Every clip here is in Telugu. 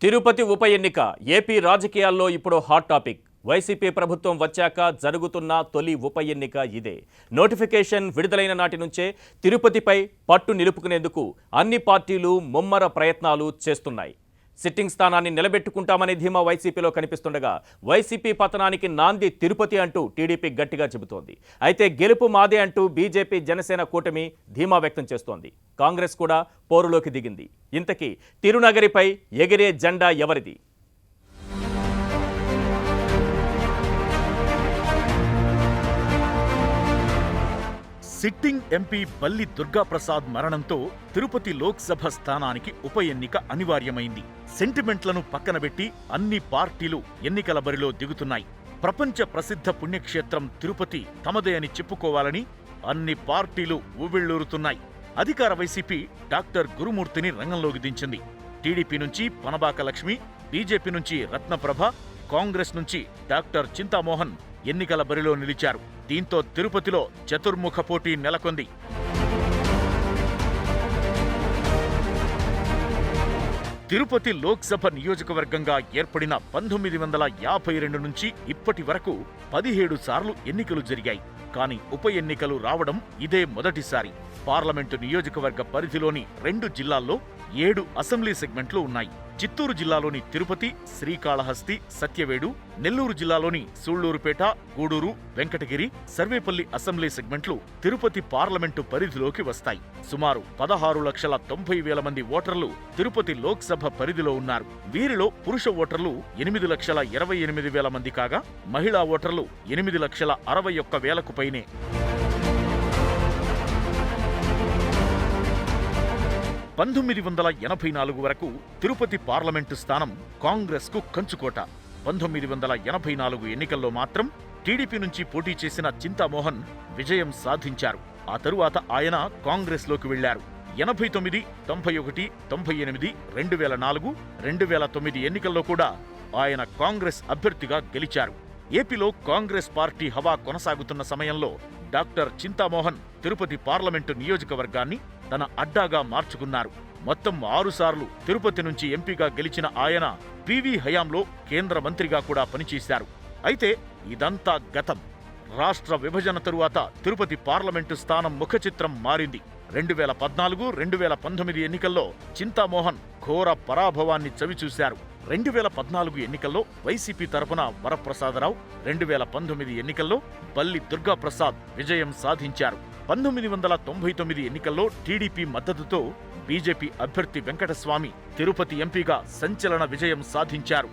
తిరుపతి ఉప ఎన్నిక ఏపీ రాజకీయాల్లో ఇప్పుడు హాట్ టాపిక్. వైసీపీ ప్రభుత్వం వచ్చాక జరుగుతున్న తొలి ఉప ఎన్నిక ఇదే. నోటిఫికేషన్ విడుదలైన నాటి నుంచే తిరుపతిపై పట్టు నిలుపుకునేందుకు అన్ని పార్టీలు ముమ్మర ప్రయత్నాలు చేస్తున్నాయి. సిట్టింగ్ స్థానాన్ని నిలబెట్టుకుంటామనే ధీమా వైసీపీలో కనిపిస్తుండగా వైసీపీ పతనానికి నాంది తిరుపతి అంటూ టీడీపీ గట్టిగా చెబుతోంది. అయితే గెలుపు మాదే అంటూ బీజేపీ జనసేన కూటమి ధీమా వ్యక్తం చేస్తోంది. కాంగ్రెస్ కూడా పోరులోకి దిగింది. ఇంతకీ తిరునగరిపై ఎగిరే జెండా ఎవరిది? సిట్టింగ్ ఎంపీ బల్లి దుర్గాప్రసాద్ మరణంతో తిరుపతి లోక్సభ స్థానానికి ఉప ఎన్నిక అనివార్యమైంది. సెంటిమెంట్లను పక్కనబెట్టి అన్ని పార్టీలు ఎన్నికల బరిలో దిగుతున్నాయి. ప్రపంచ ప్రసిద్ధ పుణ్యక్షేత్రం తిరుపతి తమదే అని చెప్పుకోవాలని అన్ని పార్టీలు ఊవిళ్లూరుతున్నాయి. అధికార వైసీపీ డాక్టర్ గురుమూర్తిని రంగంలోకి దించింది. టీడీపీ నుంచి పనబాక లక్ష్మి, బీజేపీ నుంచి రత్నప్రభ, కాంగ్రెస్ నుంచి డాక్టర్ చింతామోహన్ ఎన్నికల బరిలో నిలిచారు. దీంతో తిరుపతిలో చతుర్ముఖ పోటీ నెలకొంది. తిరుపతి లోక్సభ నియోజకవర్గంగా ఏర్పడిన 1952 నుంచి ఇప్పటి వరకు 17 సార్లు ఎన్నికలు జరిగాయి. కానీ ఉప ఎన్నికలు రావడం ఇదే మొదటిసారి. పార్లమెంటు నియోజకవర్గ పరిధిలోని 2 జిల్లాల్లో 7 అసెంబ్లీ సెగ్మెంట్లు ఉన్నాయి. చిత్తూరు జిల్లాలోని తిరుపతి, శ్రీకాళహస్తి, సత్యవేడు, నెల్లూరు జిల్లాలోని సూళ్లూరుపేట, గూడూరు, వెంకటగిరి, సర్వేపల్లి అసెంబ్లీ సెగ్మెంట్లు తిరుపతి పార్లమెంటు పరిధిలోకి వస్తాయి. సుమారు 16,90,000 మంది ఓటర్లు తిరుపతి లోక్సభ పరిధిలో ఉన్నారు. వీరిలో పురుష ఓటర్లు 8,28,000 మంది కాగా మహిళా ఓటర్లు 8,61,000కు పైనే. పంతొమ్మిది 1984 వరకు తిరుపతి పార్లమెంటు స్థానం కాంగ్రెస్కు కంచుకోట. 1984 ఎన్నికల్లో మాత్రం టీడీపీ నుంచి పోటీ చేసిన చింతామోహన్ విజయం సాధించారు. ఆ తరువాత ఆయన కాంగ్రెస్లోకి వెళ్లారు. 89, 91, 98, 2004, 2009 ఎన్నికల్లో కూడా ఆయన కాంగ్రెస్ అభ్యర్థిగా గెలిచారు. ఏపీలో కాంగ్రెస్ పార్టీ హవా కొనసాగుతున్న సమయంలో డాక్టర్ చింతామోహన్ తిరుపతి పార్లమెంటు నియోజకవర్గాన్ని తన అడ్డాగా మార్చుకున్నారు. మొత్తం 6 సార్లు తిరుపతి నుంచి ఎంపీగా గెలిచిన ఆయన పివి హయాంలో కేంద్ర మంత్రిగా కూడా పనిచేశారు. అయితే ఇదంతా గతం. రాష్ట్ర విభజన తరువాత తిరుపతి పార్లమెంటు స్థానం ముఖచిత్రం మారింది. 2014, 2019 ఎన్నికల్లో చింతామోహన్ ఘోర పరాభవాన్ని చవిచూశారు. 2014 ఎన్నికల్లో వైసీపీ తరపున వరప్రసాదరావు, 2019 ఎన్నికల్లో బల్లి దుర్గాప్రసాద్ విజయం సాధించారు. 1999 ఎన్నికల్లో టీడీపీ మద్దతుతో బీజేపీ అభ్యర్థి వెంకటస్వామి తిరుపతి ఎంపీగా సంచలన విజయం సాధించారు.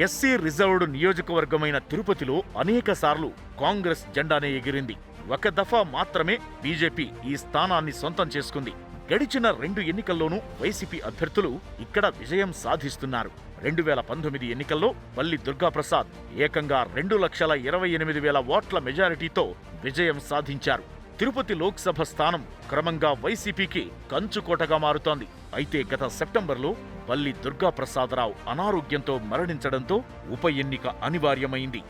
ఎస్సీ రిజర్వ్డ్ నియోజకవర్గమైన తిరుపతిలో అనేకసార్లు కాంగ్రెస్ జెండానే ఎగిరింది. ఒక దఫా మాత్రమే బీజేపీ ఈ స్థానాన్ని సొంతం చేసుకుంది. గడిచిన 2 ఎన్నికల్లోనూ వైసీపీ అభ్యర్థులు ఇక్కడ విజయం సాధిస్తున్నారు. 2019 ఎన్నికల్లో బల్లి దుర్గాప్రసాద్ ఏకంగా 2,28,000 ఓట్ల మెజారిటీతో విజయం సాధించారు. తిరుపతి లోక్సభ స్థానం క్రమంగా వైసీపీకి కంచుకోటగా మారుతోంది. అయితే గత సెప్టెంబర్లో బల్లి దుర్గాప్రసాదరావు అనారోగ్యంతో మరణించడంతో ఉప ఎన్నిక అనివార్యమైంది.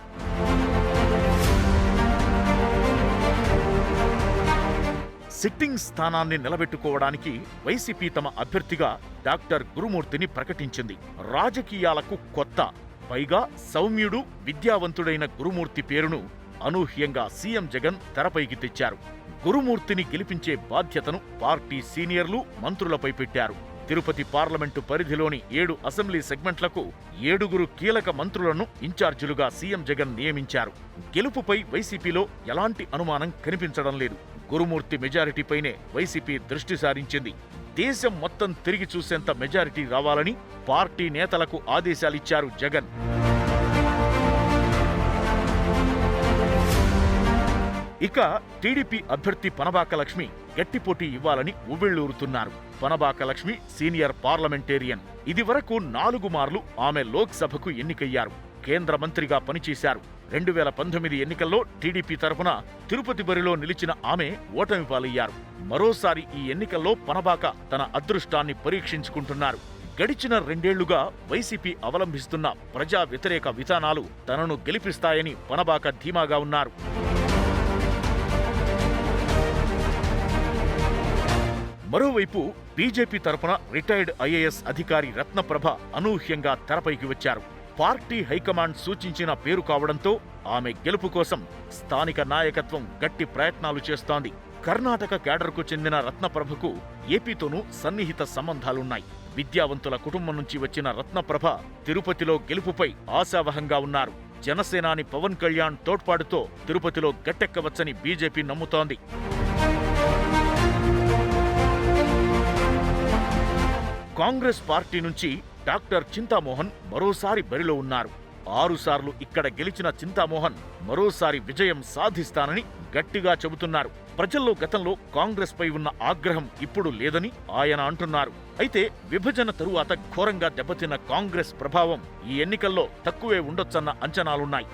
సిట్టింగ్ స్థానాన్ని నిలబెట్టుకోవడానికి వైసీపీ తమ అభ్యర్థిగా డాక్టర్ గురుమూర్తిని ప్రకటించింది. రాజకీయాలకు కొత్త, పైగా సౌమ్యుడు, విద్యావంతుడైన గురుమూర్తి పేరును అనూహ్యంగా సీఎం జగన్ తెరపైకి తెచ్చారు. గురుమూర్తిని గెలిపించే బాధ్యతను పార్టీ సీనియర్లు, మంత్రులపై పెట్టారు. తిరుపతి పార్లమెంటు పరిధిలోని 7 అసెంబ్లీ సెగ్మెంట్లకు 7 కీలక మంత్రులను ఇన్ఛార్జీలుగా సీఎం జగన్ నియమించారు. గెలుపుపై వైసీపీలో ఎలాంటి అనుమానం కనిపించడం లేదు. గురుమూర్తి మెజారిటీపైనే వైసీపీ దృష్టి సారించింది. దేశం మొత్తం తిరిగి చూసేంత మెజారిటీ రావాలని పార్టీ నేతలకు ఆదేశాలిచ్చారు జగన్. ఇక టీడీపీ అభ్యర్థి పనబాక లక్ష్మి గట్టిపోటీ ఇవ్వాలని ఉవ్విళ్లూరుతున్నారు. Panabaka Lakshmi senior parliamentarian. ఇదివరకు 4 మార్లు ఆమె లోక్సభకు ఎన్నికయ్యారు. కేంద్ర మంత్రిగా పనిచేశారు. 2019 ఎన్నికల్లో టీడీపీ తరఫున తిరుపతి బరిలో నిలిచిన ఆమె ఓటమి పాలయ్యారు. మరోసారి ఈ ఎన్నికల్లో పనబాక తన అదృష్టాన్ని పరీక్షించుకుంటున్నారు. గడిచిన 2 ఏళ్లుగా వైసీపీ అవలంబిస్తున్న ప్రజా వ్యతిరేక విధానాలు తనను గెలిపిస్తాయని పనబాక ధీమాగా ఉన్నారు. మరోవైపు బీజేపీ తరపున రిటైర్డ్ ఐఏఎస్ అధికారి రత్నప్రభ అనూహ్యంగా తెరపైకి వచ్చారు. పార్టీ హైకమాండ్ సూచించిన పేరు కావడంతో ఆమె గెలుపు కోసం స్థానిక నాయకత్వం గట్టి ప్రయత్నాలు చేస్తోంది. కర్ణాటక కేడర్కు చెందిన రత్నప్రభకు ఏపీతోనూ సన్నిహిత సంబంధాలున్నాయి. విద్యావంతుల కుటుంబం నుంచి వచ్చిన రత్నప్రభ తిరుపతిలో గెలుపుపై ఆశావహంగా ఉన్నారు. జనసేనాని పవన్ కళ్యాణ్ తోడ్పాటుతో తిరుపతిలో గట్టెక్కవచ్చని బీజేపీ నమ్ముతోంది. కాంగ్రెస్ పార్టీ నుంచి డాక్టర్ చింతామోహన్ మరోసారి బరిలో ఉన్నారు. 6 సార్లు ఇక్కడ గెలిచిన చింతామోహన్ మరోసారి విజయం సాధిస్తానని గట్టిగా చెబుతున్నారు. ప్రజల్లో గతంలో కాంగ్రెస్ పై ఉన్న ఆగ్రహం ఇప్పుడు లేదని ఆయన అంటున్నారు. అయితే విభజన తరువాత ఘోరంగా దెబ్బతిన్న కాంగ్రెస్ ప్రభావం ఈ ఎన్నికల్లో తక్కువే ఉండొచ్చన్న అంచనాలున్నాయి.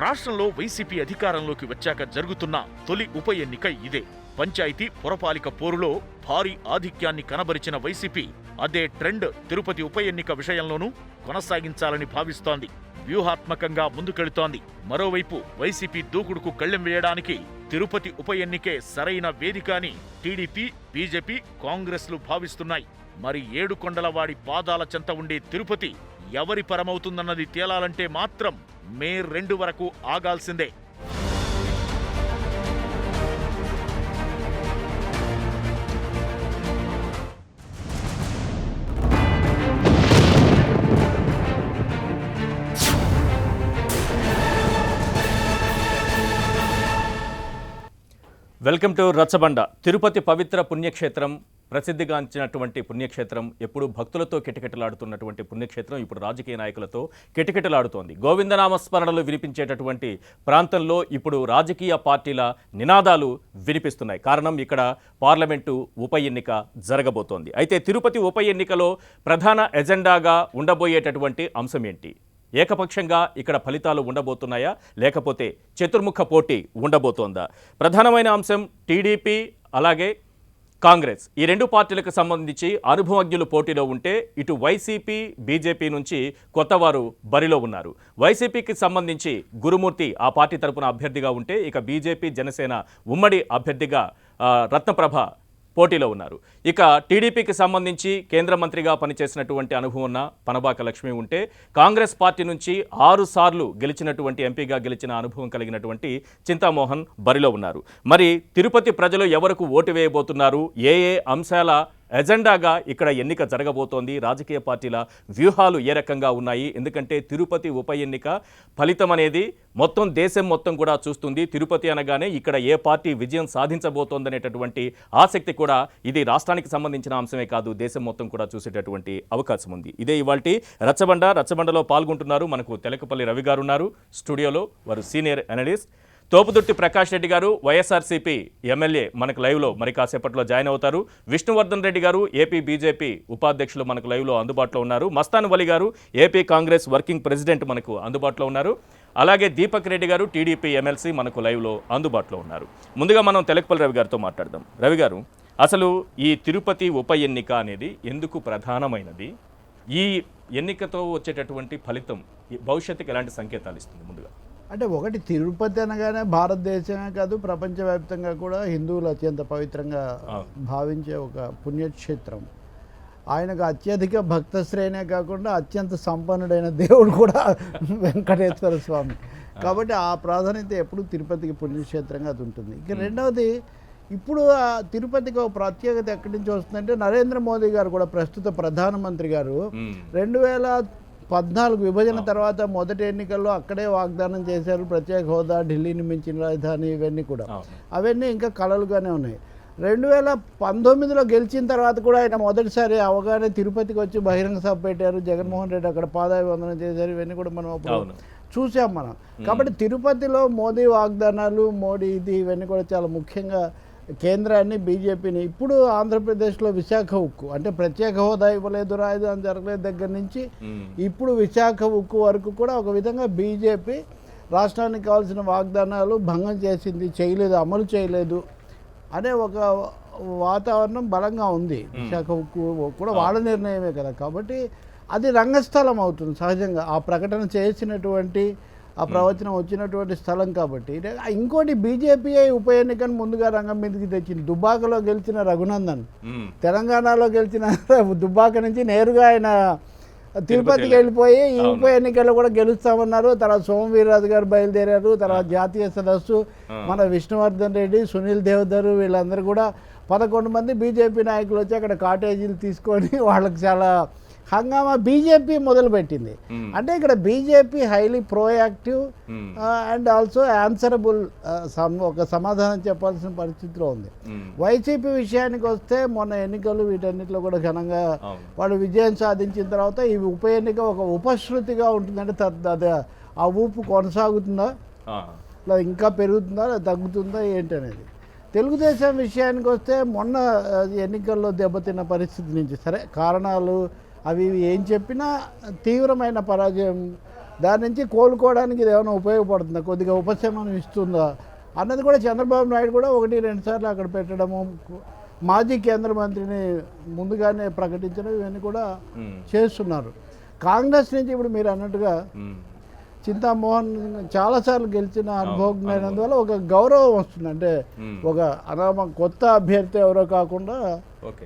రాష్ట్రంలో వైసీపీ అధికారంలోకి వచ్చాక జరుగుతున్న తొలి ఉప ఎన్నిక ఇదే. పంచాయతీ పురపాలిక పోరులో భారీ ఆధిక్యాన్ని కనబరిచిన వైసీపీ అదే ట్రెండ్ తిరుపతి ఉప ఎన్నిక విషయంలోనూ కొనసాగించాలని భావిస్తోంది. వ్యూహాత్మకంగా ముందుకెళుతోంది. మరోవైపు వైసీపీ దూకుడుకు కళ్ళెం వేయడానికి తిరుపతి ఉప ఎన్నికే సరైన వేదిక అని టీడీపీ, బీజేపీ, కాంగ్రెస్లు భావిస్తున్నాయి. మరి ఏడుకొండలవాడి పాదాల చెంత ఉండే తిరుపతి ఎవరి పరమవుతుందన్నది తేలాలంటే మాత్రం మే 2 వరకు ఆగాల్సిందే. వెల్కమ్ టు రచ్చబండ. తిరుపతి పవిత్ర పుణ్యక్షేత్రం, ప్రసిద్ధిగాంచినటువంటి పుణ్యక్షేత్రం, ఎప్పుడు భక్తులతో కిటకిటలాడుతున్నటువంటి పుణ్యక్షేత్రం ఇప్పుడు రాజకీయ నాయకులతో కిటకిటలాడుతోంది. గోవిందనామస్మరణలు వినిపించేటటువంటి ప్రాంతంలో ఇప్పుడు రాజకీయ పార్టీల నినాదాలు వినిపిస్తున్నాయి. కారణం ఇక్కడ పార్లమెంటు ఉప ఎన్నిక జరగబోతోంది. అయితే తిరుపతి ఉప ఎన్నికలో ప్రధాన ఎజెండాగా ఉండబోయేటటువంటి అంశం ఏంటి? ఏకపక్షంగా ఇక్కడ ఫలితాలు ఉండబోతున్నాయా, లేకపోతే చతుర్ముఖ పోటీ ఉండబోతోందా? ప్రధానమైన అంశం టీడీపీ అలాగే కాంగ్రెస్, ఈ రెండు పార్టీలకు సంబంధించి అనుభవజ్ఞులు పోటీలో ఉంటే ఇటు వైసీపీ, బీజేపీ నుంచి కొత్తవారు బరిలో ఉన్నారు. వైసీపీకి సంబంధించి గురుమూర్తి ఆ పార్టీ తరపున అభ్యర్థిగా ఉంటే, ఇక బీజేపీ, జనసేన ఉమ్మడి అభ్యర్థిగా రత్నప్రభ పోటీలో ఉన్నారు. ఇక టీడీపీకి సంబంధించి కేంద్ర మంత్రిగా పనిచేసినటువంటి అనుభవం ఉన్న పనబాక లక్ష్మి ఉంటే, కాంగ్రెస్ పార్టీ నుంచి 6 సార్లు గెలిచినటువంటి ఎంపీగా గెలిచిన అనుభవం కలిగినటువంటి చింతామోహన్ బరిలో ఉన్నారు. మరి తిరుపతి ప్రజలు ఎవరికి ఓటు వేయబోతున్నారు? ఏ అంశాల ఎజెండాగా ఇక్కడ ఎన్నిక జరగబోతోంది? రాజకీయ పార్టీల వ్యూహాలు ఏ రకంగా ఉన్నాయి? ఎందుకంటే తిరుపతి ఉప ఎన్నిక ఫలితం అనేది మొత్తం దేశం మొత్తం కూడా చూస్తుంది. తిరుపతి అనగానే ఇక్కడ ఏ పార్టీ విజయం సాధించబోతోందనేటటువంటి ఆసక్తి కూడా ఇది రాష్ట్రానికి సంబంధించిన అంశమే కాదు, దేశం మొత్తం కూడా చూసేటటువంటి అవకాశం ఉంది. ఇదే ఇవాల్టి రచ్చబండ. రచ్చబండలో పాల్గొంటున్నారు మనకు తెలకపల్లి రవి గారు ఉన్నారు స్టూడియోలో, వారు senior analyst. Thopudurthi Prakash Reddy garu YSRCP MLA మనకు లైవ్లో మరి కాసేపట్లో జాయిన్ అవుతారు. విష్ణువర్ధన్ రెడ్డి గారు ఏపీ బీజేపీ ఉపాధ్యక్షులు మనకు లైవ్లో అందుబాటులో ఉన్నారు. మస్తాన్ వలి గారు ఏపీ కాంగ్రెస్ వర్కింగ్ ప్రెసిడెంట్ మనకు అందుబాటులో ఉన్నారు. అలాగే దీపక్ రెడ్డి గారు టీడీపీ ఎమ్మెల్సీ మనకు లైవ్లో అందుబాటులో ఉన్నారు. ముందుగా మనం తెలకపల్లి రవి గారితో మాట్లాడదాం. రవి గారు, అసలు ఈ తిరుపతి ఉప ఎన్నిక అనేది ఎందుకు ప్రధానమైనది? ఈ ఎన్నికతో వచ్చేటటువంటి ఫలితం భవిష్యత్తుకి ఎలాంటి సంకేతాలు ఇస్తుంది? ముందుగా అంటే ఒకటి, తిరుపతి అనగానే భారతదేశమే కాదు ప్రపంచవ్యాప్తంగా కూడా హిందువులు అత్యంత పవిత్రంగా భావించే ఒక పుణ్యక్షేత్రం. ఆయనకు అత్యధిక భక్త శ్రేణే కాకుండా అత్యంత సంపన్నుడైన దేవుడు కూడా వెంకటేశ్వర స్వామి. కాబట్టి ఆ ప్రాధాన్యత ఎప్పుడు తిరుపతికి పుణ్యక్షేత్రంగా అది ఉంటుంది. ఇక రెండవది, ఇప్పుడు తిరుపతికి ఒక ప్రత్యేకత ఎక్కడి నుంచి వస్తుందంటే, నరేంద్ర మోదీ గారు కూడా ప్రస్తుత ప్రధానమంత్రి గారు 2014 విభజన తర్వాత మొదటి ఎన్నికల్లో అక్కడే వాగ్దానం చేశారు. ప్రత్యేక హోదా, ఢిల్లీని మించిన రాజధాని, ఇవన్నీ కూడా అవన్నీ ఇంకా కలలుగానే ఉన్నాయి. 2019లో గెలిచిన తర్వాత కూడా ఆయన మొదటిసారి అవగానే తిరుపతికి వచ్చి బహిరంగ సభ పెట్టారు. జగన్మోహన్ రెడ్డి అక్కడ పాదాభివందనం చేశారు. ఇవన్నీ కూడా మనం అప్పుడు చూసాం మనం. కాబట్టి తిరుపతిలో మోదీ వాగ్దానాలు, మోడీ ఇవన్నీ కూడా చాలా ముఖ్యంగా కేంద్రాన్ని, బీజేపీని. ఇప్పుడు ఆంధ్రప్రదేశ్లో విశాఖ ఉక్కు అంటే ప్రత్యేక హోదా ఇవ్వలేదు, రాజధాని జరగలేదు దగ్గర నుంచి ఇప్పుడు విశాఖ ఉక్కు వరకు కూడా ఒక విధంగా బీజేపీ రాష్ట్రానికి కావాల్సిన వాగ్దానాలు భంగం చేసింది, చేయలేదు, అమలు చేయలేదు అనే ఒక వాతావరణం బలంగా ఉంది. విశాఖ ఉక్కు కూడా వాళ్ళ నిర్ణయమే కదా. కాబట్టి అది రంగస్థలం అవుతుంది సహజంగా. ఆ ప్రకటన చేసినటువంటి ఆ ప్రవచనం వచ్చినటువంటి స్థలం కాబట్టి. ఇంకోటి బీజేపీ ఉప ఎన్నికను ముందుగా రంగం మీదకి తెచ్చింది. దుబ్బాకలో గెలిచిన రఘునందన్ తెలంగాణలో గెలిచిన దుబ్బాక నుంచి నేరుగా ఆయన తిరుపతికి వెళ్ళిపోయి ఈ ఉప ఎన్నికల్లో కూడా గెలుస్తామన్నారు. తర్వాత సోమవీర్రాజు గారు బయలుదేరారు. తర్వాత జాతీయ సదస్సు మన విష్ణువర్ధన్ రెడ్డి, సునీల్ దేవధర్ వీళ్ళందరూ కూడా 11 మంది బీజేపీ నాయకులు వచ్చి అక్కడ కాటేజీలు తీసుకొని వాళ్ళకి చాలా హంగామా బీజేపీ మొదలుపెట్టింది. అంటే ఇక్కడ BJP highly proactive and also answerable, ఒక సమాధానం చెప్పాల్సిన పరిస్థితిలో ఉంది. వైసీపీ విషయానికి వస్తే మొన్న ఎన్నికలు వీటన్నిటిలో కూడా ఘనంగా వాళ్ళు విజయం సాధించిన తర్వాత ఈ ఉప ఎన్నిక ఒక ఉపశృతిగా ఉంటుందంటే ఆ ఊపు కొనసాగుతుందా, ఇంకా పెరుగుతుందా, తగ్గుతుందా ఏంటనేది. తెలుగుదేశం విషయానికి వస్తే మొన్న ఎన్నికల్లో దెబ్బతిన్న పరిస్థితి నుంచి సరే కారణాలు అవి ఏం చెప్పినా తీవ్రమైన పరాజయం, దాని నుంచి కోలుకోవడానికి ఇది ఏమైనా ఉపయోగపడుతుందా, కొద్దిగా ఉపశమనం ఇస్తుందా అన్నది కూడా చంద్రబాబు నాయుడు కూడా 1-2 సార్లు అక్కడ పెట్టడము, మాజీ కేంద్ర మంత్రిని ముందుగానే ప్రకటించడం ఇవన్నీ కూడా చేస్తున్నారు. కాంగ్రెస్ నుంచి ఇప్పుడు మీరు అన్నట్టుగా చింతామోహన్ చాలాసార్లు గెలిచిన అనుభవజ్ఞైనందువల్ల ఒక గౌరవం వస్తుంది. అంటే ఒక కొత్త అభ్యర్థి ఎవరో కాకుండా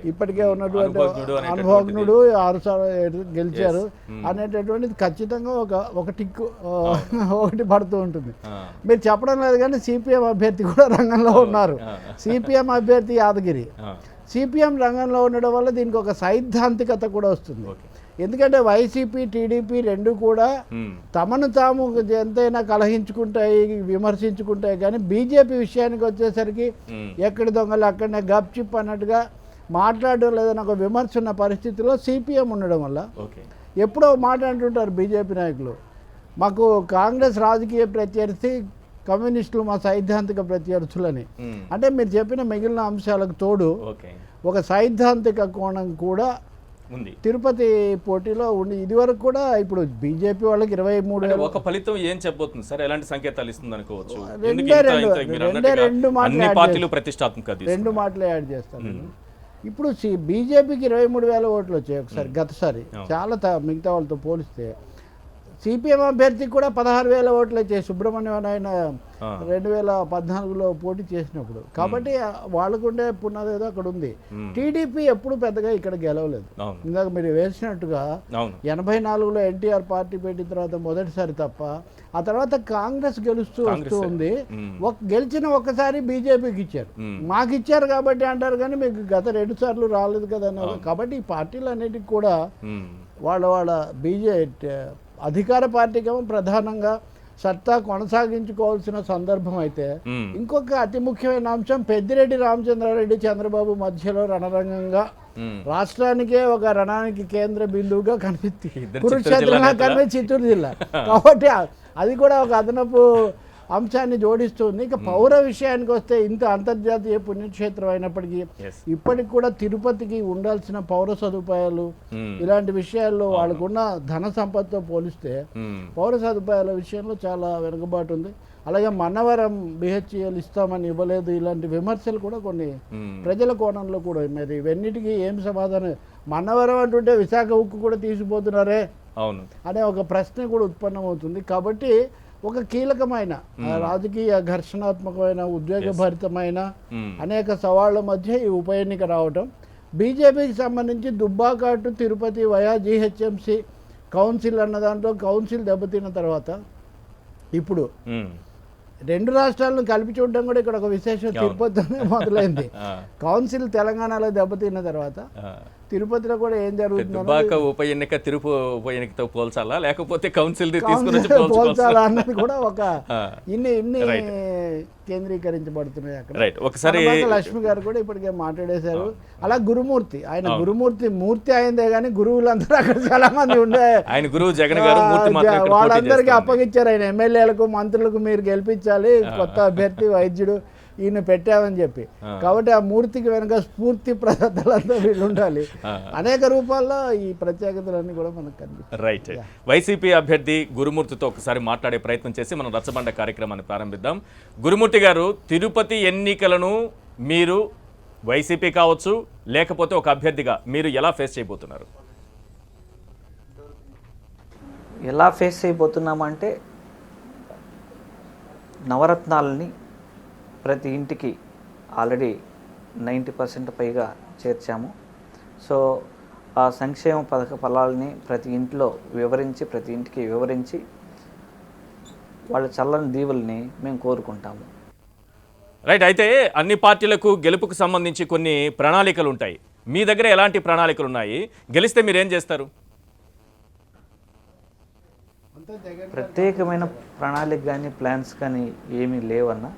ఇప్పటికే ఉన్నటువంటి అనుభవజ్ఞుడు 6 సార్లు గెలిచారు అనేటటువంటిది ఖచ్చితంగా ఒక టిక్ ఒకటి పడుతూ ఉంటుంది. మీరు చెప్పడం లేదు కానీ సిపిఎం అభ్యర్థి కూడా రంగంలో ఉన్నారు. సిపిఎం అభ్యర్థి యాదగిరి. సిపిఎం రంగంలో ఉండడం వల్ల దీనికి ఒక సైద్ధాంతికత కూడా వస్తుంది. ఎందుకంటే వైసీపీ టీడీపీ రెండు కూడా తమను తాము ఎంతైనా కలహించుకుంటాయి, విమర్శించుకుంటాయి. కానీ బీజేపీ విషయానికి వచ్చేసరికి ఎక్కడి దొంగలు అక్కడనే గప్చిప్ అన్నట్టుగా మాట్లాడడం లేదని ఒక విమర్శ ఉన్న పరిస్థితిలో సిపిఎం ఉండడం వల్ల ఎప్పుడో మాట అంటుంటారు బీజేపీ నాయకులు, మాకు కాంగ్రెస్ రాజకీయ ప్రత్యర్థి, కమ్యూనిస్టులు మా సైద్ధాంతిక ప్రత్యర్థులని. అంటే మీరు చెప్పిన మిగిలిన అంశాలకు తోడు ఒక సైద్ధాంతిక కోణం కూడా తిరుపతి పోటీలో ఉండి ఇదివరకు కూడా ఇప్పుడు బీజేపీ వాళ్ళకి 23 ఒక ఫలితం ఏం చెప్పబోతుంది సార్, ఎలాంటి సంకేతాలు ఇస్తుంది అనుకోవచ్చు? రెండు మాటలు యాడ్ చేస్తాను. ఇప్పుడు బీజేపీకి 23,000 ఓట్లు వచ్చాయి ఒకసారి గతసారి, చాలా మిగతా వాళ్ళతో పోలిస్తే. సిపిఎం అభ్యర్థికి కూడా 16,000 ఓట్లు వచ్చాయి సుబ్రహ్మణ్యం ఆయన 2014లో పోటీ చేసినప్పుడు. కాబట్టి వాళ్ళకుండే పునాది ఏదో అక్కడ ఉంది. టీడీపీ ఎప్పుడు పెద్దగా ఇక్కడ గెలవలేదు. ఇందాక మీరు వేసినట్టుగా 84లో ఎన్టీఆర్ పార్టీ పెట్టిన తర్వాత మొదటిసారి తప్ప, ఆ తర్వాత కాంగ్రెస్ గెలుస్తూ వస్తూ ఉంది. గెలిచిన ఒక్కసారి బీజేపీకి ఇచ్చారు, మాకు ఇచ్చారు కాబట్టి అంటారు కానీ మీకు గత 2 సార్లు రాలేదు కదా. కాబట్టి ఈ పార్టీలు అన్నిటికీ కూడా వాళ్ళ బీజేపీ అధికార పార్టీకేమో ప్రధానంగా సత్తా కొనసాగించుకోవాల్సిన సందర్భం అయితే, ఇంకొక అతి ముఖ్యమైన అంశం పెద్దిరెడ్డి రామచంద్రారెడ్డి చంద్రబాబు మధ్యలో రణరంగంగా రాష్ట్రానికే ఒక రణానికి కేంద్ర బిందువుగా కనిపిస్తుంది. కురుక్షేత్రంగా కనిపి చిత్తూరు జిల్లా కాబట్టి అది కూడా ఒక అదనపు అంశాన్ని జోడిస్తుంది. ఇక పౌర విషయానికి వస్తే ఇంత అంతర్జాతీయ పుణ్యక్షేత్రం అయినప్పటికీ ఇప్పటికి కూడా తిరుపతికి ఉండాల్సిన పౌర సదుపాయాలు ఇలాంటి విషయాల్లో వాళ్ళకున్న ధన సంపదతో పోలిస్తే పౌర సదుపాయాల విషయంలో చాలా వెనుకబాటు ఉంది. అలాగే మన్నవరం బిహెచ్ఎల్ ఇస్తామని ఇవ్వలేదు, ఇలాంటి విమర్శలు కూడా కొన్ని ప్రజల కోణంలో కూడా మరి ఇవన్నిటికీ ఏం సమాధానం? మన్నవరం అంటుంటే విశాఖ ఉక్కు కూడా తీసుకుపోతున్నారే అనే ఒక ప్రశ్న కూడా ఉత్పన్నమవుతుంది. కాబట్టి ఒక కీలకమైన రాజకీయ ఘర్షణాత్మకమైన ఉద్వేగభరితమైన అనేక సవాళ్ల మధ్య ఈ ఉప ఎన్నిక రావటం, బీజేపీకి సంబంధించి Dubbaka to Tirupati via GHMC council అన్న దాంట్లో కౌన్సిల్ దెబ్బతిన్న తర్వాత ఇప్పుడు 2 రాష్ట్రాలను కలిపి చూడడం కూడా ఇక్కడ ఒక విశేషం తిరుపతిలోనే మొదలైంది. కౌన్సిల్ తెలంగాణలో దెబ్బతిన్న తర్వాత తిరుపతిలో కూడా ఏం జరుగుతుందో ఉప ఎన్నిక ఉప ఎన్నికతో పోల్చాలా లేకపోతే కౌన్సిల్ పోల్చాలా అన్నది కూడా ఒక ఇన్ని కేంద్రీకరించబడుతున్నాయి అక్కడ. ఒకసారి లక్ష్మి గారు కూడా ఇప్పటికే మాట్లాడేశారు. అలా గురుమూర్తి, ఆయన మూర్తి అయిందే కానీ గురువులందరూ అక్కడ చాలా మంది ఉండే, ఆయన గురువు జగన్ గారు వాళ్ళందరికీ అప్పగించారు. ఆయన ఎమ్మెల్యేలకు మంత్రులకు మీరు గెలిపించాలి, కొత్త అభ్యర్థి వైద్యుడు ఈయన పెట్టామని చెప్పి. కాబట్టి ఆ మూర్తికి వెనక స్ఫూర్తి ప్రదాతలంతా వీళ్ళు ఉండాలి. అనేక రూపాల్లో ఈ ప్రత్యేకతలన్నీ కూడా మనకు కనిపిస్తాయి. రైట్. వైసీపీ అభ్యర్థి గురుమూర్తితో ఒకసారి మాట్లాడే ప్రయత్నం చేసి మనం రచ్చబండ కార్యక్రమాన్ని ప్రారంభిద్దాం. గురుమూర్తి గారు, తిరుపతి ఎన్నికలను మీరు వైసీపీ కావచ్చు లేకపోతే ఒక అభ్యర్థిగా మీరు ఎలా ఫేస్ చేయబోతున్నారు? ఎలా ఫేస్ చేయబోతున్నామంటే నవరత్నాలని ప్రతి ఇంటికి ఆల్రెడీ 90% పైగా చేర్చాము. సో ఆ సంక్షేమ పథక ఫలాలని ప్రతి ఇంటికి వివరించి వాళ్ళ చల్లని దీవుల్ని మేము కోరుకుంటాము. రైట్. అయితే అన్ని పార్టీలకు గెలుపుకు సంబంధించి కొన్ని ప్రణాళికలు ఉంటాయి. మీ దగ్గర ఎలాంటి ప్రణాళికలు ఉన్నాయి? గెలిస్తే మీరు ఏం చేస్తారు? ప్రత్యేకమైన ప్రణాళిక కానీ ప్లాన్స్ కానీ ఏమీ లేవన్నా,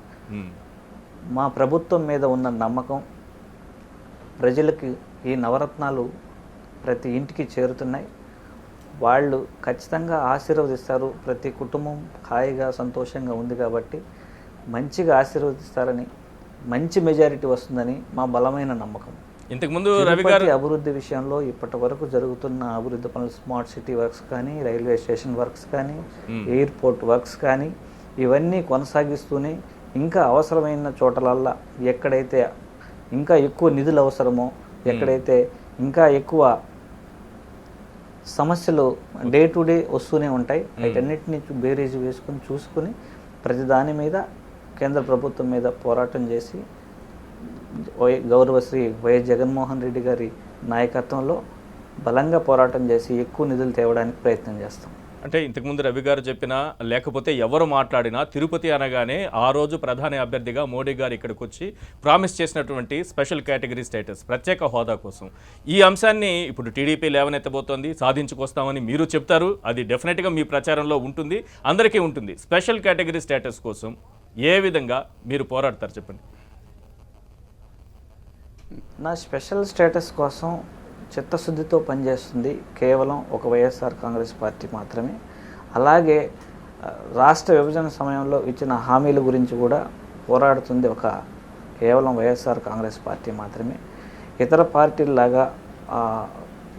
మా ప్రభుత్వం మీద ఉన్న నమ్మకం, ప్రజలకి ఈ నవరత్నాలు ప్రతి ఇంటికి చేరుతున్నాయి. వాళ్ళు ఖచ్చితంగా ఆశీర్వదిస్తారు. ప్రతి కుటుంబం హాయిగా సంతోషంగా ఉంది కాబట్టి మంచిగా ఆశీర్వదిస్తారని, మంచి మెజారిటీ వస్తుందని మా బలమైన నమ్మకం. ఇంతకుముందు రవి గారు అభివృద్ధి విషయంలో ఇప్పటి వరకు జరుగుతున్న అభివృద్ధి పనులు, స్మార్ట్ సిటీ వర్క్స్ కానీ, రైల్వే స్టేషన్ వర్క్స్ కానీ, ఎయిర్పోర్ట్ వర్క్స్ కానీ, ఇవన్నీ కొనసాగిస్తూనే ఇంకా అవసరమైన చోటలల్లా ఎక్కడైతే ఇంకా ఎక్కువ నిధులు అవసరమో, ఎక్కడైతే ఇంకా ఎక్కువ సమస్యలు డే టు డే వస్తూనే ఉంటాయి, వీటన్నిటిని బేరీజ్ వేసుకుని చూసుకుని ప్రతి దాని మీద కేంద్ర ప్రభుత్వం మీద పోరాటం చేసి గౌరవశ్రీ వైఎస్ జగన్మోహన్ రెడ్డి గారి నాయకత్వంలో బలంగా పోరాటం చేసి ఎక్కువ నిధులు తేవడానికి ప్రయత్నం చేస్తాం. అంటే ఇంతకుముందు రవి గారు చెప్పినా లేకపోతే ఎవరు మాట్లాడినా తిరుపతి అనగానే ఆ రోజు ప్రధాని అభ్యర్థిగా మోడీ గారు ఇక్కడికి వచ్చి ప్రామిస్ చేసినటువంటి స్పెషల్ కేటగిరీ స్టేటస్, ప్రత్యేక హోదా కోసం ఈ అంశాన్ని ఇప్పుడు టీడీపీ లేవనెత్తబోతోంది. సాధించుకొస్తామని మీరు చెప్తారు, అది డెఫినెట్గా మీ ప్రచారంలో ఉంటుంది, అందరికీ ఉంటుంది. స్పెషల్ కేటగిరీ స్టేటస్ కోసం ఏ విధంగా మీరు పోరాడతారు చెప్పండి. నా స్పెషల్ స్టేటస్ కోసం చిత్తశుద్ధితో పనిచేస్తుంది కేవలం ఒక వైఎస్ఆర్ కాంగ్రెస్ పార్టీ మాత్రమే. అలాగే రాష్ట్ర విభజన సమయంలో ఇచ్చిన హామీల గురించి కూడా పోరాడుతుంది కేవలం వైఎస్ఆర్ కాంగ్రెస్ పార్టీ మాత్రమే. ఇతర పార్టీలాగా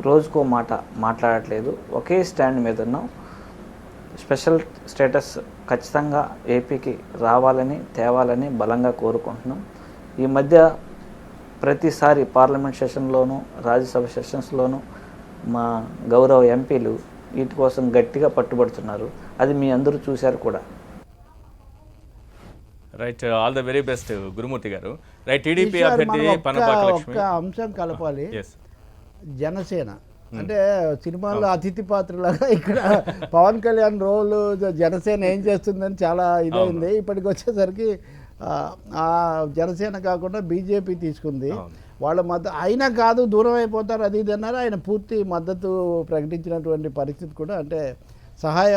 రోజుకో మాట మాట్లాడట్లేదు, ఒకే స్టాండ్ మీద ఉన్నాం. స్పెషల్ స్టేటస్ ఖచ్చితంగా ఏపీకి రావాలని, తేవాలని బలంగా కోరుకుంటున్నాం. ఈ మధ్య ప్రతిసారి పార్లమెంట్ సెషన్లోనూ, రాజ్యసభ సెషన్స్లోనూ మా గౌరవ ఎంపీలు వీటి కోసం గట్టిగా పట్టుబడుతున్నారు. అది మీ అందరూ చూశారు కూడా. Right. All the very best Gurumurthy garu. Right. TDP అభ్యర్థి పనబాక లక్ష్మి. ఒక అంశం కలపాలి. జనసేన అంటే సినిమాల్లో అతిథి పాత్రలాగా ఇక్కడ పవన్ కళ్యాణ్ రోల్ జనసేన ఏం చేస్తుందని చాలా ఇదైంది. ఇప్పటికి వచ్చేసరికి ఆ జనసేన కాకుండా బీజేపీ తీసుకుంది. వాళ్ళ మద్దతు అయినా కాదు, దూరం అయిపోతారు అది ఇది అన్నారు. ఆయన పూర్తి మద్దతు ప్రకటించినటువంటి పరిస్థితి కూడా, అంటే సహాయ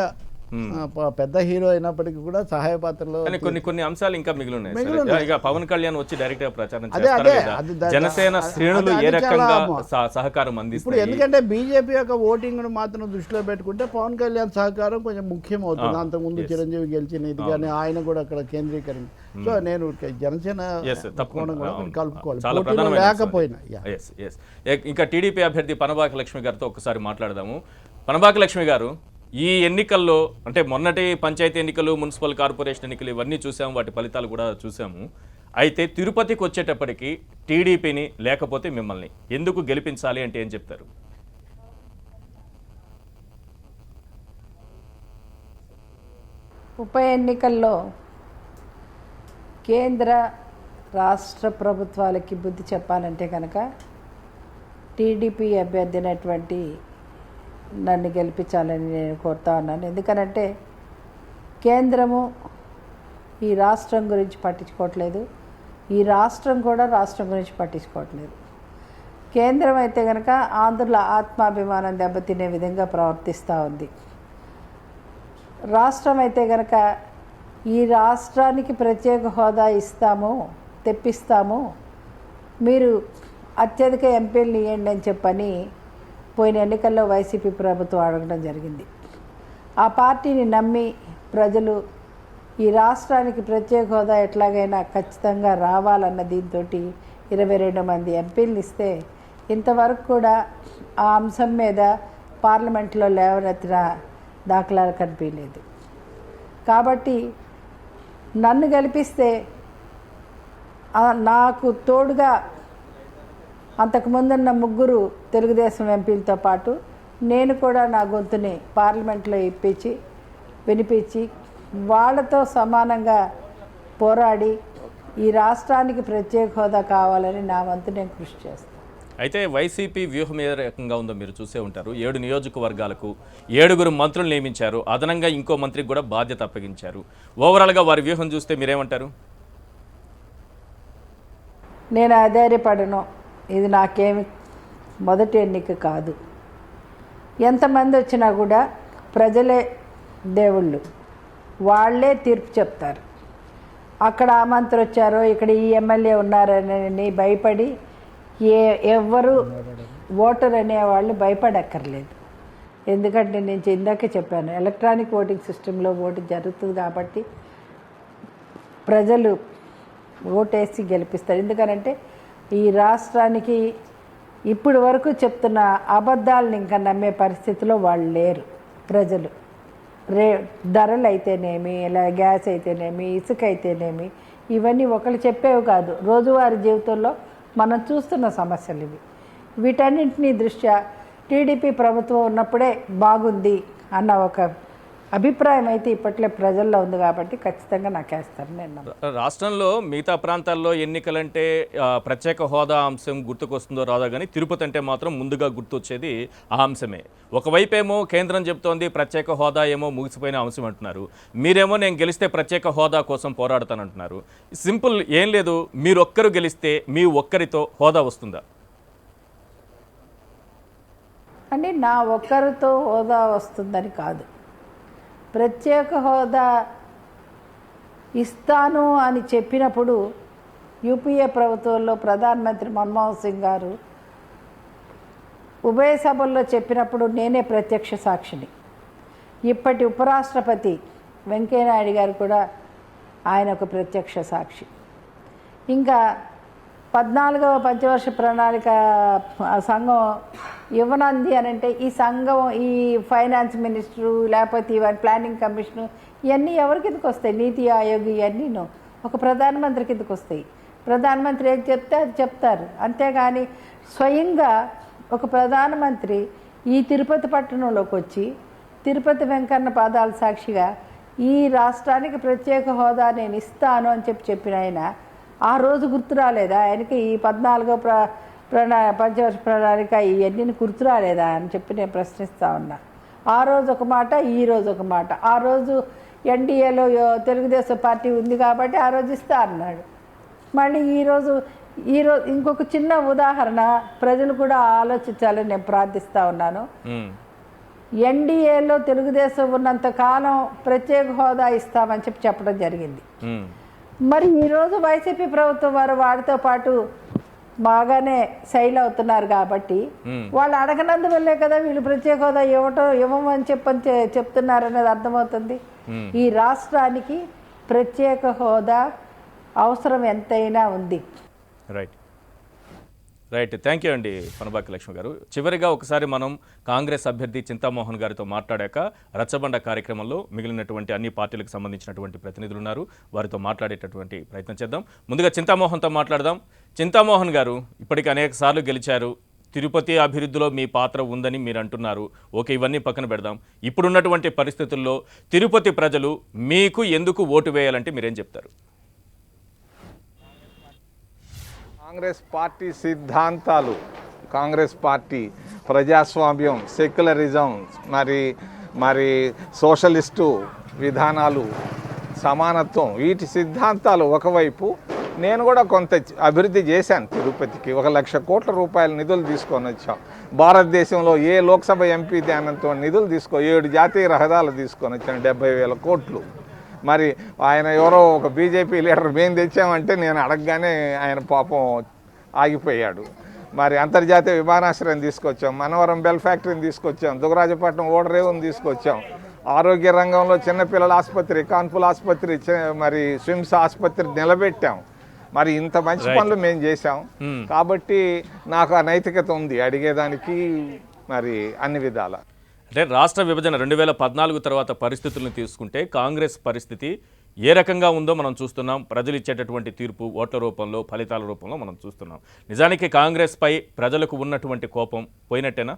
పెద్ద హీరో అయినప్పటికీ కూడా సహాయ పాత్రలో కొన్ని అంశాలు ఇంకా మిగిలి ఉన్నాయి. పవన్ కళ్యాణ్ వచ్చి డైరెక్ట్ గా ప్రచారం చేస్తారు. జనసేన శ్రేణులు ఏ రకంగా సహకారం అందిస్తారు ఇప్పుడు, ఎందుకంటే బీజేపీ యొక్క ఓటింగ్ ను మాత్రం దృష్టిలో పెట్టుకుంటే పవన్ కళ్యాణ్ సహకారం కొంచెం ముఖ్యం అవుతుంది. అంతకుముందు చిరంజీవి గెలిచిన ఇది కానీ ఆయన కూడా అక్కడ కేంద్రీకరించి. సో నేను జనసేన కలుపుకోవాలి లేకపోయినా. ఇంకా టీడీపీ అభ్యర్థి పనబాక లక్ష్మి గారితో ఒకసారి మాట్లాడదాము. పనబాక లక్ష్మి గారు, ఈ ఎన్నికల్లో అంటే మొన్నటి పంచాయతీ ఎన్నికలు, మున్సిపల్ కార్పొరేషన్ ఎన్నికలు ఇవన్నీ చూసాము, వాటి ఫలితాలు కూడా చూసాము. అయితే తిరుపతికి వచ్చేటప్పటికి టీడీపీని లేకపోతే మిమ్మల్ని ఎందుకు గెలిపించాలి అంటే ఏం చెప్తారు? ఉప ఎన్నికల్లో కేంద్ర రాష్ట్ర ప్రభుత్వాలకి బుద్ధి చెప్పాలంటే కనుక టీడీపీ అభ్యర్థినటువంటి నన్ను గెలిపించాలని నేను కోరుతా ఉన్నాను. ఎందుకనంటే కేంద్రము ఈ రాష్ట్రం గురించి పట్టించుకోవట్లేదు, ఈ రాష్ట్రం కూడా రాష్ట్రం గురించి పట్టించుకోవట్లేదు. కేంద్రం అయితే కనుక ఆంధ్రుల ఆత్మాభిమానం దెబ్బతినే విధంగా ప్రవర్తిస్తూ ఉంది. రాష్ట్రం అయితే కనుక ఈ రాష్ట్రానికి ప్రత్యేక హోదా తెప్పిస్తాము, మీరు అత్యధిక ఎంపీలను ఇవ్వండి అని చెప్పని పోయిన ఎన్నికల్లో వైసీపీ ప్రభుత్వం అడగడం జరిగింది. ఆ పార్టీని నమ్మి ప్రజలు ఈ రాష్ట్రానికి ప్రత్యేక హోదా ఎట్లాగైనా ఖచ్చితంగా రావాలన్న దీంతో 22 మంది ఎంపీలను ఇస్తే ఇంతవరకు కూడా ఆ అంశం మీద పార్లమెంట్లో లేవనెత్తిన దాఖలాలు కనిపించలేదు. కాబట్టి నన్ను గెలిపిస్తే నాకు తోడుగా అంతకుముందున్న 3 తెలుగుదేశం ఎంపీలతో పాటు నేను కూడా నా గొంతుని పార్లమెంట్లో వినిపించి వాళ్ళతో సమానంగా పోరాడి ఈ రాష్ట్రానికి ప్రత్యేక హోదా కావాలని నా వంతు నేను కృషి చేస్తాను. అయితే వైసీపీ వ్యూహం ఏ రకంగా ఉందో మీరు చూసే ఉంటారు. 7 నియోజకవర్గాలకు 7 మంత్రులు నియమించారు. అదనంగా ఇంకో మంత్రికి కూడా బాధ్యత అప్పగించారు. ఓవరాల్గా వారి వ్యూహం చూస్తే మీరేమంటారు? నేను ఆధారపడను. ఇది నాకేమి మొదటి ఎన్నిక కాదు. ఎంతమంది వచ్చినా కూడా ప్రజలే దేవుళ్ళు, వాళ్ళే తీర్పు చెప్తారు. అక్కడ ఆ మంత్రి వచ్చారో ఇక్కడ ఈ ఎమ్మెల్యే ఉన్నారని భయపడి ఎవ్వరు ఓటర్ అనేవాళ్ళు భయపడక్కర్లేదు. ఎందుకంటే నేను ఇందాకే చెప్పాను, ఎలక్ట్రానిక్ ఓటింగ్ సిస్టంలో ఓటు జరుగుతుంది కాబట్టి ప్రజలు ఓటేసి గెలిపిస్తారు. ఎందుకనంటే ఈ రాష్ట్రానికి ఇప్పుడు వరకు చెప్తున్న అబద్ధాలను ఇంకా నమ్మే పరిస్థితిలో వాళ్ళు లేరు ప్రజలు. ధరలు అయితేనేమి, ఇలా గ్యాస్ అయితేనేమి, ఇసుక అయితేనేమి, ఇవన్నీ ఒకళ్ళు చెప్పేవి కాదు. రోజువారీ జీవితంలో మనం చూస్తున్న సమస్యలు ఇవి. వీటన్నింటినీ దృష్ట్యా టీడీపీ ప్రభుత్వం ఉన్నప్పుడే బాగుంది అన్న ఒక అభిప్రాయం అయితే ఇప్పట్లో ప్రజల్లో ఉంది కాబట్టి ఖచ్చితంగా నాకేస్తారు. నేను రాష్ట్రంలో మిగతా ప్రాంతాల్లో ఎన్నికలంటే ప్రత్యేక హోదా అంశం గుర్తుకొస్తుందో రాదా, కానీ తిరుపతి అంటే మాత్రం ముందుగా గుర్తొచ్చేది ఆ అంశమే. ఒకవైపేమో కేంద్రం చెప్తోంది ప్రత్యేక హోదా ఏమో ముగిసిపోయిన అంశం అంటున్నారు, మీరేమో నేను గెలిస్తే ప్రత్యేక హోదా కోసం పోరాడతానంటున్నారు. సింపుల్, ఏం లేదు, మీరొక్కరు గెలిస్తే మీ ఒక్కరితో హోదా వస్తుందా? అంటే నా ఒక్కరితో హోదా వస్తుందని కాదు, ప్రత్యేక హోదా ఇస్తాను అని చెప్పినప్పుడు యూపీఏ ప్రభుత్వంలో ప్రధానమంత్రి మన్మోహన్ సింగ్ గారు ఉభయ సభల్లో చెప్పినప్పుడు నేనే ప్రత్యక్ష సాక్షిని. ఇప్పటి ఉపరాష్ట్రపతి వెంకయ్యనాయుడు గారు కూడా ఆయన ఒక ప్రత్యక్ష సాక్షి. ఇంకా 14వ పంచవర్ష ప్రణాళిక సంఘం ఇవ్వనంది అని అంటే ఈ సంఘం, ఈ ఫైనాన్స్ మినిస్టరు, లేకపోతే ఇవన్నీ ప్లానింగ్ కమిషను, ఇవన్నీ ఎవరి కిందకు వస్తాయి? నీతి ఆయోగ్, ఇవన్నీను ఒక ప్రధానమంత్రి కిందకు వస్తాయి. ప్రధానమంత్రి ఏది చెప్తే అది చెప్తారు. అంతేగాని స్వయంగా ఒక ప్రధానమంత్రి ఈ తిరుపతి పట్టణంలోకి వచ్చి తిరుపతి వెంకన్న పాదాల సాక్షిగా ఈ రాష్ట్రానికి ప్రత్యేక హోదా నేను ఇస్తాను అని చెప్పిన ఆయన ఆ రోజు గుర్తు రాలేదా ఆయనకి? ఈ 14వ పంచవర్ష ప్రణాళిక ఇవన్నీ గుర్తు రాలేదా అని చెప్పి నేను ప్రశ్నిస్తూ ఉన్నా. ఆ రోజు ఒక మాట, ఈ రోజు ఒక మాట. ఆ రోజు ఎన్డీఏలో తెలుగుదేశం పార్టీ ఉంది కాబట్టి ఆ రోజు ఇస్తా అన్నాడు. మళ్ళీ ఈరోజు ఇంకొక చిన్న ఉదాహరణ ప్రజలు కూడా ఆలోచించాలని నేను ప్రార్థిస్తూ ఉన్నాను. ఎన్డీఏలో తెలుగుదేశం ఉన్నంత కాలం ప్రత్యేక హోదా ఇస్తామని చెప్పడం జరిగింది. మరి ఈరోజు వైసీపీ ప్రభుత్వం వారు వారితో పాటు బాగానే సైల్ అవుతున్నారు కాబట్టి వాళ్ళు అడగనందువల్లే కదా వీళ్ళు ప్రత్యేక హోదా ఇవ్వమని చెప్తున్నారనేది అర్థమవుతుంది. ఈ రాష్ట్రానికి ప్రత్యేక హోదా అవసరం ఎంతైనా ఉంది. రైట్, థ్యాంక్ యూ అండి పనబాకి లక్ష్మి గారు. చివరిగా ఒకసారి మనం కాంగ్రెస్ అభ్యర్థి చింతామోహన్ గారితో మాట్లాడాక రచ్చబండ కార్యక్రమంలో మిగిలినటువంటి అన్ని పార్టీలకు సంబంధించినటువంటి ప్రతినిధులు ఉన్నారు, వారితో మాట్లాడేటటువంటి ప్రయత్నం చేద్దాం. ముందుగా చింతామోహన్తో మాట్లాడదాం. చింతామోహన్ గారు, ఇప్పటికి అనేక సార్లు గెలిచారు, తిరుపతి అభివృద్ధిలో మీ పాత్ర ఉందని మీరు అంటున్నారు. ఓకే, ఇవన్నీ పక్కన పెడదాం. ఇప్పుడున్నటువంటి పరిస్థితుల్లో తిరుపతి ప్రజలు మీకు ఎందుకు ఓటు వేయాలంటే మీరేం చెప్తారు? కాంగ్రెస్ పార్టీ సిద్ధాంతాలు, కాంగ్రెస్ పార్టీ ప్రజాస్వామ్యం, సెక్యులరిజం, మరి సోషలిస్టు విధానాలు, సమానత్వం, వీటి సిద్ధాంతాలు ఒకవైపు. నేను కూడా కొంత అభివృద్ధి చేశాను. తిరుపతికి 1 లక్ష కోట్ల రూపాయల నిధులు తీసుకొని వచ్చాం. భారతదేశంలో ఏ లోక్సభ ఎంపీ ధ్యానంతో నిధులు 7 జాతీయ రహదారులు తీసుకొని వచ్చాను, 70,000 కోట్లు. మరి ఆయన ఎవరో ఒక బీజేపీ లీడర్ మేము తెచ్చామంటే నేను అడగగానే ఆయన పాపం ఆగిపోయాడు. మరి అంతర్జాతీయ విమానాశ్రయం తీసుకొచ్చాం, మనవరం బెల్ ఫ్యాక్టరీని తీసుకొచ్చాం, దుగరాజపట్నం ఓడరేవుని తీసుకొచ్చాం, ఆరోగ్య రంగంలో చిన్నపిల్లల ఆసుపత్రి, కాన్పుల ఆసుపత్రి, మరి స్విమ్స్ ఆసుపత్రి నిలబెట్టాం. మరి ఇంత మంచి పనులు మేము చేశాం కాబట్టి నాకు ఆ నైతికత ఉంది అడిగేదానికి మరి అన్ని విధాల. అంటే రాష్ట్ర విభజన 2014 తర్వాత పరిస్థితులను తీసుకుంటే కాంగ్రెస్ పరిస్థితి ఏ రకంగా ఉందో మనం చూస్తున్నాం. ప్రజలు ఇచ్చేటటువంటి తీర్పు ఓట్ల రూపంలో, ఫలితాల రూపంలో మనం చూస్తున్నాం. నిజానికి కాంగ్రెస్ పై ప్రజలకు ఉన్నటువంటి కోపం పోయినట్టేనా?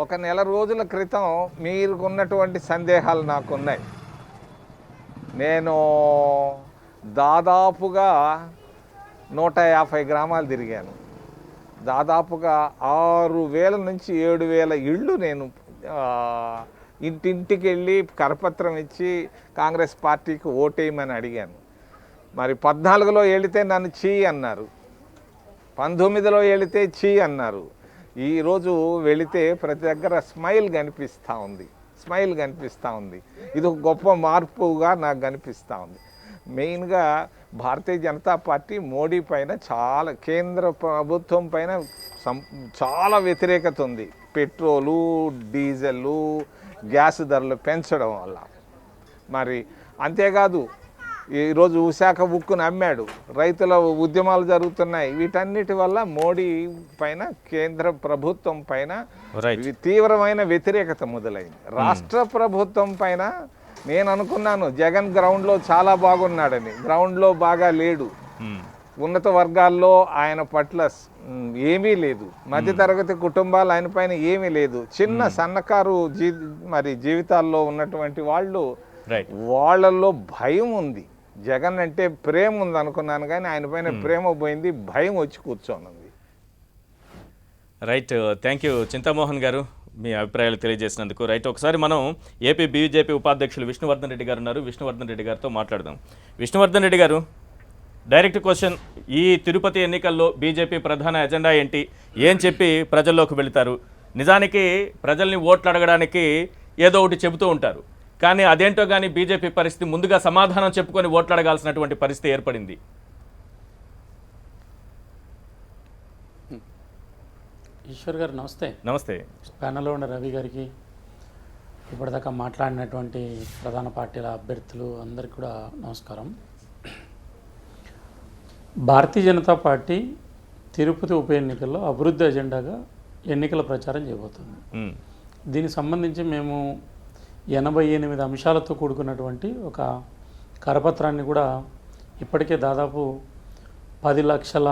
ఒక నెల రోజుల క్రితం మీరుకున్నటువంటి సందేహాలు నాకున్నాయి. నేను దాదాపుగా 150 గ్రామాలు తిరిగాను. దాదాపుగా 6,000 నుంచి 7,000 ఇళ్ళు నేను ఇంటింటికి వెళ్ళి కరపత్రం ఇచ్చి కాంగ్రెస్ పార్టీకి ఓటేయమని అడిగాను. మరి 14లో వెళితే నన్ను చీ అన్నారు, 19లో వెళితే చీ అన్నారు. ఈరోజు వెళితే ప్రతి దగ్గర స్మైల్ కనిపిస్తూ ఉంది. ఇది ఒక గొప్ప మార్పుగా నాకు కనిపిస్తూ ఉంది. మెయిన్గా భారతీయ జనతా పార్టీ మోడీ పైన చాలా, కేంద్ర ప్రభుత్వం పైన చాలా వ్యతిరేకత ఉంది. పెట్రోలు, డీజిల్, గ్యాస్ ధరలు పెంచడం వల్ల. మరి అంతేకాదు ఈరోజు విశాఖ ఉక్కును అమ్మాడు, రైతుల ఉద్యమాలు జరుగుతున్నాయి. వీటన్నిటి వల్ల మోడీ పైన, కేంద్ర ప్రభుత్వం పైన తీవ్రమైన వ్యతిరేకత మొదలైంది. రాష్ట్ర ప్రభుత్వం పైన నేను అనుకున్నాను జగన్ గ్రౌండ్లో చాలా బాగున్నాడని. గ్రౌండ్లో బాగా లేడు. ఉన్నత వర్గాల్లో ఆయన పట్ల ఏమీ లేదు. మధ్యతరగతి కుటుంబాలు ఆయన పైన ఏమీ లేదు. చిన్న సన్నకారు మరి జీవితాల్లో ఉన్నటువంటి వాళ్ళల్లో భయం ఉంది. జగన్ అంటే ప్రేమ ఉంది అనుకున్నాను, కానీ ఆయన పైన ప్రేమ పోయింది, భయం వచ్చి కూర్చోనుంది. రైట్, థ్యాంక్ యూ చింతామోహన్ గారు, మీ అభిప్రాయాలు తెలియజేసినందుకు. రైట్, ఒకసారి మనం ఏపీ బీజేపీ ఉపాధ్యక్షులు విష్ణువర్ధన్ రెడ్డి గారు ఉన్నారు. విష్ణువర్ధన్ రెడ్డి గారితో మాట్లాడదాం. విష్ణువర్ధన్ రెడ్డి గారు, డైరెక్ట్ క్వశ్చన్, ఈ తిరుపతి ఎన్నికల్లో బీజేపీ ప్రధాన ఎజెండా ఏంటి? ఏం చెప్పి ప్రజల్లోకి వెళుతారు? నిజానికి ప్రజల్ని ఓట్లు అడగడానికి ఏదో ఒకటి చెబుతూ ఉంటారు, కానీ అదేంటో కానీ బీజేపీ పరిస్థితి ముందుగా సమాధానం చెప్పుకొని ఓట్లు అడగాల్సినటువంటి పరిస్థితి ఏర్పడింది. ఈశ్వర్ గారు నమస్తే. నమస్తే. ప్యానల్లో ఉన్న రవి గారికి, ఇప్పటిదాకా మాట్లాడినటువంటి ప్రధాన పార్టీల అభ్యర్థులు అందరికీ కూడా నమస్కారం. భారతీయ జనతా పార్టీ తిరుపతి ఉప ఎన్నికల్లో అభివృద్ధి ఎజెండాగా ఎన్నికల ప్రచారం చేయబోతుంది. దీనికి సంబంధించి మేము 88 అంశాలతో కూడుకున్నటువంటి ఒక కరపత్రాన్ని కూడా ఇప్పటికే దాదాపు 10 లక్షల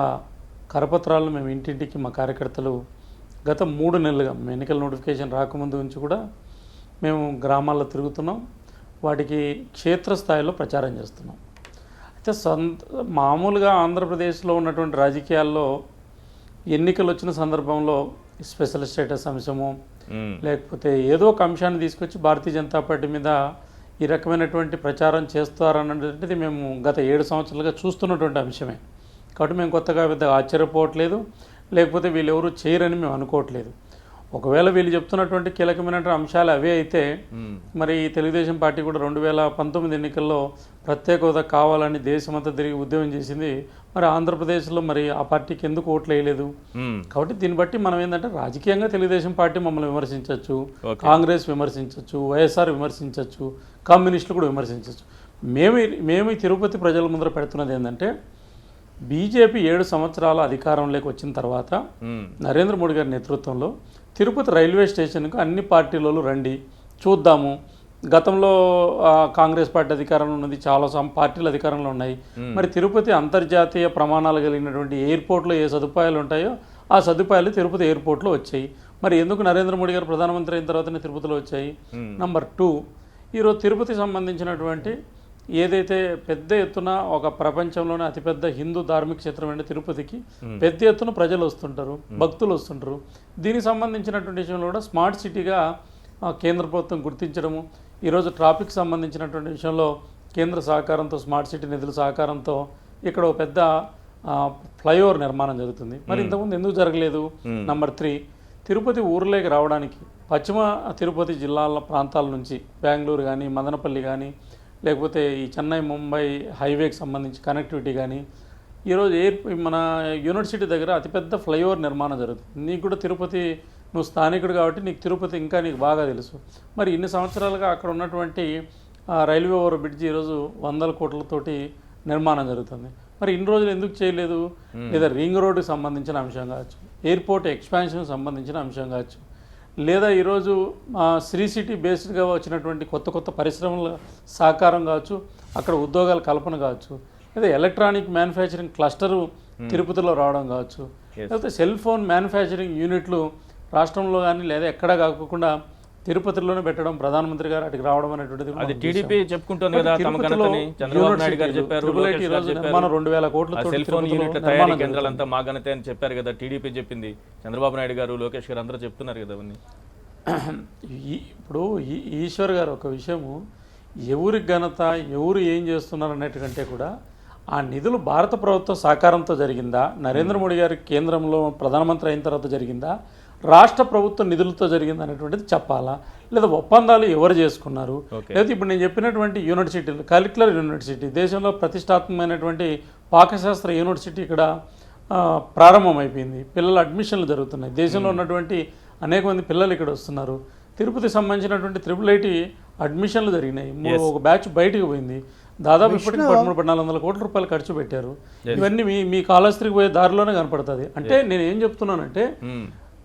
కరపత్రాలను మేము ఇంటింటికి మా కార్యకర్తలు గత 3 నెలలుగా, ఎన్నికల నోటిఫికేషన్ రాకముందు నుంచి కూడా మేము గ్రామాల్లో తిరుగుతున్నాం, వాటికి క్షేత్రస్థాయిలో ప్రచారం చేస్తున్నాం. అయితే మామూలుగా ఆంధ్రప్రదేశ్లో ఉన్నటువంటి రాజకీయాల్లో ఎన్నికలు వచ్చిన సందర్భంలో స్పెషల్ స్టేటస్ అంశము, లేకపోతే ఏదో ఒక అంశాన్ని తీసుకొచ్చి భారతీయ జనతా పార్టీ మీద ఈ రకమైనటువంటి ప్రచారం చేస్తారన్నటువంటిది మేము గత 7 సంవత్సరాలుగా చూస్తున్నటువంటి అంశమే. కాబట్టి మేము కొత్తగా పెద్దగా ఆశ్చర్యపోవట్లేదు, లేకపోతే వీళ్ళు ఎవరు చేయరని మేము అనుకోవట్లేదు. ఒకవేళ వీళ్ళు చెప్తున్నటువంటి కీలకమైనటువంటి అంశాలు అవే అయితే మరి తెలుగుదేశం పార్టీ కూడా 2019 ఎన్నికల్లో ప్రత్యేక హోదా కావాలని దేశమంతా తిరిగి ఉద్యమం చేసింది. మరి ఆంధ్రప్రదేశ్లో మరి ఆ పార్టీకి ఎందుకు ఓట్లు వేయలేదు? కాబట్టి దీన్ని బట్టి మనం ఏంటంటే రాజకీయంగా తెలుగుదేశం పార్టీ మమ్మల్ని విమర్శించవచ్చు, కాంగ్రెస్ విమర్శించవచ్చు, వైఎస్ఆర్ విమర్శించవచ్చు, కమ్యూనిస్టులు కూడా విమర్శించవచ్చు. మేము ఈ తిరుపతి ప్రజల ముందర పెడుతున్నది ఏంటంటే బీజేపీ 7 సంవత్సరాల అధికారంలోకి వచ్చిన తర్వాత నరేంద్ర మోడీ గారి నేతృత్వంలో తిరుపతి రైల్వే స్టేషన్కు అన్ని పార్టీలలో రండి, చూద్దాము. గతంలో కాంగ్రెస్ పార్టీ అధికారంలో ఉన్నది, చాలా పార్టీలు అధికారంలో ఉన్నాయి. మరి తిరుపతి అంతర్జాతీయ ప్రమాణాలు కలిగినటువంటి ఎయిర్పోర్ట్లో ఏ సదుపాయాలు ఉంటాయో ఆ సదుపాయాలు తిరుపతి ఎయిర్పోర్ట్లో వచ్చాయి. మరి ఎందుకు నరేంద్ర మోడీ గారు ప్రధానమంత్రి అయిన తర్వాతనే తిరుపతిలో వచ్చాయి? నంబర్ 2, ఈరోజు తిరుపతికి సంబంధించినటువంటి ఏదైతే పెద్ద ఎత్తున ఒక ప్రపంచంలోనే అతిపెద్ద హిందూ ధార్మిక క్షేత్రమైన తిరుపతికి పెద్ద ఎత్తున ప్రజలు వస్తుంటారు, భక్తులు వస్తుంటారు. దీనికి సంబంధించినటువంటి విషయంలో కూడా స్మార్ట్ సిటీగా కేంద్ర ప్రభుత్వం గుర్తించడము, ఈరోజు ట్రాఫిక్ సంబంధించినటువంటి విషయంలో కేంద్ర సహకారంతో, స్మార్ట్ సిటీ నిధుల సహకారంతో ఇక్కడ ఒక పెద్ద ఫ్లైఓవర్ నిర్మాణం జరుగుతుంది. మరి ఇంతకుముందు ఎందుకు జరగలేదు? నంబర్ 3, తిరుపతి ఊర్లోకి రావడానికి పశ్చిమ తిరుపతి జిల్లాల ప్రాంతాల నుంచి బెంగళూరు కానీ, మదనపల్లి కానీ, లేకపోతే ఈ చెన్నై ముంబై హైవేకి సంబంధించి కనెక్టివిటీ కానీ, ఈరోజు మన యూనివర్సిటీ దగ్గర అతిపెద్ద ఫ్లైఓవర్ నిర్మాణం జరుగుతుంది. నీకు కూడా తిరుపతి, నువ్వు స్థానికుడు కాబట్టి నీకు తిరుపతి ఇంకా నీకు బాగా తెలుసు. మరి ఇన్ని సంవత్సరాలుగా అక్కడ ఉన్నటువంటి రైల్వే ఓవర్ బ్రిడ్జ్ ఈరోజు 100 కోట్లతోటి నిర్మాణం జరుగుతుంది. మరి ఇన్ని రోజులు ఎందుకు చేయలేదు? లేదా రింగ్ రోడ్డుకి సంబంధించిన అంశం కావచ్చు, ఎయిర్పోర్ట్ ఎక్స్పాన్షన్కి సంబంధించిన అంశం కావచ్చు, లేదా ఈరోజు శ్రీ సిటీ బేస్డ్గా వచ్చినటువంటి కొత్త పరిశ్రమల సహకారం కావచ్చు, అక్కడ ఉద్యోగాల కల్పన కావచ్చు, లేదా ఎలక్ట్రానిక్ మ్యానుఫ్యాక్చరింగ్ క్లస్టరు తిరుపతిలో రావడం కావచ్చు, లేకపోతే సెల్ ఫోన్ మ్యానుఫ్యాక్చరింగ్ యూనిట్లు రాష్ట్రంలో కానీ లేదా ఎక్కడా కాకుండా తిరుపతిలోనే పెట్టడం, ప్రధానమంత్రి గారు అటుకు రావడం అనేటువంటిది అది టీడీపీ చెప్పుకుంటుంది కదా తమ ఘనతని. చంద్రబాబు నాయుడు గారు చెప్పారు, లోకేష్ గారు చెప్పారు, 2000 కోట్లతో సెల్ ఫోన్ యూనిట్ల తయారీ కేంద్రాలంతా మా ఘనతే అని చెప్పారు కదా. టీడీపీ చెప్పింది, చంద్రబాబు నాయుడు గారు, లోకేష్ గారు అందరూ చెప్తున్నారు కదా అవన్నీ. ఇప్పుడు ఈశ్వర్ గారు ఒక విషయము, ఎవరి ఘనత, ఎవరు ఏం చేస్తున్నారు అనేటికంటే కూడా ఆ నిధులు భారత ప్రభుత్వం సహకారంతో జరిగిందా, నరేంద్ర మోడీ గారి కేంద్రంలో ప్రధానమంత్రి అయిన తర్వాత జరిగిందా, రాష్ట్ర ప్రభుత్వ నిధులతో జరిగింది అనేటువంటిది చెప్పాలా, లేదా ఒప్పందాలు ఎవరు చేసుకున్నారు, లేదా ఇప్పుడు నేను చెప్పినటువంటి యూనివర్సిటీలు, కరిక్యులర్ యూనివర్సిటీ, దేశంలో ప్రతిష్టాత్మకమైనటువంటి పాకశాస్త్ర యూనివర్సిటీ ఇక్కడ ప్రారంభమైపోయింది, పిల్లల అడ్మిషన్లు జరుగుతున్నాయి, దేశంలో ఉన్నటువంటి అనేక మంది పిల్లలు ఇక్కడ వస్తున్నారు. తిరుపతికి సంబంధించినటువంటి IIIT అడ్మిషన్లు జరిగినాయి, ఒక బ్యాచ్ బయటకు పోయింది, దాదాపు ఇప్పటికి 1300-1400 కోట్ల రూపాయలు ఖర్చు పెట్టారు. ఇవన్నీ మీ కాళహస్తికి పోయే దారిలోనే కనపడుతుంది. అంటే నేను ఏం చెప్తున్నానంటే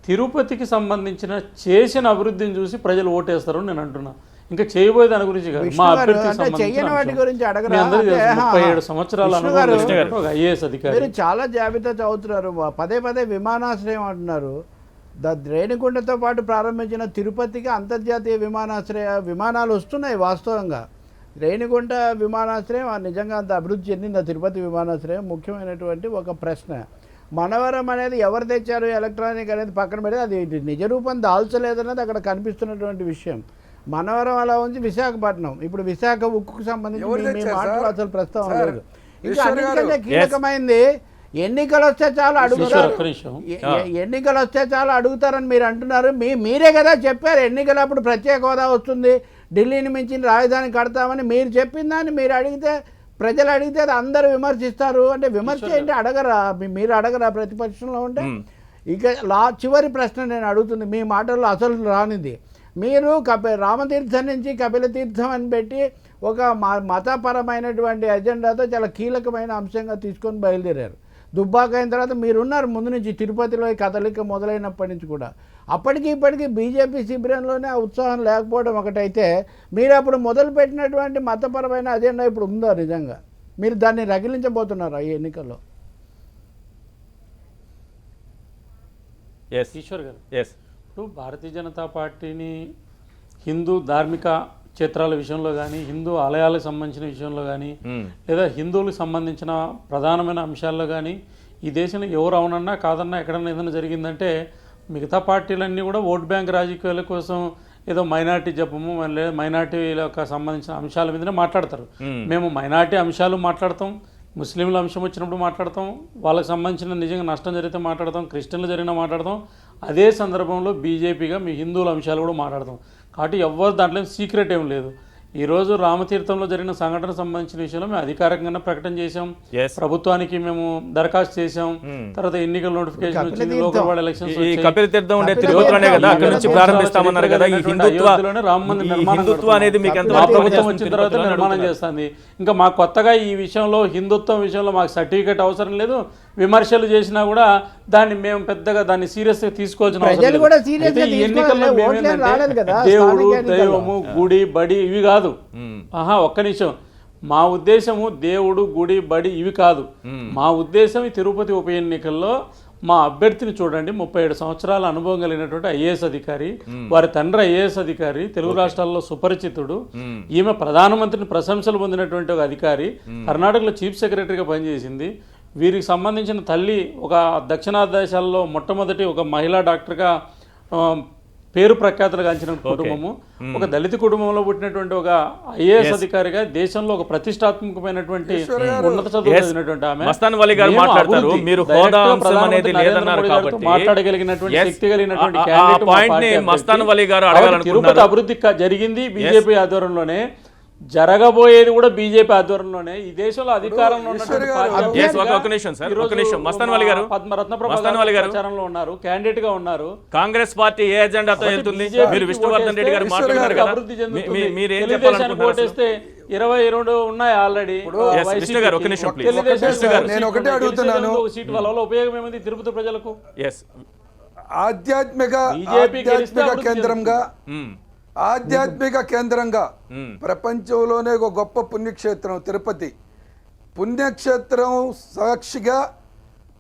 తిరుపతికి సంబంధించిన చేసిన అభివృద్ధిని చూసి ప్రజలు ఓటేస్తారు నేను అంటున్నా. ఇంకా చేయబోయే దాని గురించి కాదు, మా అభ్యర్థికి సంబంధించిన 37 సంవత్సరాల అనుభవం ఒక ఐఏఎస్ అధికారి. మీరు చాలా జాబితా చదువుతున్నారు, పదే పదే విమానాశ్రయం అంటున్నారు. రేణిగుంటతో పాటు ప్రారంభించిన తిరుపతికి అంతర్జాతీయ విమానాలు వస్తున్నాయి. వాస్తవంగా రేణిగుంట విమానాశ్రయం నిజంగా అంత అభివృద్ధి చెందింది. తిరుపతి విమానాశ్రయం ముఖ్యమైనటువంటి ఒక ప్రశ్న. మనవరం అనేది ఎవరు తెచ్చారు, ఎలక్ట్రానిక్ అనేది పక్కన పెడితే అది నిజ రూపం దాల్చలేదన్నది అక్కడ కనిపిస్తున్నటువంటి విషయం. మనవరం అలా ఉంది, విశాఖపట్నం ఇప్పుడు విశాఖ ఉక్కుకు సంబంధించి మీ మాటలు అసలు ప్రస్తావన లేదు. ఇంకా అన్నిటికంటే కీలకమైంది ఎన్నికలు వస్తే చాలు అడుగుతారు, ఎన్నికలు వస్తే చాలు అడుగుతారని మీరు అంటున్నారు. మీరే కదా చెప్పారు ఎన్నికలప్పుడు ప్రత్యేక హోదా వస్తుంది, ఢిల్లీని మించిన రాజధాని కడతామని మీరు చెప్పిన దాన్ని మీరు అడిగితే, ప్రజలు అడిగితే అది అందరూ విమర్శిస్తారు. అంటే విమర్శ ఏంటి అడగరా, మీరు అడగరా ప్రతిపక్షంలో ఉంటే? ఇక చివరి ప్రశ్న నేను అడుగుతుంది, మీ మాటల్లో అసలు రానిది. మీరు రామతీర్థం నుంచి కపిల తీర్థం అని పెట్టి ఒక మతపరమైనటువంటి ఎజెండాతో చాలా కీలకమైన అంశంగా తీసుకొని బయలుదేరారు. దుబ్బాక అయిన తర్వాత మీరున్నారు ముందు నుంచి, తిరుపతిలో ఈ కదలిక మొదలైనప్పటి నుంచి కూడా. అప్పటికి ఇప్పటికీ బీజేపీ శిబిరంలోనే ఆ ఉత్సాహం లేకపోవడం ఒకటైతే, మీరు అప్పుడు మొదలుపెట్టినటువంటి మతపరమైన అజెండా ఇప్పుడు ఉందా నిజంగా? మీరు దాన్ని రగిలించబోతున్నారా ఈ ఎన్నికల్లో? ఈశ్వర్ గారు, ఇప్పుడు భారతీయ జనతా పార్టీని హిందూ ధార్మిక క్షేత్రాల విషయంలో కానీ, హిందూ ఆలయాలకు సంబంధించిన విషయంలో కానీ, లేదా హిందువులకు సంబంధించిన ప్రధానమైన అంశాల్లో కానీ ఈ దేశంలో ఎవరు అవునన్నా కాదన్నా ఎక్కడన్నా ఏదైనా జరిగిందంటే మిగతా పార్టీలన్నీ కూడా ఓట్ బ్యాంక్ రాజకీయాల కోసం ఏదో మైనార్టీ జపము లేదా మైనార్టీలకు సంబంధించిన అంశాల మీదనే మాట్లాడతారు. మేము మైనార్టీ అంశాలు మాట్లాడతాం, ముస్లింల అంశం వచ్చినప్పుడు మాట్లాడతాం, వాళ్ళకి సంబంధించిన నిజంగా నష్టం జరిగితే మాట్లాడతాం, క్రిస్టియన్లు జరిగినా మాట్లాడతాం, అదే సందర్భంలో బీజేపీగా మీ హిందువుల అంశాలు కూడా మాట్లాడతాం. కాబట్టి ఎవ్వరు దాంట్లో సీక్రెట్ ఏం లేదు. ఈరోజు రామతీర్థంలో జరిగిన సంఘటన సంబంధించిన విషయంలో మేము అధికారికంగా ప్రకటన చేసాం, ప్రభుత్వానికి మేము దరఖాస్తు చేసాం, తర్వాత ఎన్నికల నోటిఫికేషన్ వచ్చింది, లోకల్ బాడీ ఎలక్షన్స్ కపిల తీర్థం ఉండే తిరుపతిలోనే కదా, అక్కడ నుంచి ప్రారంభిస్తామన్నారు కదా. ఈ రామ మందిర్ హిందుత్వం అనేది మీకు ఎంత ప్రభుత్వం వచ్చిన తర్వాత నిర్మాణం చేస్తుంది. ఇంకా మాకు కొత్తగా ఈ విషయంలో హిందుత్వం విషయంలో మాకు సర్టిఫికేట్ అవసరం లేదు. విమర్శలు చేసినా కూడా దాన్ని మేము పెద్దగా దాన్ని సీరియస్ గా తీసుకోవాల్సిన అవసరం లేదు. ఈ ఎన్నికల్లో దేవుడు, దైవము, గుడి, బడి ఇవి కాదు. ఒక్క నిమిషం, మా ఉద్దేశము దేవుడు, గుడి, బడి ఇవి కాదు. మా ఉద్దేశం ఈ తిరుపతి ఉప ఎన్నికల్లో మా అభ్యర్థిని చూడండి, 37 సంవత్సరాల అనుభవం కలిగినటువంటి ఐఏఎస్ అధికారి, వారి తండ్రి ఐఏఎస్ అధికారి, తెలుగు రాష్ట్రాల్లో సుపరిచితుడు, ఈమె ప్రధానమంత్రిని ప్రశంసలు పొందినటువంటి ఒక అధికారి, కర్ణాటకలో చీఫ్ సెక్రటరీగా పనిచేసింది. వీరికి సంబంధించిన తల్లి ఒక దక్షిణాది దేశాల్లో మొట్టమొదటి ఒక మహిళా డాక్టర్గా పేరు ప్రఖ్యాతులు గాంచిన కుటుంబము, ఒక దళిత కుటుంబంలో పుట్టినటువంటి ఒక ఐఏఎస్ అధికారిగా దేశంలో ఒక ప్రతిష్టాత్మకమైనటువంటి ఉన్నత చదువు చదివినటువంటి ఆమె మాట్లాడగలిగినటువంటి శక్తి కలిగినటువంటి తిరుపతి అభివృద్ధి జరిగింది బీజేపీ ఆధ్వర్యంలోనే, జరగబోయేది కూడా బీజేపీ ఆధ్వర్యంలోనే. ఈ దేశంలో అధికారంలో పద్మరత్న ప్రచారంలో ఉన్నారు, క్యాండిడేట్ గా ఉన్నారు. కాంగ్రెస్ పార్టీ ఏ ఎజెండాతో వెళ్తుంది? మీరు విష్ణువర్ధన్ రెడ్డి గారు మాట్లాడారు కదా, తెలుగుదేశానికి ఓటేస్తే 22 ఉన్నాయి ఆల్రెడీ. నేను ఒకటే అడుగుతున్నాను, సీట్ వల్ల ఉపయోగం ఏముంది తిరుపతి ప్రజలకు? ఆధ్యాత్మిక కేంద్రంగా ప్రపంచంలోనే ఒక గొప్ప పుణ్యక్షేత్రం తిరుపతి. పుణ్యక్షేత్రం సాక్షిగా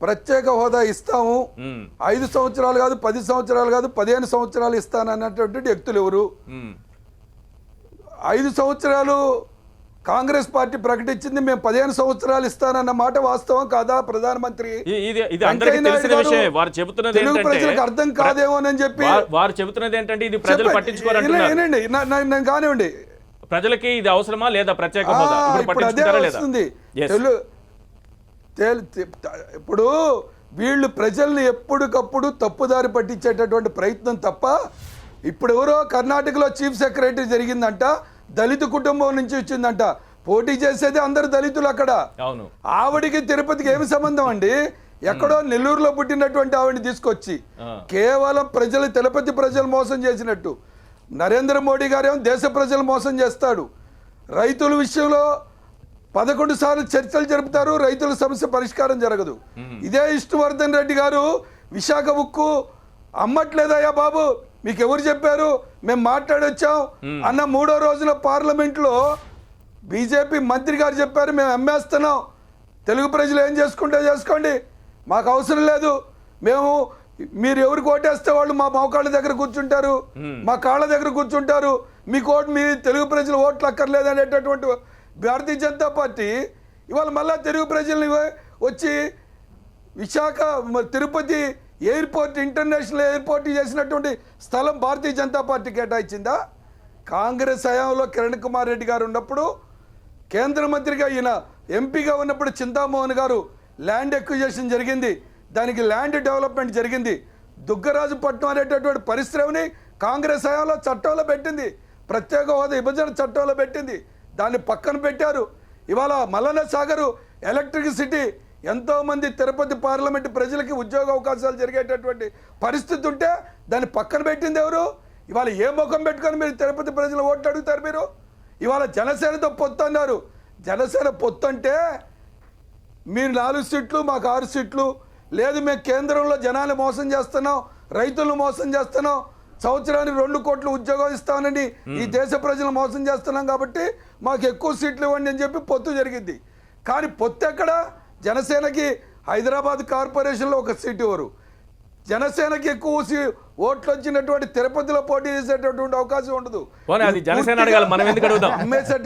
ప్రత్యేక హోదా ఇస్తాము, ఉమ్, 5 సంవత్సరాలు కాదు, 10 సంవత్సరాలు కాదు, 15 సంవత్సరాలు ఇస్తానన్నటువంటి వ్యక్తులు ఎవరు? ఉమ్. 5 సంవత్సరాలు కాంగ్రెస్ పార్టీ ప్రకటించింది, మేము 15 సంవత్సరాలు ఇస్తానన్న మాట వాస్తవం కాదా? ప్రధానమంత్రి ఇది అందరికీ తెలిసిన విషయమే. వారు చెబుతున్నది తెలుగు ఏంటంటే ప్రజలకు అర్థం కాదేమోనని చెప్పి వారు చెబుతున్నది ఏంటంటే ఇది ప్రజలు పట్టించుకోరంటున్నారు. వినండి, నేను కానివ్వండి. ప్రజలకి ఇది అవసరమా లేదా ప్రత్యేక హోదా? ఇప్పుడు ఇప్పుడు అదే పట్టించుకుంటారా లేదా? వస్తుంది. Yes. ఇప్పుడు వీళ్ళు ప్రజల్ని ఎప్పటికప్పుడు తప్పుదారి పట్టించేటటువంటి ప్రయత్నం తప్ప, ఇప్పుడు ఎవరో కర్ణాటకలో చీఫ్ సెక్రటరీ జరిగిందంట, దళిత కుటుంబం నుంచి వచ్చిందంట, పోటీ చేసేది అందరు దళితులు అక్కడ. అవును. ఆవిడికి తిరుపతికి ఏమి సంబంధం అండి? ఎక్కడో నెల్లూరులో పుట్టినటువంటి ఆవిడని తీసుకొచ్చి కేవలం ప్రజలు, తిరుపతి ప్రజలు మోసం చేసినట్టు. నరేంద్ర మోడీ గారేమో దేశ ప్రజలు మోసం చేస్తాడు. రైతుల విషయంలో 11 సార్లు చర్చలు జరుపుతారు, రైతుల సమస్య పరిష్కారం జరగదు. ఇదే విష్ణువర్ధన్ రెడ్డి గారు విశాఖ ఉక్కు అమ్మట్లేదయ్యా బాబు, మీకు ఎవరు చెప్పారు, మేము మాట్లాడొచ్చాం అన్న 3వ రోజున పార్లమెంట్లో బీజేపీ మంత్రి గారు చెప్పారు, మేము అమ్మేస్తున్నాం, తెలుగు ప్రజలు ఏం చేసుకుంటే చేసుకోండి, మాకు అవసరం లేదు, మేము మీరు ఎవరికి ఓటేస్తే వాళ్ళు మా మోకాళ్ళ దగ్గర కూర్చుంటారు, మా కాళ్ళ దగ్గర కూర్చుంటారు, మీకు ఓటు, మీ తెలుగు ప్రజలు ఓట్లు అక్కర్లేదు అనేటటువంటి భారతీయ జనతా పార్టీ ఇవాళ మళ్ళా తెలుగు ప్రజల్ని వచ్చి Visakha Tirupati airport, international airport చేసినటువంటి స్థలం భారతీయ జనతా పార్టీ కేటాయించిందా? కాంగ్రెస్ హయాంలో కిరణ్ కుమార్ రెడ్డి గారు ఉన్నప్పుడు, కేంద్ర మంత్రిగా ఈయన ఎంపీగా ఉన్నప్పుడు చింతామోహన్ గారు ల్యాండ్ ఎక్విజిషన్ జరిగింది, దానికి ల్యాండ్ డెవలప్మెంట్ జరిగింది. దుగ్గరాజుపట్నం అనేటటువంటి పరిశ్రమని కాంగ్రెస్ హయాంలో చట్టంలో పెట్టింది, ప్రత్యేక హోదా విభజన చట్టంలో పెట్టింది, దాన్ని పక్కన పెట్టారు. ఇవాళ మల్లన్న సాగరు ఎలక్ట్రిసిటీ, ఎంతోమంది తిరుపతి పార్లమెంట్ ప్రజలకి ఉద్యోగ అవకాశాలు జరిగేటటువంటి పరిస్థితి ఉంటే దాన్ని పక్కన పెట్టింది ఎవరు? ఇవాళ ఏ ముఖం పెట్టుకొని మీరు తిరుపతి ప్రజలు ఓట్లు అడుగుతారు? మీరు ఇవాళ జనసేనతో పొత్తు అన్నారు. జనసేన పొత్తు అంటే మీరు 4 సీట్లు మాకు 6 సీట్లు, లేదు మేము కేంద్రంలో జనాన్ని మోసం చేస్తున్నాం, రైతులను మోసం చేస్తున్నాం, సంవత్సరానికి 2 కోట్ల ఉద్యోగం ఇస్తానని ఈ దేశ ప్రజలు మోసం చేస్తున్నాం కాబట్టి మాకు ఎక్కువ సీట్లు ఇవ్వండి అని చెప్పి పొత్తు జరిగింది. కానీ పొత్తు ఎక్కడ? జనసేనకి హైదరాబాద్ కార్పొరేషన్లో 1 సీటు ఇవ్వరు, జనసేనకి ఎక్కువ ఓట్లు వచ్చినటువంటి తిరుపతిలో పోటీ చేసేటటువంటి అవకాశం ఉండదు. అది జనసేన అడగాలి, మనం ఎందుకు అడుగుదాం?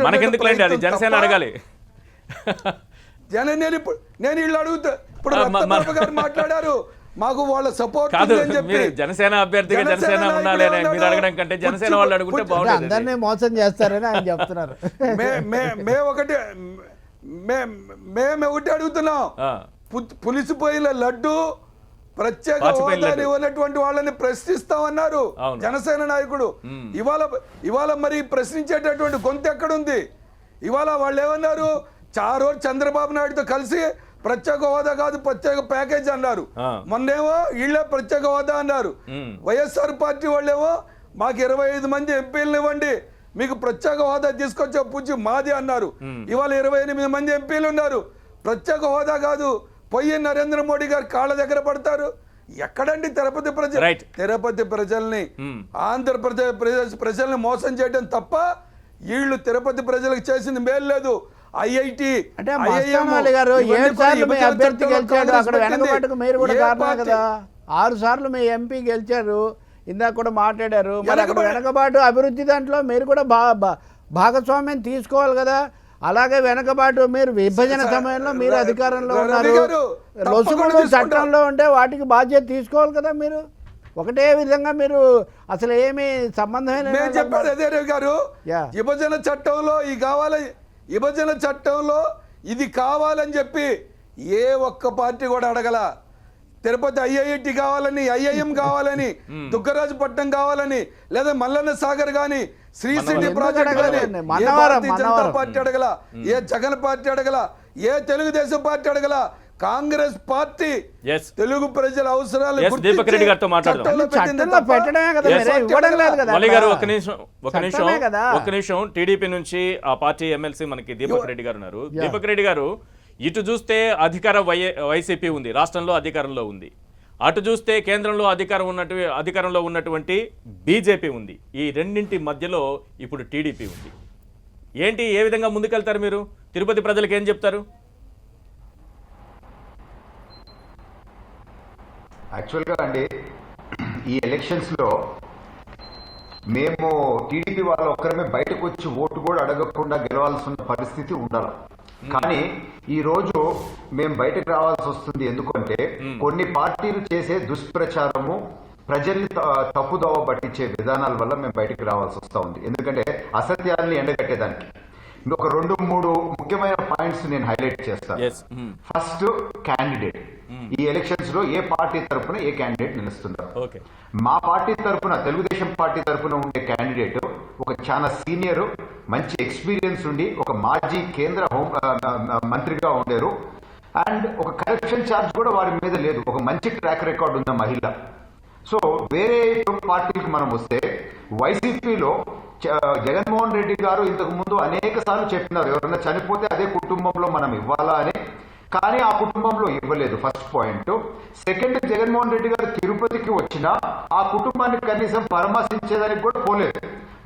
మనకెందుకులేండి, అది జనసేన అడగాలి. నేను ఇళ్ళు అడుగుతా. ఇప్పుడు రత్నప్రభ గారు మాట్లాడారు, మాకు వాళ్ళ సపోర్ట్ అని చెప్పి. జనసేన అభ్యర్థిగా జనసేన ఉండాలి అని మీరు అడగడం కంటే జనసేన వాళ్ళు అడుగుంటే బాగుంటుంది. అందరినీ మోసం చేస్తారని ఆయన చెప్తున్నారు. మేము ఒకటి అడుగుతున్నాం, పులిసిపోయిన లడ్డు ప్రత్యేక హోదాని ఉన్నటువంటి వాళ్ళని ప్రశ్నిస్తామన్నారు జనసేన నాయకుడు. ఇవాళ మరి ప్రశ్నించేటటువంటి గొంతు ఎక్కడుంది? ఇవాళ వాళ్ళు ఏమన్నారు? రోజు చంద్రబాబు నాయుడుతో కలిసి ప్రత్యేక హోదా కాదు ప్రత్యేక ప్యాకేజ్ అన్నారు. మొన్నేమో వీళ్ళే ప్రత్యేక హోదా అన్నారు. వైఎస్ఆర్ పార్టీ వాళ్ళేమో మాకు 25 మంది ఎంపీలను ఇవ్వండి, మీకు ప్రత్యేక హోదా తీసుకొచ్చే పూచి మాది అన్నారు. ఇవాళ 28 మంది ఎంపీలు ఉన్నారు. ప్రత్యేక హోదా కాదు, పోయి నరేంద్ర మోడీ గారు కాళ్ళ దగ్గర పడతారు. ఎక్కడండి తిరుపతి ప్రజలు? తిరుపతి ప్రజల్ని, ఆంధ్రప్రదేశ్ ప్రజల్ని మోసం చేయడం తప్ప వీళ్ళు తిరుపతి ప్రజలకు చేసింది మేలు లేదు. ఐఐటి అంటే మస్తాన్ గారు 7 సార్లు మీ అభ్యర్థి గెలిచాడు, అక్కడ వెనకబాటుకు మీరు కూడా కారణం కదా. 6 సార్లు మీ ఎంపీ గెలిచారు, ఇందాక కూడా మాట్లాడారు. మరి అక్కడ వెనకబాటు అభివృద్ధి దాంట్లో మీరు కూడా భాగస్వామ్యం తీసుకోవాలి కదా. అలాగే వెనకబాటు మీరు విభజన సమయంలో మీరు అధికారంలో ఉన్నారు, లొసుగులు చట్టంలో ఉంటే వాటికి బాధ్యత తీసుకోవాలి కదా. మీరు ఒకటే విధంగా మీరు అసలు ఏమి సంబంధం చెప్పారు అదే గారు. విభజన చట్టంలో విభజన చట్టంలో ఇది కావాలని చెప్పి ఏ ఒక్క పార్టీ కూడా అడగల. తిరుపతి ఐఐటి కావాలని, ఐఐఎం కావాలని, దుగ్గరాజుపట్నం కావాలని, లేదా మల్లన్న సాగర్ గాని, శ్రీ సిటీ ప్రాజెక్ట్ గాని ఏ భారతీయ జనతా పార్టీ అడగల, ఏ జగన్ పార్టీ అడగల, ఏ తెలుగుదేశం పార్టీ అడగల. కాంగ్రెస్ పార్టీ తెలుగు ప్రజల అవసరాలు దీపక్ రెడ్డి గారితో ఒక నిమిషం టీడీపీ నుంచి ఆ పార్టీ ఎమ్మెల్సీ మనకి దీపక్ రెడ్డి గారు ఉన్నారు. దీపక్ రెడ్డి గారు, ఇటు చూస్తే వైసీపీ ఉంది, రాష్ట్రంలో అధికారంలో ఉంది, అటు చూస్తే కేంద్రంలో అధికారంలో ఉన్నటువంటి బీజేపీ ఉంది. ఈ రెండింటి మధ్యలో ఇప్పుడు టీడీపీ ఉంది. ఏంటి, ఏ విధంగా ముందుకెళ్తారు మీరు? తిరుపతి ప్రజలకు ఏం చెప్తారు? యాక్చువల్గా అండి ఈ ఎలక్షన్స్లో మేము టీడీపీ వాళ్ళు ఒక్కరమే బయటకు వచ్చి ఓటు కూడా అడగకుండా గెలవాల్సిన పరిస్థితి ఉండాలి. కానీ ఈ రోజు మేము బయటకు రావాల్సి వస్తుంది. ఎందుకంటే కొన్ని పార్టీలు చేసే దుష్ప్రచారము, ప్రజల్ని తప్పుదోవ పట్టించే విధానాల వల్ల మేము బయటకు రావాల్సి వస్తూ ఉంది. ఎందుకంటే అసత్యాన్ని ఎండగట్టేదానికి ఇంకొక 2-3 ముఖ్యమైన పాయింట్స్ నేను హైలైట్ చేస్తాను. First, candidate. ఈ ఎలక్షన్స్ లో ఏ పార్టీ తరఫున ఏ క్యాండిడేట్ నిలుస్తున్నారు? మా పార్టీ తరఫున, తెలుగుదేశం పార్టీ తరఫున ఉండే క్యాండిడేట్ ఒక చాలా సీనియర్, మంచి ఎక్స్పీరియన్స్ ఉండి ఒక మాజీ కేంద్ర హోం మంత్రిగా ఉండేరు. అండ్ ఒక కరప్షన్ ఛార్జ్ కూడా వారి మీద లేదు. ఒక మంచి ట్రాక్ రికార్డ్ ఉన్న మహిళ. సో వేరే పార్టీకి మనం వస్తే వైసీపీలో జగన్మోహన్ రెడ్డి గారు ఇంతకు ముందు అనేక సార్లు చెప్పినారు ఎవరైనా చనిపోతే అదే కుటుంబంలో మనం ఇవ్వాలా అని. కానీ ఆ కుటుంబంలో ఇవ్వలేదు. First point. Second, Jaganmohan Reddy గారు తిరుపతికి వచ్చినా ఆ కుటుంబానికి కనీసం పరామర్శించేదానికి కూడా పోలేదు.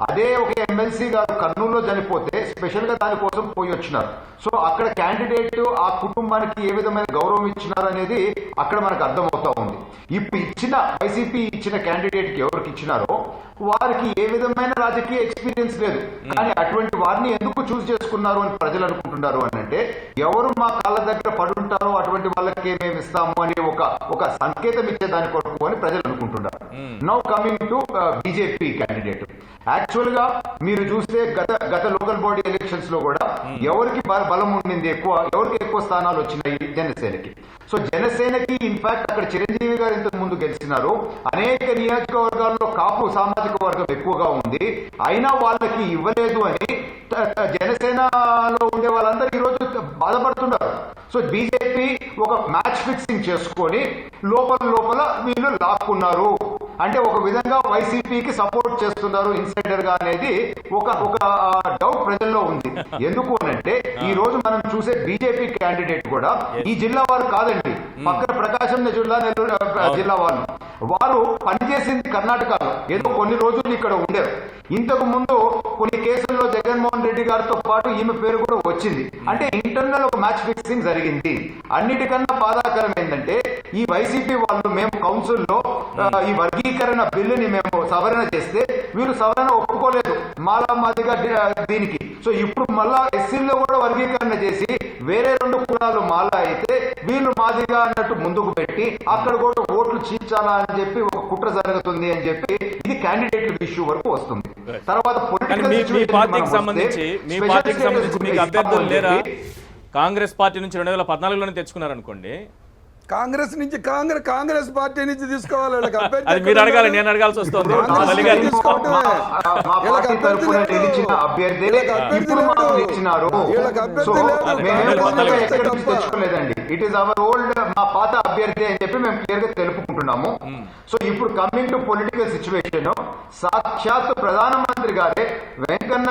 అదే ఒక ఎమ్మెల్సీ గారు కర్నూలులో చనిపోతే స్పెషల్ గా దానికోసం పోయి వచ్చినారు. సో అక్కడ క్యాండిడేట్ ఆ కుటుంబానికి ఏ విధమైన గౌరవం ఇచ్చినారు అనేది అక్కడ మనకు అర్థమవుతా ఉంది. ఇప్పుడు ఇచ్చిన వైసీపీ ఇచ్చిన క్యాండిడేట్ కి ఎవరికి ఇచ్చినారో వారికి ఏ విధమైన రాజకీయ ఎక్స్పీరియన్స్ లేదు. కానీ అటువంటి వారిని ఎందుకు చూస్ చేసుకున్నారు అని ప్రజలు అనుకుంటున్నారు అని అంటే, ఎవరు మా కాళ్ళ దగ్గర పడుంటారో అటువంటి వాళ్ళకి మేము ఇస్తాము అని ఒక సంకేతం ఇచ్చేదాని కొరకు అని ప్రజలు అనుకుంటున్నారు. Now coming to BJP candidate. Actual గా మీరు చూస్తే గత లోకల్ బాడీ ఎలక్షన్స్ లో కూడా ఎవరికి బలం ఉండింది ఎక్కువ, ఎవరికి ఎక్కువ స్థానాలు వచ్చినాయి? జనసేనకి. సో జనసేనకి ఇన్ఫాక్ట్ అక్కడ చిరంజీవి గారు ఇంతకు ముందు గెలిచినారు. అనేక నియోజకవర్గాల్లో కాపు సామాజిక వర్గం ఎక్కువగా ఉంది. అయినా వాళ్ళకి ఇవ్వలేదు అని జనసేనలో ఉండే వాళ్ళందరూ ఈ రోజు బాధపడుతున్నారు. సో బీజేపీ ఒక మ్యాచ్ ఫిక్సింగ్ చేసుకొని లోపల వీళ్ళు లాక్కున్నారు అంటే ఒక విధంగా వైసీపీకి సపోర్ట్ చేస్తున్నారు ఇన్సైడర్ గా అనేది ఒక డౌట్ ప్రజల్లో ఉంది. ఎందుకు అంటే ఈ రోజు మనం చూసే బీజేపీ క్యాండిడేట్ కూడా ఈ జిల్లా వారు కాదండి, పక్కన ప్రకాశం జిల్లా, నెల్లూరు జిల్లా వాళ్ళు. వారు పనిచేసింది కర్ణాటకలో, ఏదో కొన్ని రోజులు ఇక్కడ ఉండేరు. ఇంతకు ముందు కొన్ని కేసుల్లో జగన్మోహన్ రెడ్డి గారితో పాటు ఈమె పేరు కూడా వచ్చింది. అంటే ఇంటర్నల్ ఒక మ్యాచ్ ఫిక్సింగ్ జరిగింది. అన్నిటికన్నా బాధాకరం ఏంటంటే ఈ వైసీపీ వాళ్ళు మేము కౌన్సిల్లో ఈ వర్గీకరణ బిల్లుని మేము సవరణ చేస్తే వీళ్ళు సవరణ ఒప్పుకోలేదు మాదిగా దీనికి. సో ఇప్పుడు మళ్ళా ఎస్సీల్లో కూడా వర్గీకరణ చేసి వేరే 2 కులాలు మాలా అయితే వీళ్ళు మాదిగా అన్నట్టు ముందుకు పెట్టి అక్కడ కూడా ఓట్లు చీల్చాలా అని చెప్పి ఒక కుట్ర జరుగుతుంది అని చెప్పి ఇది క్యాండిడేట్ ఇష్యూ వరకు వస్తుంది. తర్వాత మీ పార్టీకి సంబంధించి మీకు అభ్యర్థులు లేరా? కాంగ్రెస్ పార్టీ నుంచి 2014లోనే తెచ్చుకున్నారనుకోండి. కాంగ్రెస్ నుంచి కాంగ్రెస్ పార్టీ నుంచి తీసుకోవాలి. అది మీరు అడగాలి, నేను అడగాల్సి వస్తుంది. ఇట్ ఈస్ అవర్ ఓల్డ్, మా పాత అభ్యర్థి అని చెప్పి మేము క్లియర్ గా తెలుపుకుంటున్నాము. సో ఇప్పుడు కమింగ్ టు పొలిటికల్ సిచ్యువేషన్, సాక్షాత్ ప్రధానమంత్రి గారే వెంకన్న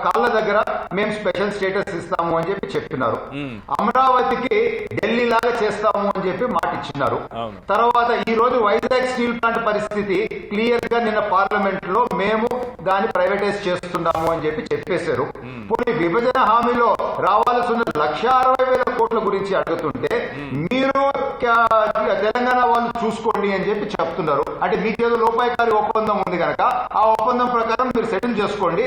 కాళ్ళ దగ్గర మేము స్పెషల్ స్టేటస్ ఇస్తాము అని చెప్పి చెప్తున్నారు. అమరావతికి ఢిల్లీ లాగా చేస్తాము అని చెప్పి మాట ఇచ్చినారు. తర్వాత ఈ రోజు వైజాగ్ స్టీల్ ప్లాంట్ పరిస్థితి క్లియర్ గా నిన్న పార్లమెంట్ లో మేము దాన్ని ప్రైవేటైజ్ చేస్తున్నాము అని చెప్పి చెప్పేశారు. ఇప్పుడు విభజన హామీలో రావాల్సిన 1,60,000 కోట్ల గురించి అడుగుతుంటే మీరు తెలంగాణ వాళ్ళు చూసుకోండి అని చెప్పి చెప్తున్నారు. అంటే మీకేదో లోపాయకారి ఒప్పందం ఉంది కనుక ఆ ఒప్పందం ప్రకారం మీరు సెటిల్ చేసుకోండి,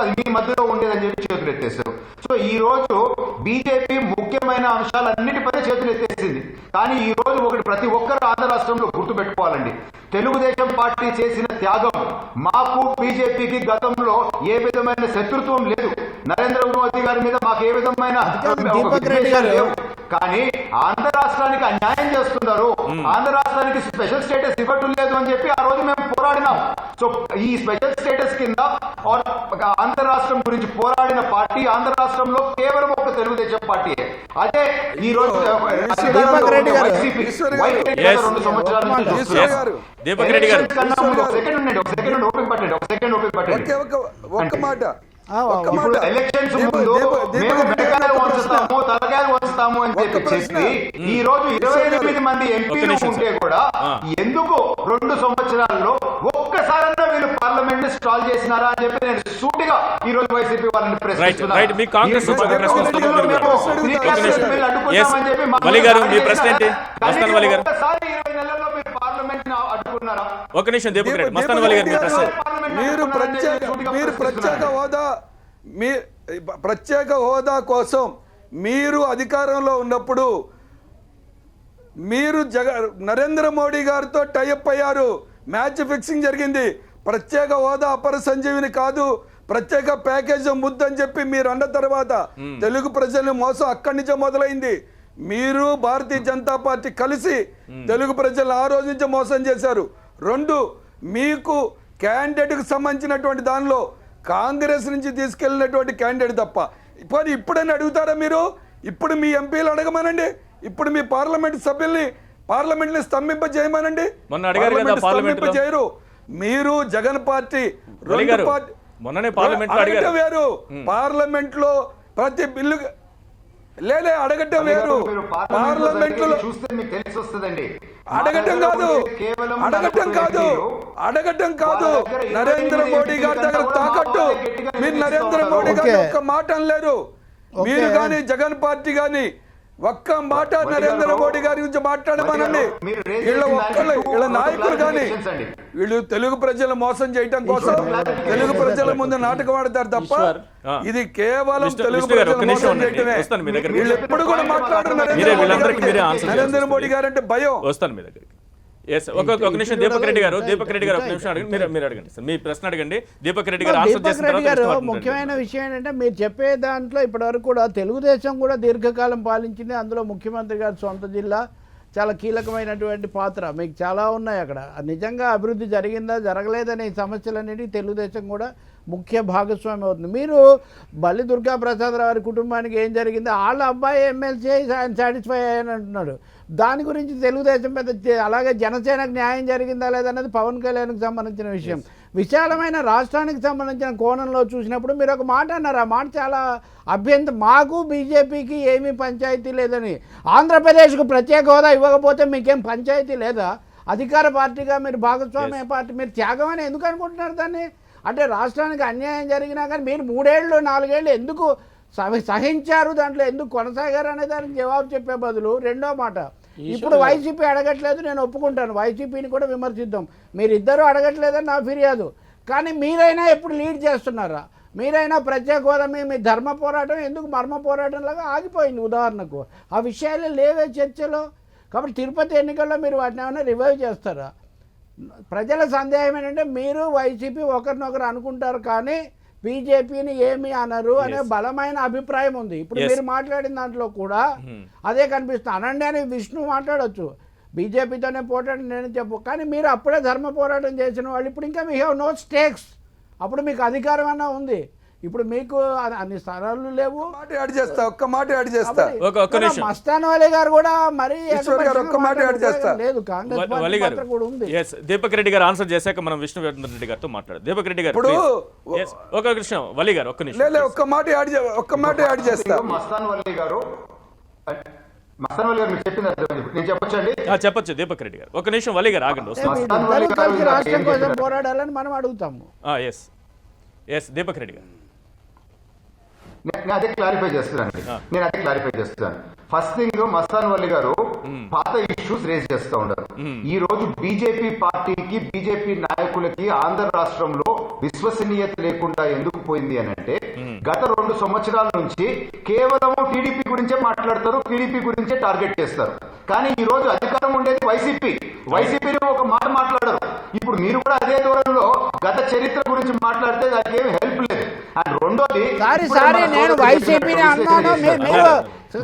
అది మీ మధ్యలో ఉండేదని చెప్పి చేతులు ఎత్తేశారు. సో ఈ రోజు బీజేపీ ముఖ్యమైన అంశాలన్నిటిపై చేతులు ఎత్తేసింది. కానీ ఈ రోజు ఒకటి ప్రతి ఒక్కరు ఆంధ్ర రాష్ట్రంలో గుర్తు పెట్టుకోవాలండి, తెలుగుదేశం పార్టీ చేసిన త్యాగం. మాకు బీజేపీకి గతంలో ఏ విధమైన శత్రుత్వం లేదు, నరేంద్ర మోదీ గారి మీద మాకు ఏ విధమైన లేవు. కానీ ఆంధ్ర రాష్ట్రానికి అన్యాయం చేస్తున్నారు, ఆంధ్ర రాష్ట్రానికి స్పెషల్ స్టేటస్ ఇవ్వటం లేదు అని చెప్పి ఆ రోజు మేము పోరాడినాం. సో ఈ స్పెషల్ స్టేటస్ కింద ఆంధ్ర రాష్ట్రం గురించి పోరాడిన పార్టీ ఆంధ్ర రాష్ట్రంలో కేవలం ఒక తెలుగుదేశం పార్టీ. అదే ఈ రోజు దీపక్ రెడ్డి గారు ఎలక్షన్స్ ముందు మేము వెనకాల వంచుతాము, తలకాయలు వంచుతాము అని చెప్పి ఈ రోజు 28 మంది ఎంపీలు ఉంటే కూడా ఎందుకు 2 సంవత్సరాల్లో ఒక్కసారన్నా వీళ్ళు పార్లమెంట్ ని స్టాల్ చేసినారా అని చెప్పి నేను సూటిగా ఈ రోజు వైసీపీ వాళ్ళని ప్రశ్నిస్తున్నాను. ఒక నిమిషం దీపక్ రెడ్డి, మస్తాన్ వలి గారు మీ ప్రశ్న. ప్రత్యేక హోదా కోసం మీరు అధికారంలో ఉన్నప్పుడు మీరు నరేంద్ర మోడీ గారితో టైఅప్ అయ్యారు, మ్యాచ్ ఫిక్సింగ్ జరిగింది. ప్రత్యేక హోదా అపర సంజీవిని కాదు, ప్రత్యేక ప్యాకేజ్ ముద్దని చెప్పి మీరు అన్న తర్వాత తెలుగు ప్రజల్ని మోసం అక్కడి నుంచే మొదలైంది. మీరు భారతీయ జనతా పార్టీ కలిసి తెలుగు ప్రజలు ఆ రోజు నుంచే మోసం చేశారు. 2, మీకు క్యాండిడేట్కి సంబంధించినటువంటి దానిలో కాంగ్రెస్ నుంచి తీసుకెళ్ళినటువంటి క్యాండిడేట్ తప్ప ఇప్పుడు ఇప్పుడైనా అడుగుతారా మీరు? ఇప్పుడు మీ ఎంపీలు అడగమనండి, ఇప్పుడు మీ పార్లమెంట్ సభ్యుల్ని పార్లమెంట్ని స్తంభింప చేయమనండి. చేయరు మీరు. జగన్ పార్టీ అడగటం వేరు, పార్లమెంట్ లో ప్రతి బిల్లు లేలే అడగటం వేరు. పార్లమెంట్ లో అడగటం కాదు నరేంద్ర మోడీ గారి దగ్గర తాకట్టు. మీరు నరేంద్ర మోడీ గారి ఒక్క మాట అనలేరు, మీరు కానీ జగన్ పార్టీ కానీ ఒక్క మాట నరేంద్ర మోడీ గారి గురించి మాట్లాడమనండి. వీళ్ళ నాయకులు కానీ వీళ్ళు తెలుగు ప్రజలు మోసం చేయటం కోసం తెలుగు ప్రజల ముందు నాటకం ఆడతారు తప్ప ఇది కేవలం తెలుగు ప్రజలు మోసం చేయటమే. వీళ్ళు ఎప్పుడు కూడా మాట్లాడరు నరేంద్ర మోడీ గారు అంటే భయం. వస్తాను మీ దగ్గరికి. ఒక నిమిషం దీపక్ రెడ్డి గారు ఒక నిమిషం అడగండి, మీరు అడగండి సార్, మీ ప్రశ్న అడగండి. దీపక్ రెడ్డి గారు ఆన్సర్ చేసిన తర్వాత ముఖ్యమైన విషయం ఏంటంటే మీరు చెప్పే దాంట్లో ఇప్పటివరకు కూడా తెలుగుదేశం కూడా దీర్ఘకాలం పాలించింది. అందులో ముఖ్యమంత్రి గారి సొంత జిల్లా చాలా కీలకమైనటువంటి పాత్ర. మీకు చాలా ఉన్నాయి అక్కడ. నిజంగా అభివృద్ధి జరిగిందా జరగలేదనే సమస్యలన్నిటికీ తెలుగుదేశం కూడా ముఖ్య భాగస్వామి అవుతుంది. మీరు బల్లి దుర్గా ప్రసాదరావు గారి కుటుంబానికి ఏం జరిగిందో వాళ్ళ అబ్బాయి ఎమ్మెల్సీ ఆయన సాటిస్ఫై అయ్యాని అంటున్నాడు. దాని గురించి తెలుగుదేశం పెద్ద, అలాగే జనసేనకు న్యాయం జరిగిందా లేదన్నది పవన్ కళ్యాణ్కి సంబంధించిన విషయం. విశాలమైన రాష్ట్రానికి సంబంధించిన కోణంలో చూసినప్పుడు మీరు ఒక మాట అన్నారు, ఆ మాట చాలా మాకు బీజేపీకి ఏమీ పంచాయతీ లేదని. ఆంధ్రప్రదేశ్కు ప్రత్యేక హోదా ఇవ్వకపోతే మీకేం పంచాయతీ లేదా? అధికార పార్టీగా మీరు భాగస్వామ్య పార్టీ, మీరు త్యాగం అని ఎందుకు అనుకుంటున్నారు దాన్ని? అంటే రాష్ట్రానికి అన్యాయం జరిగినా కానీ మీరు 3 ఏళ్ళు 4 ఏళ్ళు ఎందుకు సహించారు, దాంట్లో ఎందుకు కొనసాగారు అనే దానికి జవాబు చెప్పే బదులు రెండో మాట, ఇప్పుడు వైసీపీ అడగట్లేదు, నేను ఒప్పుకుంటాను, వైసీపీని కూడా విమర్శిద్దాం. మీరిద్దరూ అడగట్లేదని నా ఫిర్యాదు. కానీ మీరైనా ఎప్పుడు లీడ్ చేస్తున్నారా? మీరైనా ప్రత్యేక హోదా మీ ధర్మ పోరాటం ఎందుకు మర్మ పోరాటంలాగా ఆగిపోయింది ఉదాహరణకు. ఆ విషయాలు లేవే చర్చలో. కాబట్టి తిరుపతి ఎన్నికల్లో మీరు వాటిని ఏమైనా రివైవ్ చేస్తారా? ప్రజల సందేహం ఏంటంటే మీరు వైసీపీ ఒకరినొకరు అనుకుంటారు కానీ బీజేపీని ఏమి అనరు అనే బలమైన అభిప్రాయం ఉంది. ఇప్పుడు మీరు మాట్లాడిన దాంట్లో కూడా అదే కనిపిస్తుంది. అనండి అని విష్ణు మాట్లాడవచ్చు, బీజేపీతోనే పోరాటం నేను చెప్పు, కానీ మీరు అప్పుడే ధర్మ పోరాటం చేసిన వాళ్ళు ఇప్పుడు ఇంకా వీ హ్యావ్ నో స్టేక్స్. అప్పుడు మీకు అధికారం అన్నా ఉంది, ఇప్పుడు మీకు అన్ని స్థానాలు లేవు. ఒక్క మాట యాడ్ చేస్తా. మస్తాన్ వలి గారు కూడా మరి లేదు, కాంగ్రెస్ కూడా ఉంది. దీపక్ రెడ్డి గారు ఆన్సర్ చేశాక మనం విష్ణువర్ధన్ రెడ్డి గారితో మాట్లాడారు. దీపక్ రెడ్డి గారు ఒక నిమిషం, వలి గారు ఒక్క నిమిషం, ఒక్క మాట యాడ్ చేస్తా. చెప్పొచ్చు దీపక్ రెడ్డి గారు. ఒక నిమిషం వలి గారు ఆగండి, రాష్ట్రం కోసం పోరాడాలని మనం అడుగుతాము. దీపక్ రెడ్డి గారు నేను అదే క్లారిఫై చేస్తున్నాను. ఫస్ట్ థింగ్, మస్తాన్ వల్లి గారు పాత ఇష్యూస్ రేజ్ చేస్తూ ఉంటారు. ఈ రోజు బీజేపీ పార్టీకి, బీజేపీ నాయకులకి ఆంధ్ర రాష్ట్రంలో విశ్వసనీయత లేకుండా ఎందుకు పోయింది అని అంటే, గత 2 సంవత్సరాల నుంచి కేవలం టీడీపీ గురించే మాట్లాడతారు, టీడీపీ గురించే టార్గెట్ చేస్తారు. కానీ ఈ రోజు అధికారం ఉండేది వైసీపీని ఒక మాట మాట్లాడరు. ఇప్పుడు మీరు కూడా అదే దూరంలో గత చరిత్ర గురించి మాట్లాడితే దానికి ఏమి హెల్ప్ లేదు. అండ్ రెండోది, నేను వైసీపీని అన్నాను, మీరు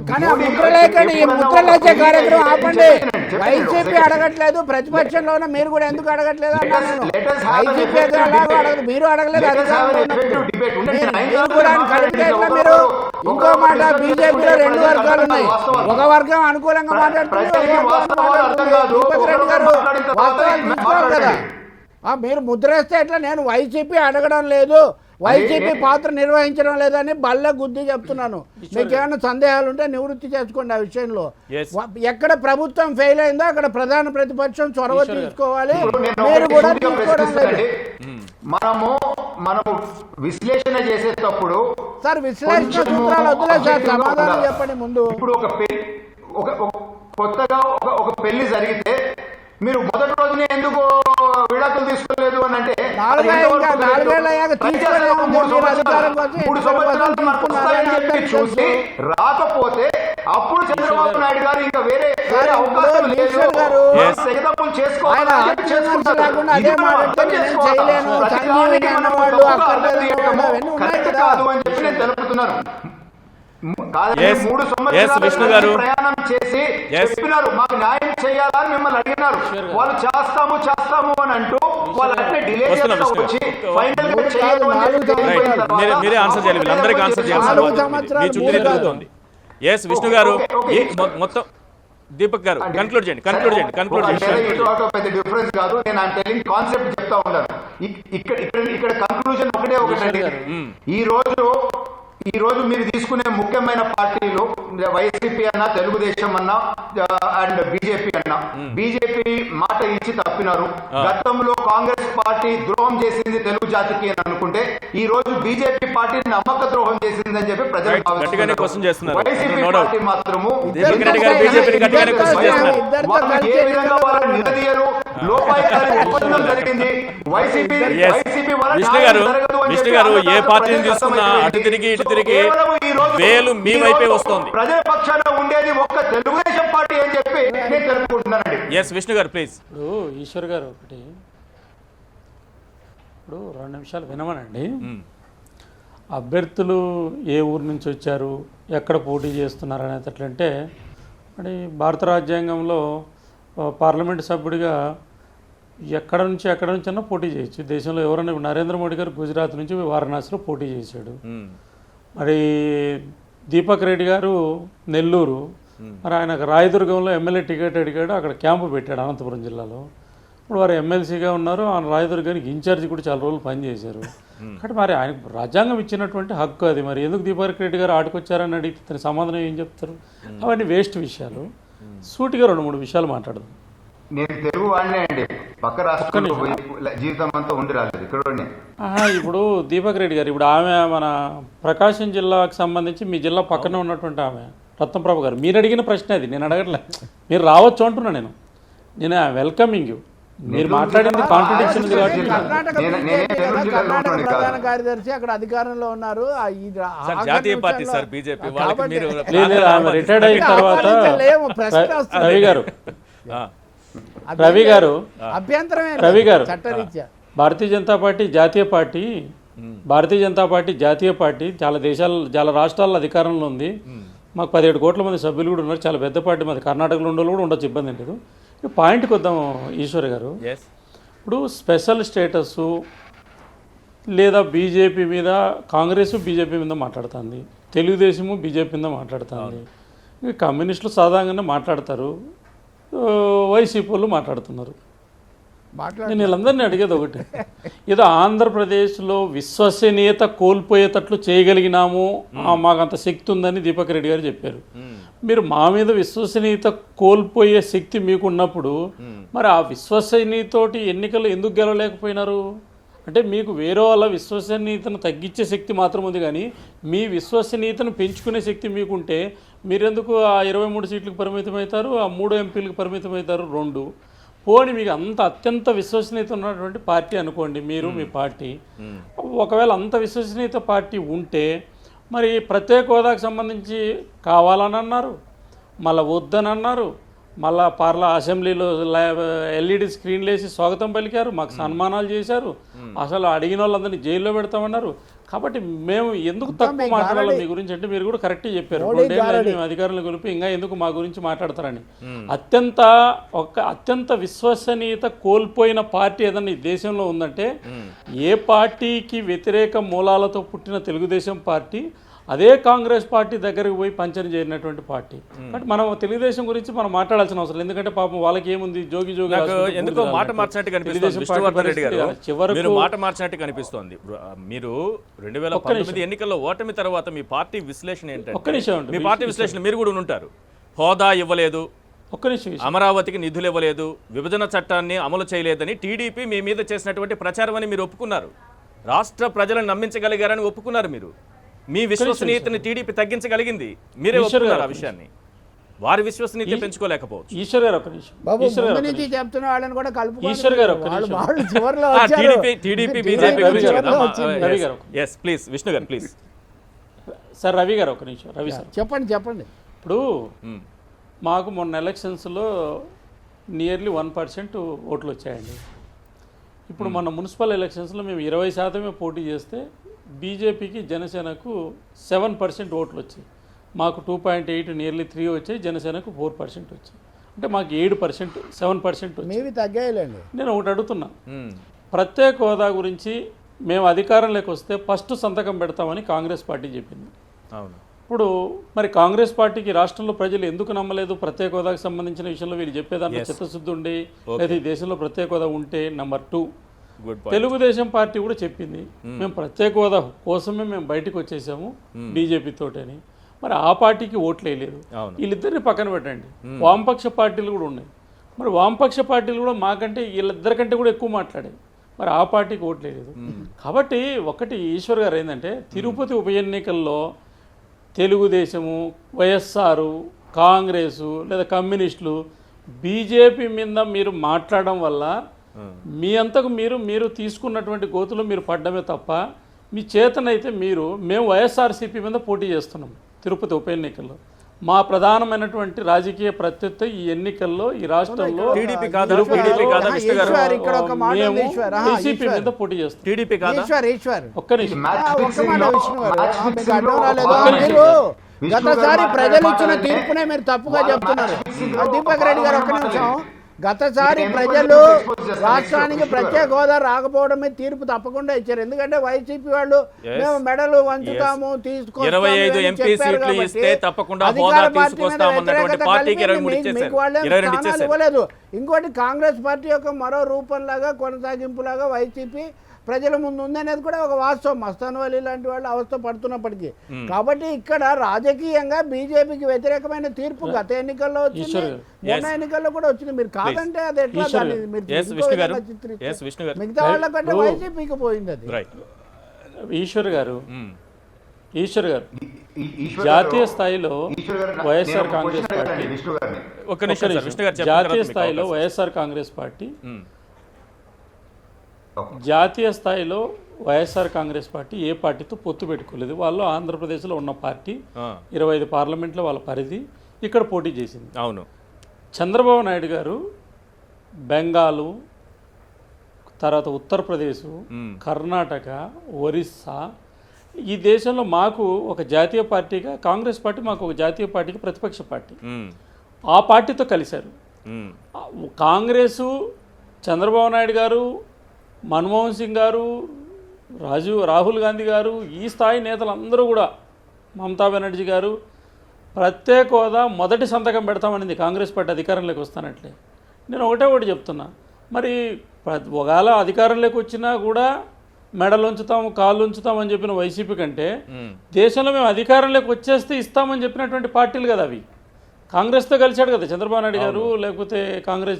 కానీ ముద్రలేఖని ఈ ముద్రలేఖ కార్యక్రమం ఆపండి. వైసీపీ అడగట్లేదు, ప్రతిపక్షంలోనే మీరు కూడా ఎందుకు అడగట్లేదు అన్నా నేను. వైసీపీ అలాగో అడగదు, మీరు అడగలేదు, మీరు కూడా కలిపితే మీరు. ఇంకో మాట, బీజేపీలో 2 వర్గాలు ఉన్నాయి, ఒక వర్గం అనుకూలంగా మాట్లాడుతుంది, దీపక్ రెడ్డి గారు వాస్తవాలు తీసుకోవాలి కదా. మీరు ముద్రేస్తే ఎట్లా? నేను వైసీపీ అడగడం లేదు, వైసీపీ పాత్ర నిర్వహించడం లేదని బల్ల గుద్ది చెప్తున్నాను. మీకు ఏమైనా సందేహాలు ఉంటే నివృత్తి చేసుకోండి ఆ విషయంలో. ఎక్కడ ప్రభుత్వం ఫెయిల్ అయిందో అక్కడ ప్రధాన ప్రతిపక్షం చొరవ తీసుకోవాలి, మీరు కూడా తీసుకోవడం లేదు. మనము విశ్లేషణ చేసేటప్పుడు సార్ విశ్లేషణ సూత్రాలు వద్దులే సార్, సమాధానం చెప్పండి ముందు. ఇప్పుడు కొత్తగా ఒక పెళ్లి జరిగితే మీరు మొదటి రోజునే ఎందుకు విడాకులు తీసుకోలేదు అని అంటే నాలుగేళ్ళ అయ్యాక తీసుకునే ఉంది. మీరు అధికారంకి వచ్చి 3 సంవత్సరాలు మనకు వస్తాయని చెప్పి చూసి రాకపోతే అప్పుడు చంద్రబాబు నాయుడు గారు ఇంకా వేరే అవకాశం లేదు, తెగదప్పులు చేసుకోవాలని చెప్పి చేసుకుంటారు. ఇది మనం అర్థం చేసుకోవాలి. ప్రతిదానికి మనం తప్పుగా అర్థం చేయడము కరెక్ట్ కాదు అని చెప్పి నేను తెలుపుతున్నాను. విష్ణు గారు ప్రయాణం చేసి చెప్పినారు మాకు న్యాయం చేయాలని మిమ్మల్ని అడిగినారు. వాళ్ళు చేస్తాము అని అంటూ వాళ్ళు అట్లే డిలే చేస్తా వచ్చి ఫైనల్ గా చేయడం మీరే ఆన్సర్ చేయాలి, వీళ్ళందరికీ ఆన్సర్ చేయాల్సిన మీ చుట్టూ తిరుగుతోంది. ఎస్ విష్ణు గారు మొత్తం దీపక్ గారు కన్క్లూడ్ చేయండి. పెద్ద డిఫరెన్స్ కాదు, నేను ఆ టెలింగ్ కాన్సెప్ట్ చెప్తా ఉన్నాను. ఇక్కడ కన్క్లూజన్ ఒకటండి. ఈ రోజు మీరు తీసుకునే ముఖ్యమైన పార్టీలు వైసీపీ అన్నా, తెలుగుదేశం అన్నా అండ్ బీజేపీ అన్నా, బీజేపీ మాట ఇచ్చి తప్పినారు. గతంలో కాంగ్రెస్ పార్టీ ద్రోహం చేసింది తెలుగు జాతికి అని అనుకుంటే ఈ రోజు బీజేపీ పార్టీ నమ్మక ద్రోహం చేసిందని చెప్పి ప్రజలు భావిస్తున్నారు. వైసీపీ పార్టీ మాత్రము ఏ విధంగా వాళ్ళని నిలదీయరు, లోపాయికారి ఒప్పందం జరిగింది. వైసీపీ విష్ణు గారు ఏ పార్టీని తీసుకున్నా అటు తిరిగి ఇటు తిరిగి వేలు మీ వైపే వస్తుంది. ప్రజల పక్షాన ఉండేది ఒక్క తెలుగుదేశం పార్టీ అని చెప్పి నేను తెలుపుకుంటున్నానండి. ఎస్ విష్ణు గారు ప్లీజ్. ఇప్పుడు ఈశ్వర్ గారు ఒకటి ఇప్పుడు 2 నిమిషాలు వినమనండి. అభ్యర్థులు ఏ ఊరు నుంచి వచ్చారు, ఎక్కడ పోటీ చేస్తున్నారు అనేటట్లంటే మరి భారత రాజ్యాంగంలో పార్లమెంటు సభ్యుడిగా ఎక్కడ నుంచి అన్నా పోటీ చేయొచ్చు. దేశంలో ఎవరైనా నరేంద్ర మోడీ గారు గుజరాత్ నుంచి వారణాసిలో పోటీ చేశాడు. మరి దీపక్ రెడ్డి గారు నెల్లూరు, మరి ఆయనకు రాయదుర్గంలో ఎమ్మెల్యే టికెట్ అడిగాడు, అక్కడ క్యాంపు పెట్టాడు అనంతపురం జిల్లాలో. ఇప్పుడు వారు ఎమ్మెల్సీగా ఉన్నారు, ఆయన రాయదుర్గానికి ఇన్ఛార్జి కూడా చాలా రోజులు పనిచేశారు. కాబట్టి మరి ఆయనకు రాజ్యాంగం ఇచ్చినటువంటి హక్కు అది. మరి ఎందుకు దీపక్ రెడ్డి గారు ఆడుకొచ్చారని అడిగితే తన సమాధానం ఏం చెప్తారు? అవన్నీ వేస్ట్ విషయాలు. సూటిగా 2-3 విషయాలు మాట్లాడదాం. నేను తెలుగు వాడినే అండి, పక్క రాష్ట్రంలో జీవితం అంతా ఉండి రాలేదు, ఇక్కడ. ఇప్పుడు దీపక్ రెడ్డి గారు, ఇప్పుడు ఆమె మన ప్రకాశం జిల్లాకు సంబంధించి మీ జిల్లా పక్కనే ఉన్నటువంటి ఆమె రత్నప్రభ గారు, మీరు అడిగిన ప్రశ్న అది, నేను అడగట్లే. మీరు రావచ్చు అంటున్నా, నేను వెల్కమింగ్ యూ. మీరు మాట్లాడింది కాంట్రడిక్షన్ ఉంది కాబట్టి. ప్రధాన కార్యదర్శి అక్కడ అధికారంలో ఉన్నారు. జాతీయ పార్టీ సార్ బీజేపీ. ఆమె రిటైర్డ్ అయిన తర్వాత రవి గారు భారతీయ జనతా పార్టీ జాతీయ పార్టీ చాలా రాష్ట్రాల్లో అధికారంలో ఉంది. మాకు 17 కోట్ల మంది సభ్యులు కూడా ఉన్నారు. చాలా పెద్ద పార్టీ. మాది కర్ణాటకలో ఉండలు కూడా ఉండొచ్చు, ఇబ్బంది లేదు. పాయింట్కి వద్దాం ఈశ్వర్ గారు. ఇప్పుడు స్పెషల్ స్టేటస్ లేదా బీజేపీ మీద, కాంగ్రెస్ బీజేపీ మీద మాట్లాడుతుంది, తెలుగుదేశము బీజేపీ మీద మాట్లాడుతుంది, కమ్యూనిస్టులు సాధారణంగా మాట్లాడతారు, వైసీపీ వాళ్ళు మాట్లాడుతున్నారు. నేను వీళ్ళందరినీ అడిగేది ఒకటి, ఏదో ఆంధ్రప్రదేశ్లో విశ్వసనీయత కోల్పోయేటట్లు చేయగలిగినాము, మాకంత శక్తి ఉందని దీపక్ రెడ్డి గారు చెప్పారు. మీరు మా మీద విశ్వసనీయత కోల్పోయే శక్తి మీకున్నప్పుడు మరి ఆ విశ్వసనీయతోటి ఎన్నికలు ఎందుకు గెలవలేకపోయినారు? అంటే మీకు వేరే వాళ్ళ విశ్వసనీయతను తగ్గించే శక్తి మాత్రం ఉంది, కానీ మీ విశ్వసనీయతను పెంచుకునే శక్తి మీకుంటే మీరెందుకు ఆ 23 సీట్లకు పరిమితమవుతారు, ఆ 3 ఎంపీలకు పరిమితమవుతారు? 2 పోనీ మీకు అంత అత్యంత విశ్వసనీయత ఉన్నటువంటి పార్టీ అనుకోండి, మీరు మీ పార్టీ. ఒకవేళ అంత విశ్వసనీయత పార్టీ ఉంటే మరి ప్రత్యేక హోదాకు సంబంధించి కావాలని అన్నారు, మళ్ళీ వద్దని అన్నారు, మళ్ళా అసెంబ్లీలో LED స్క్రీన్లు వేసి స్వాగతం పలికారు, మాకు సన్మానాలు చేశారు, అసలు అడిగిన వాళ్ళందరినీ జైల్లో పెడతామన్నారు. కాబట్టి మేము ఎందుకు తక్కువ మాట్లాడాలి మీ గురించి అంటే మీరు కూడా కరెక్ట్గా చెప్పారు. 2 ఏళ్ళు మేము అధికారులు కలిపి ఇంకా ఎందుకు మా గురించి మాట్లాడతారని. అత్యంత విశ్వసనీయత కోల్పోయిన పార్టీ ఏదన్నా ఈ దేశంలో ఉందంటే ఏ పార్టీకి వ్యతిరేక మూలాలతో పుట్టిన తెలుగుదేశం పార్టీ అదే కాంగ్రెస్ పార్టీ దగ్గరికి పోయి పంచన చేరినటువంటి పార్టీ. బట్ మనం తెలుగుదేశం గురించి మనం మాట్లాడాల్సిన అవసరం, ఎందుకంటే పాపం వాళ్ళకి ఏముంది, జోగి ఎందుకో మాట మార్చినట్టు కనిపిస్తుంది. చివరకు మాట మార్చినట్టు కనిపిస్తోంది. మీరు 2019 ఎన్నికల్లో ఓటమి తర్వాత మీ పార్టీ విశ్లేషణ ఏంటంటే, మీ పార్టీ విశ్లేషణ మీరు కూడా ఉంటారు, హోదా ఇవ్వలేదు, అమరావతికి నిధులు ఇవ్వలేదు, విభజన చట్టాన్ని అమలు చేయలేదని టీడీపీ మీ మీద చేసినటువంటి ప్రచారం అని మీరు ఒప్పుకున్నారు. రాష్ట్ర ప్రజలను నమ్మించగలిగారని ఒప్పుకున్నారు. మీరు మీ విశ్వసనీయతని టీడీపీ తగ్గించగలిగింది, మీరే ఒప్పుకున్నారు ఆ విషయాన్ని. వారి విశ్వసనీయత పెంచుకోలేకపోవచ్చు. ఈశ్వర్ గారు ఒక నిమిషం. బాబు ఈశ్వర్ గారు ముందు ఒక నుంచి నిమిషం. చెప్తున్న వాళ్ళని కూడా కలుపుకోండి. ఈశ్వర్ గారు ఒక్క వాళ్ళు నిమిషం. వాళ్ళు చివరిలో ఆ, వచ్చారు. టీడీపీ బీజేపీ గురించి చివరిలో కదా. వచ్చింది. రవి గారు. విష్ణు గారు ప్లీజ్. సార్ రవి గారు ఒక నిమిషం. రవి సార్ చెప్పండి ఇప్పుడు మాకు మొన్న ఎలక్షన్స్లో నియర్లీ 1% ఓట్లు వచ్చాయండి. ఇప్పుడు మన మున్సిపల్ ఎలక్షన్స్లో మేము 20% పోటీ చేస్తే బీజేపీకి జనసేనకు 7% ఓట్లు వచ్చాయి. మాకు 2.8 నియర్లీ 3 వచ్చాయి, జనసేనకు 4% వచ్చాయి. అంటే మాకు 7% 7% వచ్చాయి. మీవి తగ్గాయిలేండి. నేను ఒకటి అడుగుతున్నా, ప్రత్యేక హోదా గురించి మేము అధికారంలోకి వస్తే ఫస్ట్ సంతకం పెడతామని కాంగ్రెస్ పార్టీ చెప్పింది. అవును. ఇప్పుడు మరి కాంగ్రెస్ పార్టీకి రాష్ట్రంలో ప్రజలు ఎందుకు నమ్మలేదు? ప్రత్యేక హోదాకు సంబంధించిన విషయంలో వీళ్ళు చెప్పేదాంట్లో చిత్తశుద్ధి ఉండి లేదా ఈ దేశంలో ప్రత్యేక హోదా ఉంటే. నెంబర్ 2, తెలుగుదేశం పార్టీ కూడా చెప్పింది మేము ప్రత్యేక హోదా కోసమే మేము బయటకు వచ్చేసాము బీజేపీ తోటని. మరి ఆ పార్టీకి ఓట్లు వేయలేదు. వీళ్ళిద్దరిని పక్కన పెట్టండి, వామపక్ష పార్టీలు కూడా ఉన్నాయి. మరి వామపక్ష పార్టీలు కూడా మాకంటే వీళ్ళిద్దరికంటే కూడా ఎక్కువ మాట్లాడాయి. మరి ఆ పార్టీకి ఓట్లు వేయలేదు. కాబట్టి ఒకటి ఈశ్వర్ గారు ఏంటంటే, తిరుపతి ఉప ఎన్నికల్లో తెలుగుదేశము, వైఎస్ఆర్, కాంగ్రెసు లేదా కమ్యూనిస్టులు బీజేపీ మీద మీరు మాట్లాడడం వల్ల మీ అంతకు మీరు తీసుకున్నటువంటి గోతులో మీరు పడ్డమే తప్ప మీ చేతనైతే మేము వైఎస్ఆర్సీపీ మీద పోటీ చేస్తున్నాం తిరుపతి ఉప ఎన్నికల్లో. మా ప్రధానమైనటువంటి రాజకీయ ప్రత్యర్థి ఈ ఎన్నికల్లో ఈ రాష్ట్రంలో టీడీపీ కాదా విష్ణు గారు? ఇక్కడ ఒక మాట ఉంది ఈశ్వర్. వైసీపీ మీద పోటీ చేస్తాం. టీడీపీ కాదా? ఈశ్వర్ ఒక్క నిమిషం. ఒక్క మాట విష్ణు గారు, మీకు అర్థం రాలేదు. మీరు గతసారి ప్రజలు ఇచ్చిన తీర్పునే మీరు తప్పుగా చెప్తున్నారు. దీపక్ రెడ్డి గారు ఒక్క నిమిషం. గతసారి ప్రజలు రాష్ట్రానికి ప్రత్యేక హోదా రాకపోవడమే తీర్పు తప్పకుండా ఇచ్చారు. ఎందుకంటే వైసీపీ వాళ్ళు మేము మెడలు వంచుతాము, 25 ఎంపీ సీట్లు ఇస్తే తప్పకుండా హోదా తీసుకొస్తామన్నటువంటి పార్టీకి 23 ఇచ్చేశారు. ఇవ్వలేదు. ఇంకోటి కాంగ్రెస్ పార్టీ యొక్క మరో రూపంలాగా కొనసాగింపులాగా వైసీపీ ప్రజల ముందు ఉందనేది కూడా ఒక వాస్తవం. మస్తాన్ వలీ లాంటి వాళ్ళు అవస్థ పడుతున్నప్పటికీ. కాబట్టి ఇక్కడ రాజకీయంగా బీజేపీకి వ్యతిరేకమైన తీర్పు గత ఎన్నికల్లో వచ్చింది, మొన్న ఎన్నికల్లో కూడా వచ్చింది. మీరు కాదంటే అది ఎట్లా దాన్ని మీరు మిగతా వాళ్ళ కంటే వైసీపీకి పోయింది అది. ఈశ్వర్ గారు జాతీయ స్థాయిలో వైఎస్ఆర్ కాంగ్రెస్ పార్టీ జాతీయ స్థాయిలో వైఎస్ఆర్ కాంగ్రెస్ పార్టీ జాతీయ స్థాయిలో వైఎస్ఆర్ కాంగ్రెస్ పార్టీ ఏ పార్టీతో పొత్తు పెట్టుకోలేదు. వాళ్ళు ఆంధ్రప్రదేశ్లో ఉన్న పార్టీ 25 పార్లమెంట్లో వాళ్ళ పరిధి ఇక్కడ పోటీ చేసింది. అవును. చంద్రబాబు నాయుడు గారు బెంగాలు, తర్వాత ఉత్తరప్రదేశ్, కర్ణాటక, ఒరిస్సా, ఈ దేశంలో మాకు ఒక జాతీయ పార్టీగా కాంగ్రెస్ పార్టీ మాకు ఒక జాతీయ పార్టీకి ప్రతిపక్ష పార్టీ. ఆ పార్టీతో కలిశారు. కాంగ్రెసు, చంద్రబాబు నాయుడు గారు, మన్మోహన్ సింగ్ గారు, రాహుల్ గాంధీ గారు, ఈ స్థాయి నేతలందరూ కూడా, మమతా బెనర్జీ గారు ప్రత్యేక హోదా మొదటి సంతకం పెడతామనింది కాంగ్రెస్ పార్టీ అధికారంలోకి వస్తానట్లే. నేను ఒకటి చెప్తున్నా, మరి ఒకవేళ అధికారంలోకి వచ్చినా కూడా మెడలు ఉంచుతాము, కాళ్ళు ఉంచుతాం అని చెప్పిన వైసీపీ కంటే దేశంలో మేము అధికారంలోకి వచ్చేస్తే ఇస్తామని చెప్పినటువంటి పార్టీలు కదా అవి. కాంగ్రెస్తో కలిశాడు కదా చంద్రబాబు నాయుడు గారు, లేకపోతే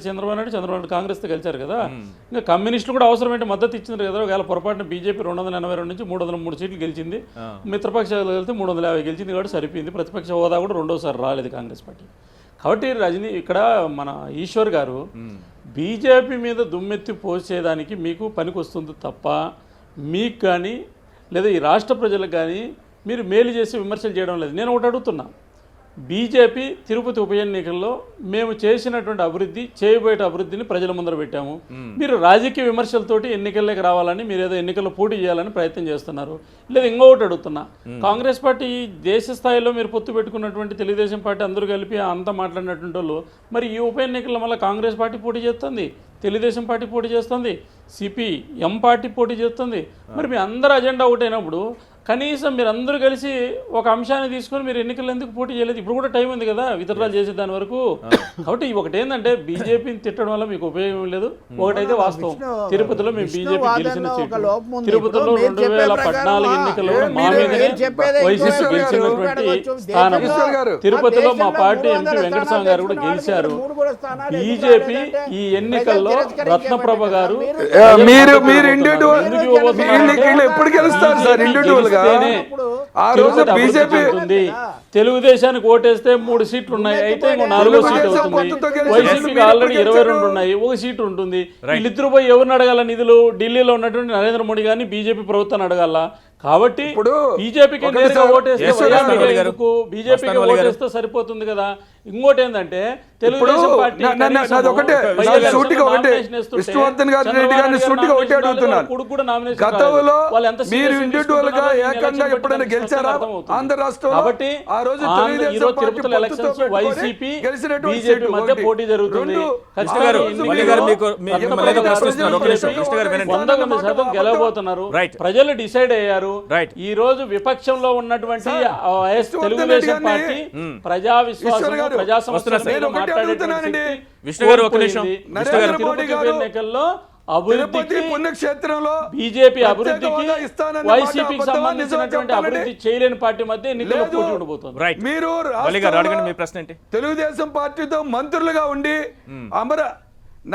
చంద్రబాబు నాయుడు కాంగ్రెస్తో కలిశారు కదా. ఇంకా కమ్యూనిస్టులు కూడా అవసరమైతే మద్దతు ఇచ్చినారు కదా. ఒకవేళ పొరపాటున బీజేపీ 282 నుంచి 303 సీట్లు గెలిచింది, మిత్రపక్షాలు కలిస్తే 350 గెలిచింది కాబట్టి సరిపోయింది. ప్రతిపక్ష హోదా కూడా రెండోసారి రాలేదు కాంగ్రెస్ పార్టీ. కాబట్టి ఇక్కడ మన ఈశ్వర్ గారు బీజేపీ మీద దుమ్మెత్తి పోసేదానికి మీకు పనికి వస్తుంది తప్ప మీకు కానీ లేదా ఈ రాష్ట్ర ప్రజలకు కానీ మీరు మేలు చేసి విమర్శలు చేయడం లేదు. నేను ఒకటి అడుగుతున్నా, బీజేపీ తిరుపతి ఉప ఎన్నికల్లో మేము చేసినటువంటి అభివృద్ధి, చేయబోయే అభివృద్ధిని ప్రజల ముందర పెట్టాము. మీరు రాజకీయ విమర్శలతోటి ఎన్నికల్లోకి రావాలని, మీరు ఏదో ఎన్నికల్లో పోటీ చేయాలని ప్రయత్నం చేస్తున్నారు. లేదా ఇంకొకటి అడుగుతున్నా, కాంగ్రెస్ పార్టీ దేశ స్థాయిలో మీరు పొత్తు పెట్టుకున్నటువంటి తెలుగుదేశం పార్టీ అందరూ కలిపి అంతా మాట్లాడినటువంటి వాళ్ళు, మరి ఈ ఉప ఎన్నికల్లో మళ్ళీ కాంగ్రెస్ పార్టీ పోటీ చేస్తుంది, తెలుగుదేశం పార్టీ పోటీ చేస్తుంది, సిపిఎం పార్టీ పోటీ చేస్తుంది. మరి మీ అందరూ అజెండా ఒకటైనప్పుడు కనీసం మీరు అందరూ కలిసి ఒక అంశాన్ని తీసుకొని మీరు ఎన్నికలు ఎందుకు పోటీ చేయలేదు? ఇప్పుడు కూడా టైం ఉంది కదా విత్డ్రాల్ చేసే దాని వరకు. కాబట్టి ఒకటి ఏంటంటే బీజేపీని తిట్టడం వల్ల మీకు ఉపయోగం లేదు. ఒకటైతే వాస్తవం, తిరుపతిలో మేము బీజేపీ గెలిచిన సీట్లు, తిరుపతిలో 2014 ఎన్నికల్లో మా మీదనే వైసీపీ గెలిచినటువంటి స్థానం, తిరుపతిలో మా పార్టీ ఎంపీ వెంకటస్వామి గారు కూడా గెలిచారు. బీజేపీ ఈ ఎన్నికల్లో రత్నప్రభ గారు ఎప్పుడు గెలుస్తారు సార్? ఇండివిజువల్ ఇస్తేనే ఆ రోజు తిరుపతి అభివృద్ధి బీజేపీ చెందుతుంది. తెలుగుదేశానికి ఓటేస్తే 3 సీట్లు ఉన్నాయి, అయితే ఇంకో 4వ సీట్ అవుతుంది. వైసీపీకి ఆల్రెడీ 22 ఉన్నాయి, 1 సీటు ఉంటుంది. వీళ్ళిద్దరు పోయి ఎవరిని అడగాల నిధులు? ఢిల్లీలో ఉన్నటువంటి నరేంద్ర మోడీ గారిని బీజేపీ ప్రభుత్వాన్ని అడగాల. కాబట్టి ఇప్పుడు బీజేపీకి ఒకటి నేరుగా సార్, ఓటేస్తే బీజేపీకి ఓటేస్తే సరిపోతుంది కదా. ఇంకోటి ఏంటంటే తెలుగుదేశం పార్టీ సూటిగా ఒకటే విష్ణువర్ధన్ రెడ్డి గారిని సూటిగా ఒకటే అడుగుతున్నాను. గతంలో మీరు ఇండివిజువల్ గా ఏకంగా ఎప్పుడైనా గెలిచారా ఆంధ్ర రాష్ట్రంలో? కాబట్టి ఆ రోజు తిరుపతి ఎలక్షన్స్ వైసీపీ బీజేపీ మధ్య పోటీ జరుగుతుంది. గెలవబోతున్నారు. ప్రజలు డిసైడ్ అయ్యారు. ఈ రోజు విపక్షంలో ఉన్నటువంటి తెలుగుదేశం పార్టీ ప్రజా విశ్వాసం ప్రజా సమస్యల ఎన్నికల్లో అభివృద్ధికి పుణ్యక్షేత్రంలో బీజేపీ అభివృద్ధికి వైసీపీకి సంబంధించినటువంటి అభివృద్ధి చేయలేని పార్టీ మధ్య ఎన్నికల్లో పోటీ ఉండబోతుంది. మీరు మీ ప్రశ్న ఏంటి? తెలుగుదేశం పార్టీతో మంత్రులుగా ఉండి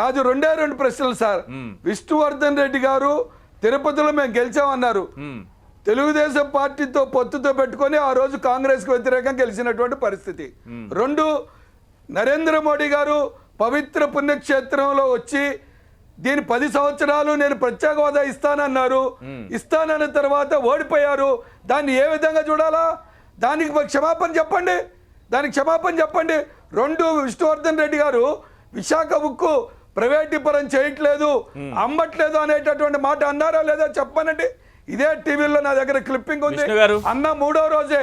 నాది 2 ప్రశ్నలు సార్. విష్ణువర్ధన్ రెడ్డి గారు తిరుపతిలో మేము గెలిచామన్నారు. తెలుగుదేశం పార్టీతో పొత్తుతో పెట్టుకొని ఆ రోజు కాంగ్రెస్ కు వ్యతిరేకంగా గెలిచినటువంటి పరిస్థితి. 2, నరేంద్ర మోడీ గారు పవిత్ర పుణ్యక్షేత్రంలో వచ్చి దీని 10 సంవత్సరాలు నేను ప్రత్యేక హోదా ఇస్తానన్నారు. ఇస్తానన్న తర్వాత ఓడిపోయారు. దాన్ని ఏ విధంగా చూడాలా? దానికి క్షమాపణ చెప్పండి. 2, విష్ణువర్ధన్ రెడ్డి గారు విశాఖ ఉక్కు ప్రైవేటీకరణ చేయట్లేదు, అమ్మట్లేదు అనేటటువంటి మాట అన్నారా లేదా చెప్పనండి. ఇదే టీవీలో నా దగ్గర క్లిప్పింగ్ ఉంది. అన్న 3వ రోజే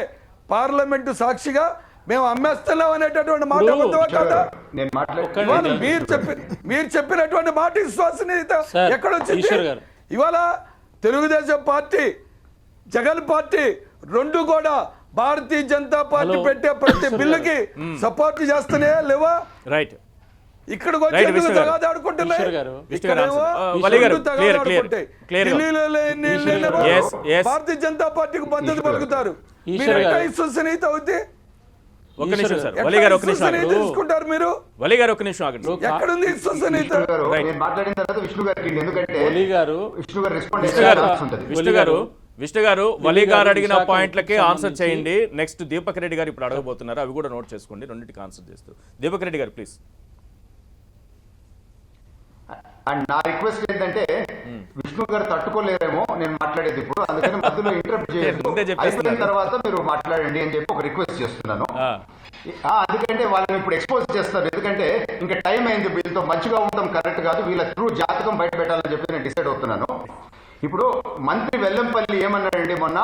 పార్లమెంటు సాక్షిగా మేము అమ్మేస్తున్నాం అనేటటువంటి మాట కదా. మీరు చెప్పినటువంటి మాట విశ్వసనీయత ఎక్కడొచ్చింది? ఇవాళ తెలుగుదేశం పార్టీ, జగన్ పార్టీ 2 కూడా భారతీయ జనతా పార్టీ పెట్టే ప్రతి బిల్లుకి సపోర్ట్ చేస్తూనే లేవా? రైట్. ఇక్కడికి వచ్చి తగాదాడుకుంటున్నాయి. భారతీయ జనతా పార్టీకి మద్దతు పలుకుతారు. విశ్వసనీయత అవుతే తీసుకుంటారు మీరు. ఎక్కడుంది విశ్వసనీయత? విష్ణు గారు వలి గారు అడిగిన పాయింట్లకే ఆన్సర్ చేయండి. నెక్స్ట్ దీపక్ రెడ్డి గారు ఇప్పుడు అడగబోతున్నారు, అవి కూడా నోట్ చేసుకోండి. రెండింటికి ఆన్సర్ చేస్తూ దీపక్ రెడ్డి గారు ప్లీజ్. అండ్ నా రిక్వెస్ట్ ఏంటంటే విష్ణు గారు తట్టుకోలేరేమో నేను మాట్లాడేది ఇప్పుడు, అందుకని మధ్యలో ఇంటరప్ట్ చేయొద్దు, అయిపోయిన తర్వాత మీరు మాట్లాడండి అని చెప్పి ఒక రిక్వెస్ట్ చేస్తున్నాను. అందుకంటే వాళ్ళని ఇప్పుడు ఎక్స్పోజ్ చేస్తారు, ఎందుకంటే ఇంకా టైం అయింది. వీళ్ళతో మంచిగా ఉండడం కరెక్ట్ కాదు, వీళ్ళ ట్రూ జాతకం బయట పెట్టాలని చెప్పి నేను డిసైడ్ అవుతున్నాను. ఇప్పుడు మంత్రి వెల్లంపల్లి ఏమన్నాడండి మొన్న,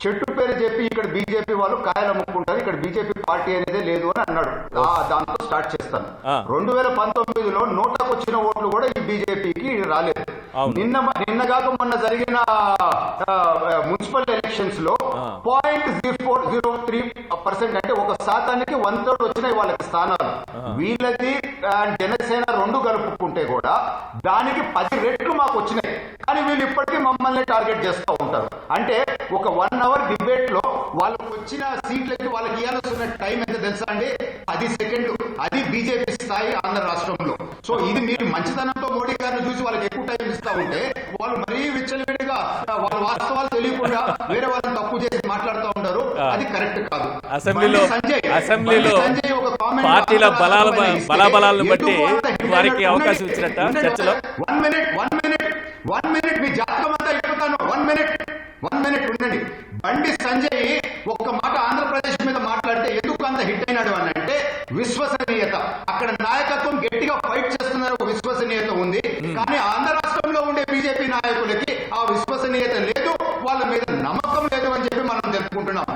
చెట్టు పేరు చెప్పి ఇక్కడ బీజేపీ వాళ్ళు కాయలు అమ్ముకుంటారు, ఇక్కడ బీజేపీ పార్టీ అనేదే లేదు అని అన్నాడు. దాంతో స్టార్ట్ చేస్తాను. 2019లో నోటాకు వచ్చిన ఓట్లు కూడా ఈ బీజేపీకి రాలేదు. నిన్నగాక మొన్న జరిగిన మున్సిపల్ ఎలక్షన్స్ లో 0.0403% అంటే 1% 1/3 వచ్చినాయి వాళ్ళకి స్థానాలు. వీళ్ళది జనసేన 2 కలుపుకుంటే కూడా దానికి 10 రెట్లు మాకు వచ్చినాయి. కానీ వీళ్ళు ఇప్పటికీ మమ్మల్ని టార్గెట్ చేస్తూ ఉంటారు. అంటే ఒక 1 అవర్ డిబేట్ లో వాళ్ళకి వచ్చిన సీట్లకి వాళ్ళకి ఇవ్వాల్సిన టైం ఎంత తెలుసా అండి? 10 సెకండ్లు. అది బీజేపీ స్థాయి ఆంధ్ర రాష్ట్రంలో. సో ఇది మీరు మంచితనంతో మోడీ గారిని చూసి వాళ్ళకి ఎక్కువ టైం ఇస్తా ఉంటే వాళ్ళు మరీ విచ్చలవిడిగా వాళ్ళ వాస్తవాలు తెలియకుండా వేరే వాళ్ళని తప్పు చేసి మాట్లాడుతూ ఉంటారు. అది కరెక్ట్ కాదు. అసెంబ్లీలో పార్టీల బలాబలాలను బట్టి వారికి అవకాశం ఇచ్చినట్ట చర్చలో. 1 మినిట్ మీ జాతకం అంతా చెప్తాను. 1 మినిట్ ఉండండి. బండి సంజయ్ ఒక్క మాట ఆంధ్రప్రదేశ్ మీద మాట్లాడితే ఎందుకు అంత హిట్ అయినాడు అని అంటే విశ్వసనీయత. అక్కడ నాయకత్వం గట్టిగా ఫైట్ చేస్తున్నారు, విశ్వసనీయత ఉంది. కానీ ఆంధ్ర రాష్ట్రంలో ఉండే బీజేపీ నాయకులకి ఆ విశ్వసనీయత లేదు, వాళ్ళ మీద నమ్మకం లేదు అని చెప్పి మనం తెలుసుకుంటున్నాం.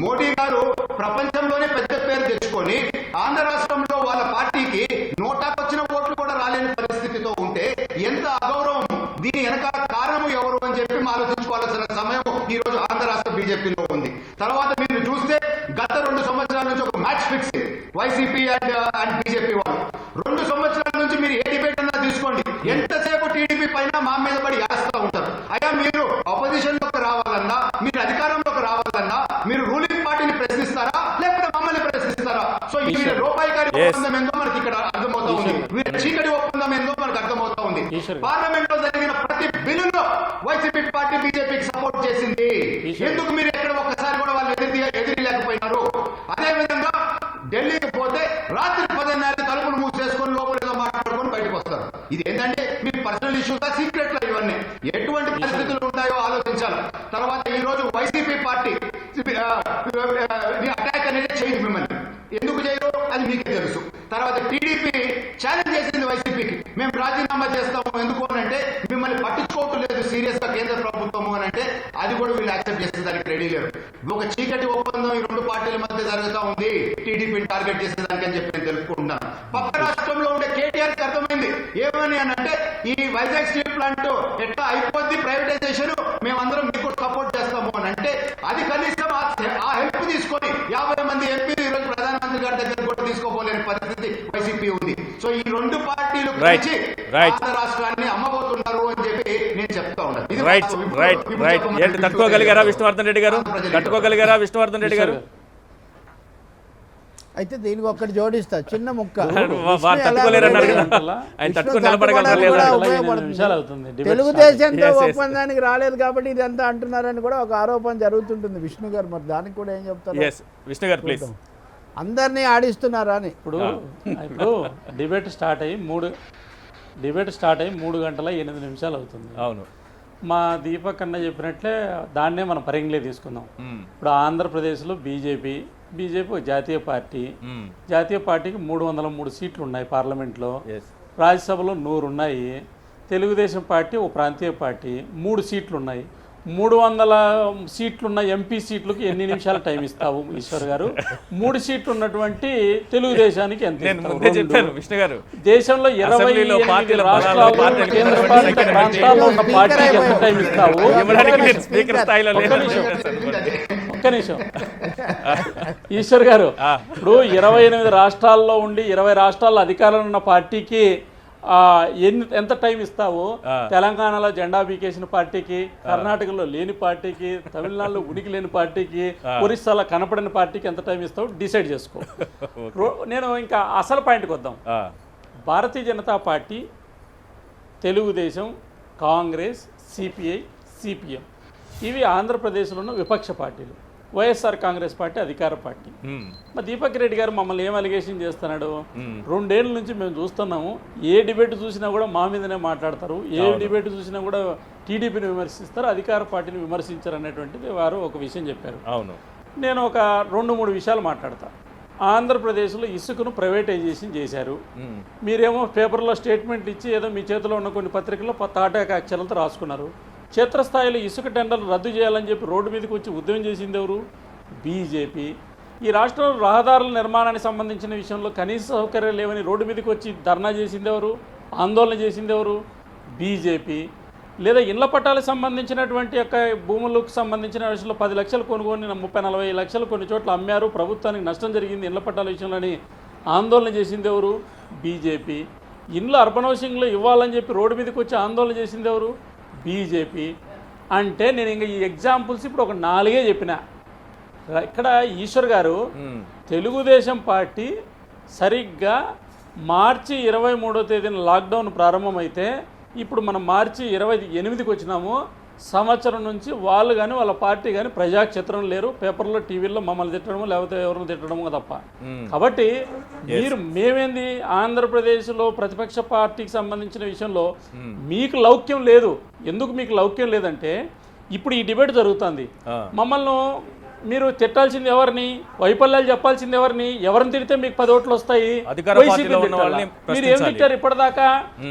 మోడీ గారు ప్రపంచంలోనే పెద్ద పేరు తెచ్చుకొని ఆంధ్ర రాష్ట్రంలో వాళ్ళ పార్టీకి నోటాకొచ్చిన ఓట్లు కూడా రాలేని పరిస్థితితో ఉంటే ఎంత అగౌరవం. దీని వెనక కారణం ఎవరు అని చెప్పి ఆలోచించుకోవాల్సిన సమయం ఈ రోజు ఆంధ్ర రాష్ట్ర బీజేపీలో ఉంది. తర్వాత మీరు చూస్తే గత 2 సంవత్సరాల నుంచి ఒక match fix YCP and BJP వాళ్ళు. 2 సంవత్సరాల నుంచి మీరు ఏ డిబేట్ అన్నా తీసుకోండి, ఎంతసేపు టీడీపీ పైన మా మీద పడి ఏడుస్తూ ఉంటారు. అయ్యా మీరు అపోజిషన్ లోకి రావాలన్నా, మీరు అధికారంలోకి రావాలన్నా మీరు రూలింగ్ పార్టీని ప్రశ్నిస్తారా లేకపోతే మమ్మల్ని ప్రశ్నిస్తారా? సో ఈ రూపాయి గారి ఒప్పందం ఏందో మనకి ఇక్కడ అర్థమవుతా ఉంది, వీరి చీకటి ఒప్పందం ఏందో మనకు అర్థమవుతా ఉంది. పార్లమెంట్ లో జరిగిన ప్రతి బిల్లులో వైసీపీ పార్టీ బీజేపీకి సపోర్ట్ చేసింది. ఎందుకు తర్వాత టీడీపీ ఛాలెంజ్ చేసింది వైసీపీకి, మేము రాజీనామా చేస్తాము ఎందుకు అని అంటే మిమ్మల్ని పట్టించుకోవటం లేదు సీరియస్ గా కేంద్ర ప్రభుత్వము అని అంటే అది కూడా వీళ్ళు యాక్సెప్ట్ చేసేదానికి రెడీ లేరు. ఒక చీకటి ఒప్పందం ఈ రెండు పార్టీల మధ్య జరుగుతూ ఉంది టీడీపీని టార్గెట్ చేసేదానికి అని చెప్పి నేను తెలుపుకుంటున్నాను. పక్క రాష్ట్రంలో ఉండే కేటీఆర్ కి అర్థమైంది ఏమని అని అంటే ఈ వైజాగ్ స్టీల్ ప్లాంట్ ఎట్లా అయిపోద్ది ప్రైవేటైజేషన్, మేమందరం మీకు సపోర్ట్ చేస్తాము అని అంటే అది కనీసం ఆ హెల్ప్ తీసుకొని 50 మంది ఎంపీలు ఈరోజు ప్రధానమంత్రి గారి దగ్గర కూడా తీసుకోపోలేని పరిస్థితి వైసీపీ ఉంది. సో ఈ రెండు పార్టీలు కలిసి ఆంధ్ర రాష్ట్రాన్ని అమ్మబోతున్నారు అని చెప్పి నేను చెప్తా ఉన్నాను. తట్టుకోగలిగారా విష్ణువర్ధన్ రెడ్డి గారు? తట్టుకోగలిగారా విష్ణువర్ధన్ రెడ్డి గారు? అయితే దీనికి ఒక్కటి జోడిస్తా, చిన్న ముక్క. తెలుగుదేశంతో ఒప్పందానికి రాలేదు కాబట్టి ఇదంతా అంటున్నారని కూడా ఒక ఆరోపణ జరుగుతుంటుంది విష్ణు గారు. మరి దానికి కూడా ఏం చెప్తారు విష్ణు గారు? ప్లీజ్. అందరినీ ఆడిస్తున్నారా అని. ఇప్పుడు డిబేట్ స్టార్ట్ అయ్యి 3 గంటల 8 నిమిషాలు అవుతుంది. అవును, మా దీపక్ అన్న చెప్పినట్లే దాన్నే మనం పరిగణలో తీసుకుందాం. ఇప్పుడు ఆంధ్రప్రదేశ్లో బీజేపీ ఒక జాతీయ పార్టీ. జాతీయ పార్టీకి 303 సీట్లు ఉన్నాయి పార్లమెంట్లో, రాజ్యసభలో 100 ఉన్నాయి. తెలుగుదేశం పార్టీ ఒక ప్రాంతీయ పార్టీ, 3 సీట్లు ఉన్నాయి. 300 సీట్లున్న ఎంపీ సీట్లకు ఎన్ని నిమిషాలు టైం ఇస్తావు ఈశ్వర్ గారు? 3 సీట్లు ఉన్నటువంటి తెలుగుదేశానికి ఎంత? దేశంలో 28 రాష్ట్రాల్లో కేంద్రపాలిత ప్రాంతాల్లో ఉన్న పార్టీకి ఎంత టైం ఇస్తావు? ఒక్క నిమిషం ఈశ్వర్ గారు, ఇప్పుడు 28 రాష్ట్రాల్లో ఉండి 20 రాష్ట్రాల్లో అధికారంలో ఉన్న పార్టీకి ఎంత టైం ఇస్తావు? తెలంగాణలో జెండా బీకేసిన పార్టీకి, కర్ణాటకలో లేని పార్టీకి, తమిళనాడులో ఉనికి లేని పార్టీకి, ఒరిస్సాలో కనపడిన పార్టీకి ఎంత టైం ఇస్తావు డిసైడ్ చేసుకో. నేను ఇంకా అసలు పాయింట్కి వద్దాం. Bharatiya Janata party, Telugu Desam, Congress, CPI, CPM ఇవి ఆంధ్రప్రదేశ్లో ఉన్న విపక్ష పార్టీలు. వైఎస్ఆర్ కాంగ్రెస్ పార్టీ అధికార పార్టీ. మరి దీపక్ రెడ్డి గారు మమ్మల్ని ఏం అలిగేషన్ చేస్తున్నాడు? 2 ఏళ్ళ నుంచి మేము చూస్తున్నాము, ఏ డిబేట్ చూసినా కూడా మా మీదనే మాట్లాడతారు, ఏ డిబేట్ చూసినా కూడా టీడీపీని విమర్శిస్తారు, అధికార పార్టీని విమర్శించారు అనేటువంటిది వారు ఒక విషయం చెప్పారు. అవును, నేను ఒక 2-3 విషయాలు మాట్లాడతా. ఆంధ్రప్రదేశ్లో ఇసుకను ప్రైవేటైజేషన్ చేశారు. మీరేమో పేపర్లో స్టేట్మెంట్ ఇచ్చి ఏదో మీ చేతిలో ఉన్న కొన్ని పత్రికల్లో తాటాక అక్షరాలతో రాసుకున్నారు. క్షేత్రస్థాయిలో ఇసుక టెండర్లు రద్దు చేయాలని చెప్పి రోడ్డు మీదకి వచ్చి ఉద్యమం చేసింది ఎవరు? బీజేపీ. ఈ రాష్ట్రంలో రహదారుల నిర్మాణానికి సంబంధించిన విషయంలో కనీస సౌకర్యాలు లేవని రోడ్డు మీదకి వచ్చి ధర్నా చేసింది ఎవరు? ఆందోళన చేసింది ఎవరు? బీజేపీ. లేదా ఇళ్ల పట్టాలకు సంబంధించినటువంటి యొక్క భూములకు సంబంధించిన విషయంలో 10 లక్షలు కొనుగోని 30-40 లక్షలు కొన్ని చోట్ల అమ్మారు, ప్రభుత్వానికి నష్టం జరిగింది ఇళ్ల పట్టాల విషయంలోని ఆందోళన చేసింది ఎవరు? బీజేపీ. ఇండ్లు అర్బన్ హౌసింగ్లో ఇవ్వాలని చెప్పి రోడ్డు మీదకి వచ్చి ఆందోళన చేసింది ఎవరు? బీజేపీ. అంటే నేను ఇంకా ఈ ఎగ్జాంపుల్స్ ఇప్పుడు ఒక 4 చెప్పిన. ఇక్కడ ఈశ్వర్ గారు, తెలుగుదేశం పార్టీ సరిగ్గా మార్చి 23వ తేదీన లాక్డౌన్ ప్రారంభమైతే ఇప్పుడు మనం మార్చి 28కి వచ్చినాము. సంవత్సరం నుంచి వాళ్ళు కానీ వాళ్ళ పార్టీ కానీ ప్రజాక్షేత్రం లేరు. పేపర్లో టీవీల్లో మమ్మల్ని తిట్టడము లేకపోతే ఎవరిని తిట్టడము తప్ప. కాబట్టి మేమేంది ఆంధ్రప్రదేశ్లో ప్రతిపక్ష పార్టీకి సంబంధించిన విషయంలో మీకు లౌక్యం లేదు. ఎందుకు మీకు లౌక్యం లేదంటే ఇప్పుడు ఈ డిబేట్ జరుగుతుంది. మమ్మల్ని మీరు తిట్టాల్సింది ఎవరిని? వైఫల్యాలు చెప్పాల్సింది ఎవరిని? ఎవరిని తిడితే మీకు 10 ఓట్లు వస్తాయి? మీరు ఏం తిట్టారు ఇప్పటిదాకా?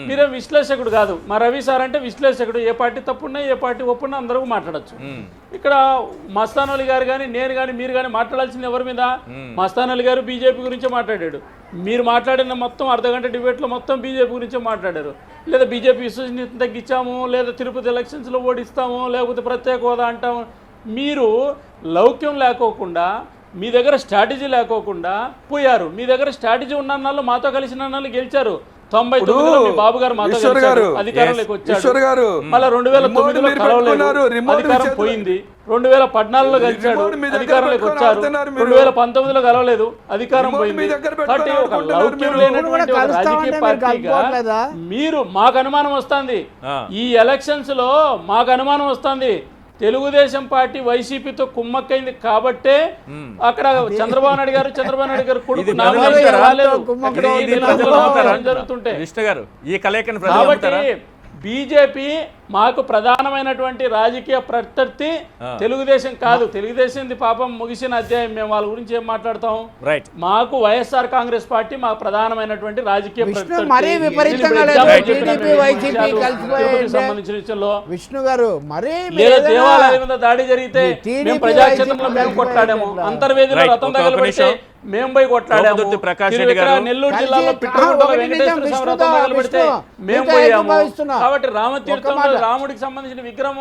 మీరేం విశ్లేషకుడు కాదు. మా రవి సార్ అంటే విశ్లేషకుడు. ఏ పార్టీ తప్పున్నా ఏ పార్టీ ఒప్పున్నా అందరూ మాట్లాడచ్చు. ఇక్కడ మస్తాన్ అలీ గారు కానీ నేను కానీ మీరు కానీ మాట్లాడాల్సింది ఎవరి మీద? మస్తాన్ అలీ గారు బీజేపీ గురించే మాట్లాడాడు. మీరు మాట్లాడిన మొత్తం అర్ధగంట డిబేట్లో మొత్తం బీజేపీ గురించే మాట్లాడారు. లేదా బీజేపీ విశ్వసనీయత తగ్గించాము, లేదా తిరుపతి ఎలక్షన్స్లో ఓడిస్తాము, లేకపోతే ప్రత్యేక హోదా అంటాము. మీరు లౌక్యం లేకోకుండా, మీ దగ్గర స్ట్రాటజీ లేకోకుండా పోయారు. మీ దగ్గర స్ట్రాటజీ ఉన్న నాళ్ళు మాతో కలిసిన నాళ్ళు గెలిచారు. 99లో మీ బాబు గారు మాతో గెలిచారు, అధికారంలోకి వచ్చారు. మళ్ళీ 2009లో కలవలేదు, అధికారం పోయింది. 2014లో గెలిచాడు, అధికారంలోకి వచ్చారు. 2019లో కలవలేదు, అధికారం పోయింది. కాబట్టి ఒక లౌక్యం లేనటువంటి ఒక రాజకీయ పార్టీగా మీరు మాకు అనుమానం వస్తుంది. ఈ ఎలక్షన్స్ లో మాకు అనుమానం వస్తుంది. తెలుగుదేశం పార్టీ వైసీపీతో కుమ్మక్కైంది కాబట్టే అక్కడ చంద్రబాబు నాయుడు గారు కొడుకు జరుగుతుంటే. కాబట్టి బీజేపీ మాకు ప్రధానమైనటువంటి రాజకీయ ప్రత్యర్థి తెలుగుదేశం కాదు. తెలుగుదేశం పాపం ముగిసిన అధ్యాయం. మేము వాళ్ళ గురించి ఏం మాట్లాడతాం? రైట్. మాకు వైఎస్ఆర్ కాంగ్రెస్ పార్టీ మాకు ప్రధానమైనటువంటి రాజకీయ మరీ విపరీతంగా సంబంధించిన విషయంలో విష్ణు గారు మరీ లేదా దేవాలయం మీద దాడి జరిగితే మేము ప్రజాక్షేత్రంలో మేము కొట్లాడాము. అంతర్వేదిలో రథం తగలబెడితే మేము పోయి కొట్లాడాము. నెల్లూరు జిల్లాలో పిట్రగుంటలో వెంకటేశ్వర స్వామి రథం తగలబెడితే మేము పోయాము. కాబట్టి రామతీర్థంలో రాముడికి సంబంధించిన విగ్రహం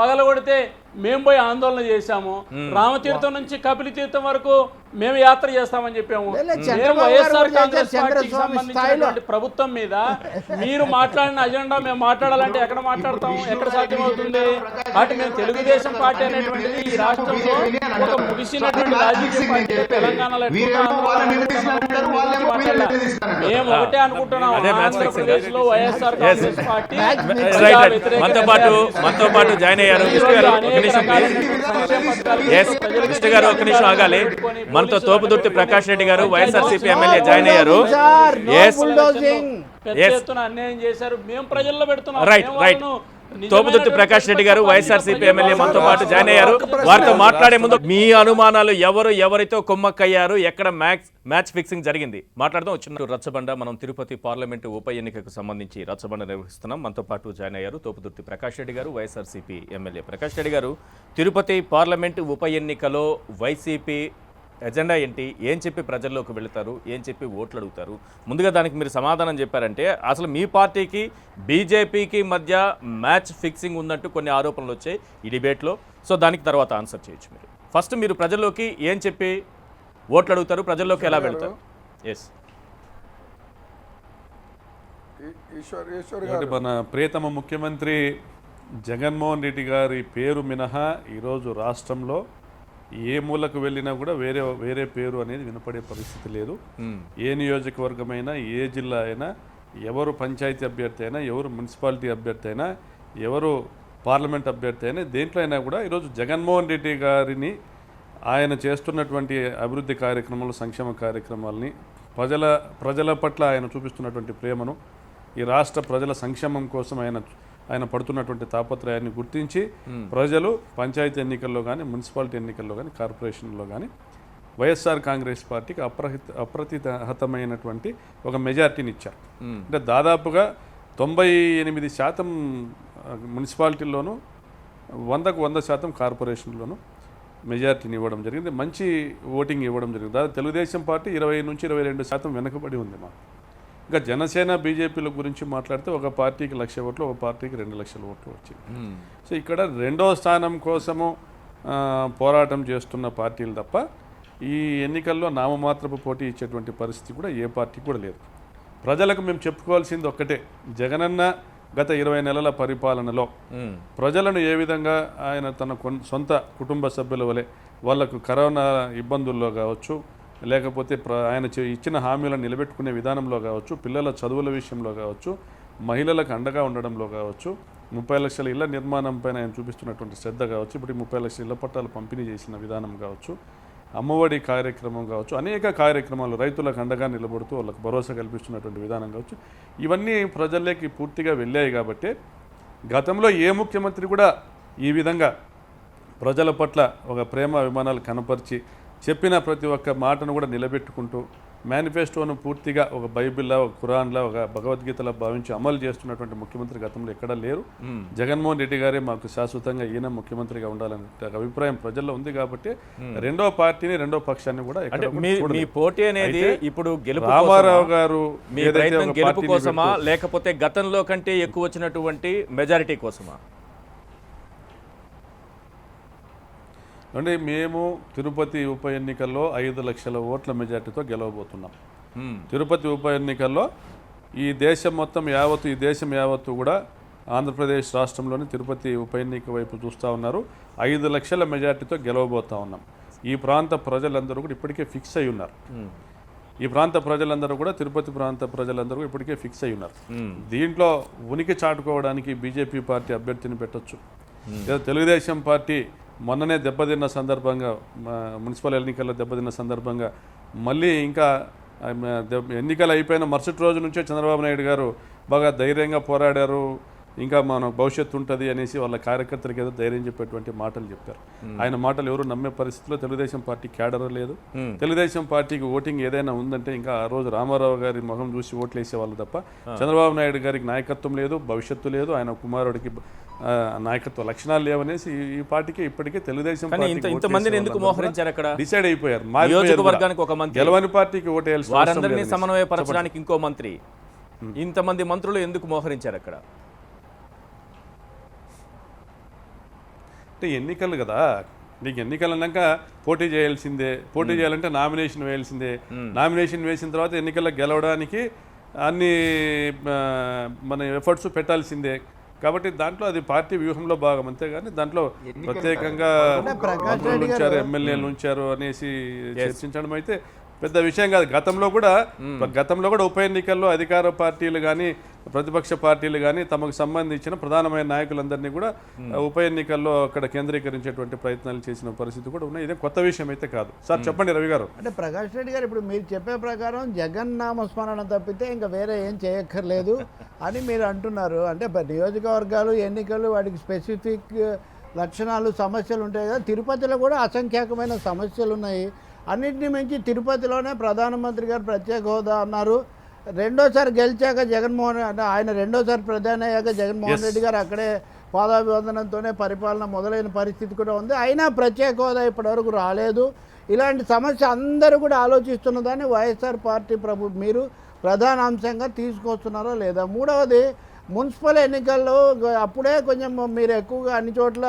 పగలగొడితే మేము పోయి ఆందోళన చేశాము. రామతీర్థం నుంచి కపిలి తీర్థం వరకు మేము యాత్ర చేస్తామని చెప్పాము. మేము వైఎస్ఆర్ కాంగ్రెస్ పార్టీకి సంబంధించినటువంటి ప్రభుత్వం మీద మీరు మాట్లాడిన అజెండా మేము మాట్లాడాలంటే ఎక్కడ మాట్లాడతాం? ఎక్కడ సాధ్యమవుతుంది? కాబట్టి మేము తెలుగుదేశం పార్టీ అనేటువంటిది ఈ రాష్ట్రంలో ఒక ముగిసినటువంటి రాజకీయ పార్టీ. తెలంగాణలో మేము ఒకటే అనుకుంటున్నాం, ఆంధ్రప్రదేశ్ లో వైఎస్ఆర్ కాంగ్రెస్ పార్టీ మనతో పాటు జాయిన్ అయ్యారు విష్ణు గారు. ఒక నిమిషం ఆగాలి. మనతో Thopudurthi Prakash Reddy garu YSRCP MLA join అయ్యారు. అన్యాయం చేశారు, మేము ప్రజల్లో పెడుతున్నాం. Right right. Thopudurthi Prakash Reddy garu YSRCP MLA మనతో పాటు జాయిన్ అయ్యారు. వారితో మాట్లాడే ముందు మీ అనుమానాలు ఎవరితో కుమ్మక్కయ్యారు, ఎక్కడ మ్యాచ్ ఫిక్సింగ్ జరిగింది మాట్లాడదాం. వచ్చిన రచ్చబండ. మనం తిరుపతి పార్లమెంటు ఉప ఎన్నికకు సంబంధించి రచ్చబండ నిర్వహిస్తున్నాం. మనతో పాటు జాయిన్ అయ్యారు తోపుదుర్తి ప్రకాష్ రెడ్డి గారు వైఎస్ఆర్సీపీ ఎమ్మెల్యే. ప్రకాష్ రెడ్డి గారు, తిరుపతి పార్లమెంటు ఉప ఎన్నికలో వైసీపీ ఎజెండా ఏంటి? ఏం చెప్పి ప్రజల్లోకి వెళుతారు? ఏం చెప్పి ఓట్లు అడుగుతారు? ముందుగా దానికి మీరు సమాధానం చెప్పారంటే అసలు మీ పార్టీకి బీజేపీకి మధ్య మ్యాచ్ ఫిక్సింగ్ ఉన్నట్టు కొన్ని ఆరోపణలు వచ్చాయి ఈ డిబేట్లో. సో దానికి తర్వాత ఆన్సర్ చేయొచ్చు. మీరు ఫస్ట్ మీరు ప్రజల్లోకి ఏం చెప్పి ఓట్లు అడుగుతారు? ప్రజల్లోకి ఎలా వెళుతారు? ఎస్. మన ప్రియతమ ముఖ్యమంత్రి జగన్మోహన్ రెడ్డి గారి పేరు మినహా ఈరోజు రాష్ట్రంలో ఏ మూలకు వెళ్ళినా కూడా వేరే పేరు అనేది వినపడే పరిస్థితి లేదు. ఏ నియోజకవర్గమైనా, ఏ జిల్లా అయినా, ఎవరు పంచాయతీ అభ్యర్థి అయినా, ఎవరు మున్సిపాలిటీ అభ్యర్థి అయినా, ఎవరు పార్లమెంట్ అభ్యర్థి అయినా, దేంట్లో అయినా కూడా ఈరోజు జగన్మోహన్ రెడ్డి గారిని, ఆయన చేస్తున్నటువంటి అభివృద్ధి కార్యక్రమాలు, సంక్షేమ కార్యక్రమాలని, ప్రజల పట్ల ఆయన చూపిస్తున్నటువంటి ప్రేమను, ఈ రాష్ట్ర ప్రజల సంక్షేమం కోసం ఆయన పడుతున్నటువంటి తాపత్రయాన్ని గుర్తించి ప్రజలు పంచాయతీ ఎన్నికల్లో కానీ, మున్సిపాలిటీ ఎన్నికల్లో కానీ, కార్పొరేషన్లో కానీ వైఎస్ఆర్ కాంగ్రెస్ పార్టీకి అప్రతిహతమైనటువంటి ఒక మెజార్టీని ఇచ్చారు. అంటే దాదాపుగా 98% మున్సిపాలిటీల్లోనూ 100% కార్పొరేషన్లోనూ మెజార్టీని ఇవ్వడం జరిగింది. మంచి ఓటింగ్ ఇవ్వడం జరిగింది. దాదాపు తెలుగుదేశం పార్టీ 20 నుంచి 22% వెనుకబడి ఉంది మాకు. ఇంకా జనసేన బీజేపీల గురించి మాట్లాడితే ఒక పార్టీకి 1,00,000 ఓట్లు, ఒక పార్టీకి 2,00,000 ఓట్లు వచ్చింది. సో ఇక్కడ రెండో స్థానం కోసము పోరాటం చేస్తున్న పార్టీలు తప్ప ఈ ఎన్నికల్లో నామమాత్రపు పోటీ ఇచ్చేటువంటి పరిస్థితి కూడా ఏ పార్టీ కూడా లేదు. ప్రజలకు మేము చెప్పుకోవాల్సింది ఒక్కటే, జగనన్న గత 20 నెలల పరిపాలనలో ప్రజలను ఏ విధంగా ఆయన తన సొంత కుటుంబ సభ్యుల వలె వాళ్లకు కరోనా ఇబ్బందుల్లో కావచ్చు, లేకపోతే ఆయన ఇచ్చిన హామీలను నిలబెట్టుకునే విధానంలో కావచ్చు, పిల్లల చదువుల విషయంలో కావచ్చు, మహిళలకు అండగా ఉండడంలో కావచ్చు, 30 లక్షల ఇళ్ల నిర్మాణం పైన ఆయన చూపిస్తున్నటువంటి శ్రద్ధ కావచ్చు, ఇప్పుడు 30 లక్షల ఇళ్ల పట్టాలు పంపిణీ చేసిన విధానం కావచ్చు, అమ్మఒడి కార్యక్రమం కావచ్చు, అనేక కార్యక్రమాలు, రైతులకు అండగా నిలబడుతూ వాళ్ళకు భరోసా కల్పిస్తున్నటువంటి విధానం కావచ్చు, ఇవన్నీ ప్రజల్లోకి పూర్తిగా వెళ్ళాయి. కాబట్టి గతంలో ఏ ముఖ్యమంత్రి కూడా ఈ విధంగా ప్రజల పట్ల ఒక ప్రేమ అభిమానాలు కనపరిచి చెప్పిన ప్రతి ఒక్క మాటను కూడా నిలబెట్టుకుంటూ మేనిఫెస్టోను పూర్తిగా ఒక బైబిల్లా, ఒక ఖురాన్లా, ఒక భగవద్గీతలా భావించి అమలు చేస్తున్నటువంటి ముఖ్యమంత్రి గతంలో ఎక్కడా లేరు. జగన్మోహన్ రెడ్డి గారే మాకు శాశ్వతంగా ఈయన ముఖ్యమంత్రిగా ఉండాలనే అభిప్రాయం ప్రజల్లో ఉంది. కాబట్టి రెండో పార్టీని, రెండో పక్షాన్ని కూడా మీ పోటీ అనేది ఇప్పుడు రామారావు గారు గెలుపు కోసమా, లేకపోతే గతంలో కంటే ఎక్కువ వచ్చినటువంటి మెజారిటీ కోసమా? అంటే మేము తిరుపతి ఉప ఎన్నికల్లో 5 లక్షల ఓట్ల మెజార్టీతో గెలవబోతున్నాం. తిరుపతి ఉప ఎన్నికల్లో ఈ దేశం యావత్తు కూడా ఆంధ్రప్రదేశ్ రాష్ట్రంలోని తిరుపతి ఉప ఎన్నిక వైపు చూస్తూ ఉన్నారు. 5 లక్షల మెజార్టీతో గెలవబోతా ఉన్నాం. ఈ ప్రాంత ప్రజలందరూ కూడా ఇప్పటికే ఫిక్స్ అయి ఉన్నారు. తిరుపతి ప్రాంత ప్రజలందరూ ఇప్పటికే ఫిక్స్ అయి ఉన్నారు. దీంట్లో ఉనికి చాటుకోవడానికి బీజేపీ పార్టీ అభ్యర్థిని పెట్టచ్చు, లేదా తెలుగుదేశం పార్టీ మొన్ననే దెబ్బతిన్న సందర్భంగా, మున్సిపల్ ఎన్నికల్లో దెబ్బతిన్న సందర్భంగా మళ్ళీ ఇంకా ఎన్నికలు అయిపోయిన మరుసటి రోజు నుంచే చంద్రబాబు నాయుడు గారు బాగా ధైర్యంగా పోరాడారు, ఇంకా మన భవిష్యత్తు ఉంటుంది అనేసి వాళ్ళ కార్యకర్తలకు ఏదో ధైర్యం చెప్పేటువంటి మాటలు చెప్పారు. ఆయన మాటలు ఎవరు నమ్మే పరిస్థితిలో తెలుగుదేశం పార్టీ క్యాడర్ లేదు. తెలుగుదేశం పార్టీకి ఓటింగ్ ఏదైనా ఉందంటే ఇంకా ఆ రోజు రామారావు గారి మొహం చూసి ఓట్లు వేసేవాళ్ళు తప్ప చంద్రబాబు నాయుడు గారికి నాయకత్వం లేదు, భవిష్యత్తు లేదు, ఆయన కుమారుడికి నాయకత్వ లక్షణాలు లేవనేసి ఈ పార్టీకి ఇప్పటికే తెలుగుదేశం ఇంతమందిని ఎందుకు మోహరించారు అక్కడ? డిసైడ్ అయిపోయారు. నియోజకవర్గానికి ఒక మంత్రి, గెలవని పార్టీకి ఓటేయాల్సి వారందరినీ సమన్వయపరచడానికి ఇంకో మంత్రి, ఇంతమంది మంత్రులు ఎందుకు మోహరించారు అక్కడ? అంటే ఎన్నికలు కదా, నీకు ఎన్నికలు అన్నాక పోటీ చేయాల్సిందే, పోటీ చేయాలంటే నామినేషన్ వేయాల్సిందే, నామినేషన్ వేసిన తర్వాత ఎన్నికల్లో గెలవడానికి అన్ని మన ఎఫర్ట్స్ పెట్టాల్సిందే. కాబట్టి దాంట్లో అది పార్టీ వ్యూహంలో భాగం, అంతేగాని దాంట్లో ప్రత్యేకంగా మంత్రులు ఉంచారు, ఎమ్మెల్యేలు ఉంచారు అనేసి చర్చించడం అయితే పెద్ద విషయం కాదు. గతంలో కూడా ఉప ఎన్నికల్లో అధికార పార్టీలు కానీ ప్రతిపక్ష పార్టీలు కానీ తమకు సంబంధించిన ప్రధానమైన నాయకులందరినీ కూడా ఉప ఎన్నికల్లో అక్కడ కేంద్రీకరించేటువంటి ప్రయత్నాలు చేసిన పరిస్థితి కూడా ఉన్నాయి. ఇదే కొత్త విషయం అయితే కాదు. సార్ చెప్పండి రవి గారు. అంటే ప్రకాష్ రెడ్డి గారు, ఇప్పుడు మీరు చెప్పే ప్రకారం జగన్ నామస్మరణ తప్పితే ఇంకా వేరే ఏం చేయక్కర్లేదు అని మీరు అంటున్నారు. అంటే నియోజకవర్గాలు, ఎన్నికలు, వాటికి స్పెసిఫిక్ లక్షణాలు, సమస్యలు ఉంటాయి కదా. తిరుపతిలో కూడా అసంఖ్యాకమైన సమస్యలు ఉన్నాయి. అన్నింటినీ మించి తిరుపతిలోనే ప్రధానమంత్రి గారు ప్రత్యేక హోదా అన్నారు. రెండోసారి గెలిచాక జగన్మోహన్, అంటే ఆయన రెండోసారి ప్రధాని అయ్యాక జగన్మోహన్ రెడ్డి గారు అక్కడే పాదాభివందనంతోనే పరిపాలన మొదలైన పరిస్థితి కూడా ఉంది. అయినా ప్రత్యేక హోదా ఇప్పటివరకు రాలేదు. ఇలాంటి సమస్య అందరూ కూడా ఆలోచిస్తున్నదాన్ని వైఎస్ఆర్ పార్టీ మీరు ప్రధాన అంశంగా తీసుకొస్తున్నారో లేదా? మూడవది, మున్సిపల్ ఎన్నికల్లో అప్పుడే కొంచెం మీరు ఎక్కువగా అన్ని చోట్ల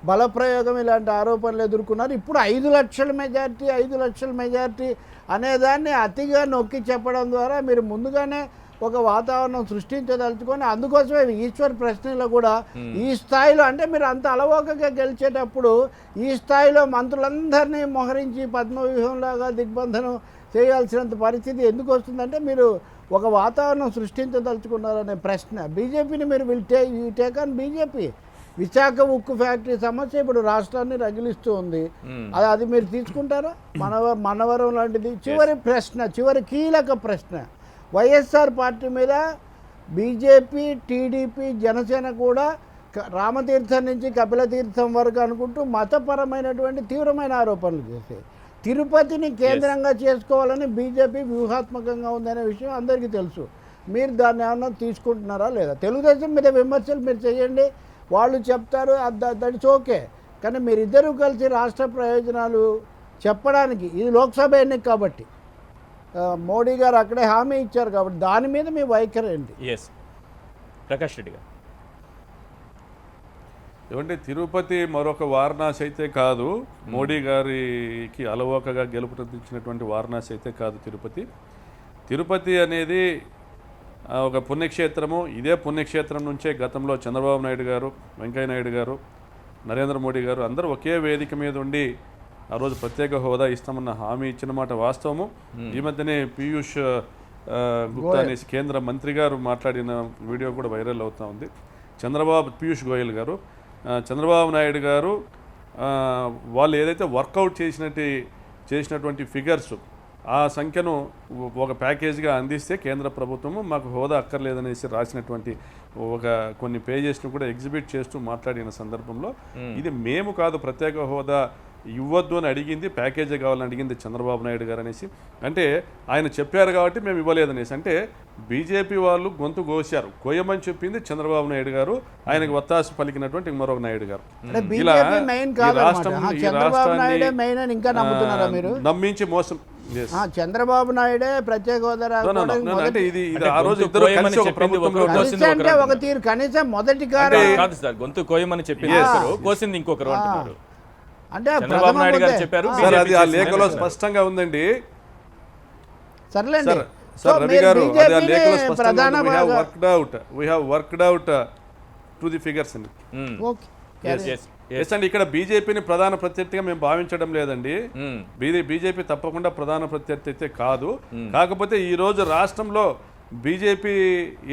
బలప్రయోగం ఇలాంటి ఆరోపణలు ఎదుర్కొన్నారు. ఇప్పుడు 5 లక్షల మెజార్టీ అనేదాన్ని అతిగా నొక్కి చెప్పడం ద్వారా మీరు ముందుగానే ఒక వాతావరణం సృష్టించదలుచుకొని, అందుకోసమే ఈశ్వర్ ప్రశ్నలో కూడా ఈ స్థాయిలో, అంటే మీరు అంత అలవోకగా గెలిచేటప్పుడు ఈ స్థాయిలో మంత్రులందరినీ మోహరించి పద్మవ్యూహంలాగా దిగ్బంధనం చేయాల్సినంత పరిస్థితి ఎందుకు వస్తుందంటే మీరు ఒక వాతావరణం సృష్టించదలుచుకున్నారనే ప్రశ్న. బీజేపీని మీరు టేక్ ఆన్ బీజేపీ. విశాఖ ఉక్కు ఫ్యాక్టరీ సమస్య ఇప్పుడు రాష్ట్రాన్ని రగిలిస్తూ ఉంది. అది మీరు తీసుకుంటారా? మనవరం లాంటిది. చివరి కీలక ప్రశ్న, వైఎస్ఆర్ పార్టీ మీద బీజేపీ, టీడీపీ, జనసేన కూడా రామతీర్థం నుంచి కపిలతీర్థం వరకు అనుకుంటూ మతపరమైనటువంటి తీవ్రమైన ఆరోపణలు చేశాయి. తిరుపతిని కేంద్రంగా చేసుకోవాలని బీజేపీ వ్యూహాత్మకంగా ఉందనే విషయం అందరికీ తెలుసు. మీరు దాన్ని ఏమన్నా తీసుకుంటున్నారా లేదా? తెలుగుదేశం మీద విమర్శలు మీరు చేయండి, వాళ్ళు చెప్తారు, దట్స్ ఓకే. కానీ మీరిద్దరూ కలిసి రాష్ట్ర ప్రయోజనాలు చెప్పడానికి, ఇది లోక్సభ ఎన్నిక కాబట్టి మోడీ గారు అక్కడే హామీ ఇచ్చారు కాబట్టి దాని మీద మీ వైఖరి ఏంటి? ప్రకాష్ రెడ్డి గారు. ఏమంటే తిరుపతి మరొక వారణాసి అయితే కాదు, మోడీ గారికి అలవోకగా గెలుపునిచ్చినటువంటి వారణాసి అయితే కాదు తిరుపతి అనేది ఒక పుణ్యక్షేత్రము. ఇదే పుణ్యక్షేత్రం నుంచే గతంలో చంద్రబాబు నాయుడు గారు, వెంకయ్య నాయుడు గారు, నరేంద్ర మోడీ గారు అందరూ ఒకే వేదిక మీద ఉండి ఆ రోజు ప్రత్యేక హోదా ఇస్తామన్న హామీ ఇచ్చిన మాట వాస్తవము. ఈ మధ్యనే పీయూష్ గుప్తా అనేసి కేంద్ర మంత్రి గారు మాట్లాడిన వీడియో కూడా వైరల్ అవుతూ ఉంది. పీయూష్ గోయల్ గారు, చంద్రబాబు నాయుడు గారు వాళ్ళు ఏదైతే వర్కౌట్ చేసినటువంటి ఫిగర్స్, ఆ సంఖ్యను ఒక ప్యాకేజ్గా అందిస్తే కేంద్ర ప్రభుత్వము మాకు హోదా అక్కర్లేదనేసి రాసినటువంటి కొన్ని పేజెస్ను కూడా ఎగ్జిబిట్ చేస్తూ మాట్లాడిన సందర్భంలో ఇది మేము కాదు ప్రత్యేక హోదా ఇవ్వద్దు అని అడిగింది, ప్యాకేజీ కావాలని అడిగింది చంద్రబాబు నాయుడు గారు అనేసి. అంటే ఆయన చెప్పారు కాబట్టి మేము ఇవ్వలేదనేసి. అంటే బీజేపీ వాళ్ళు గొంతు కోయమని చెప్పింది చంద్రబాబు నాయుడు గారు, ఆయనకు వత్తాసు పలికినటువంటి మరొక నాయుడు గారు. ఇలా నమ్మించి మోసం. చంద్రబాబు నాయుడే ప్రత్యేక హోదా అంటే ఇది ఆ రోజు ఇద్దరు ఒక తీరు, కనీసం మొదటి గొంతు కోయమని చెప్పింది కోసింది ఇంకొకరు అంటున్నారు. అంటే చంద్రబాబు నాయుడు గారు చెప్పారు, అది ఆ లేఖలో స్పష్టంగా ఉందండి. సర్లేండి సార్ రవి గారు, అది ఆ లేఖలో స్పష్టంగా ఉంది. we have worked out to the figures అండి. అండి ఇక్కడ బీజేపీని ప్రధాన ప్రత్యర్థిగా మేము భావించడం లేదండి. బీజేపీ తప్పకుండా ప్రధాన ప్రత్యర్థి అయితే కాదు. కాకపోతే ఈ రోజు రాష్ట్రంలో బీజేపీ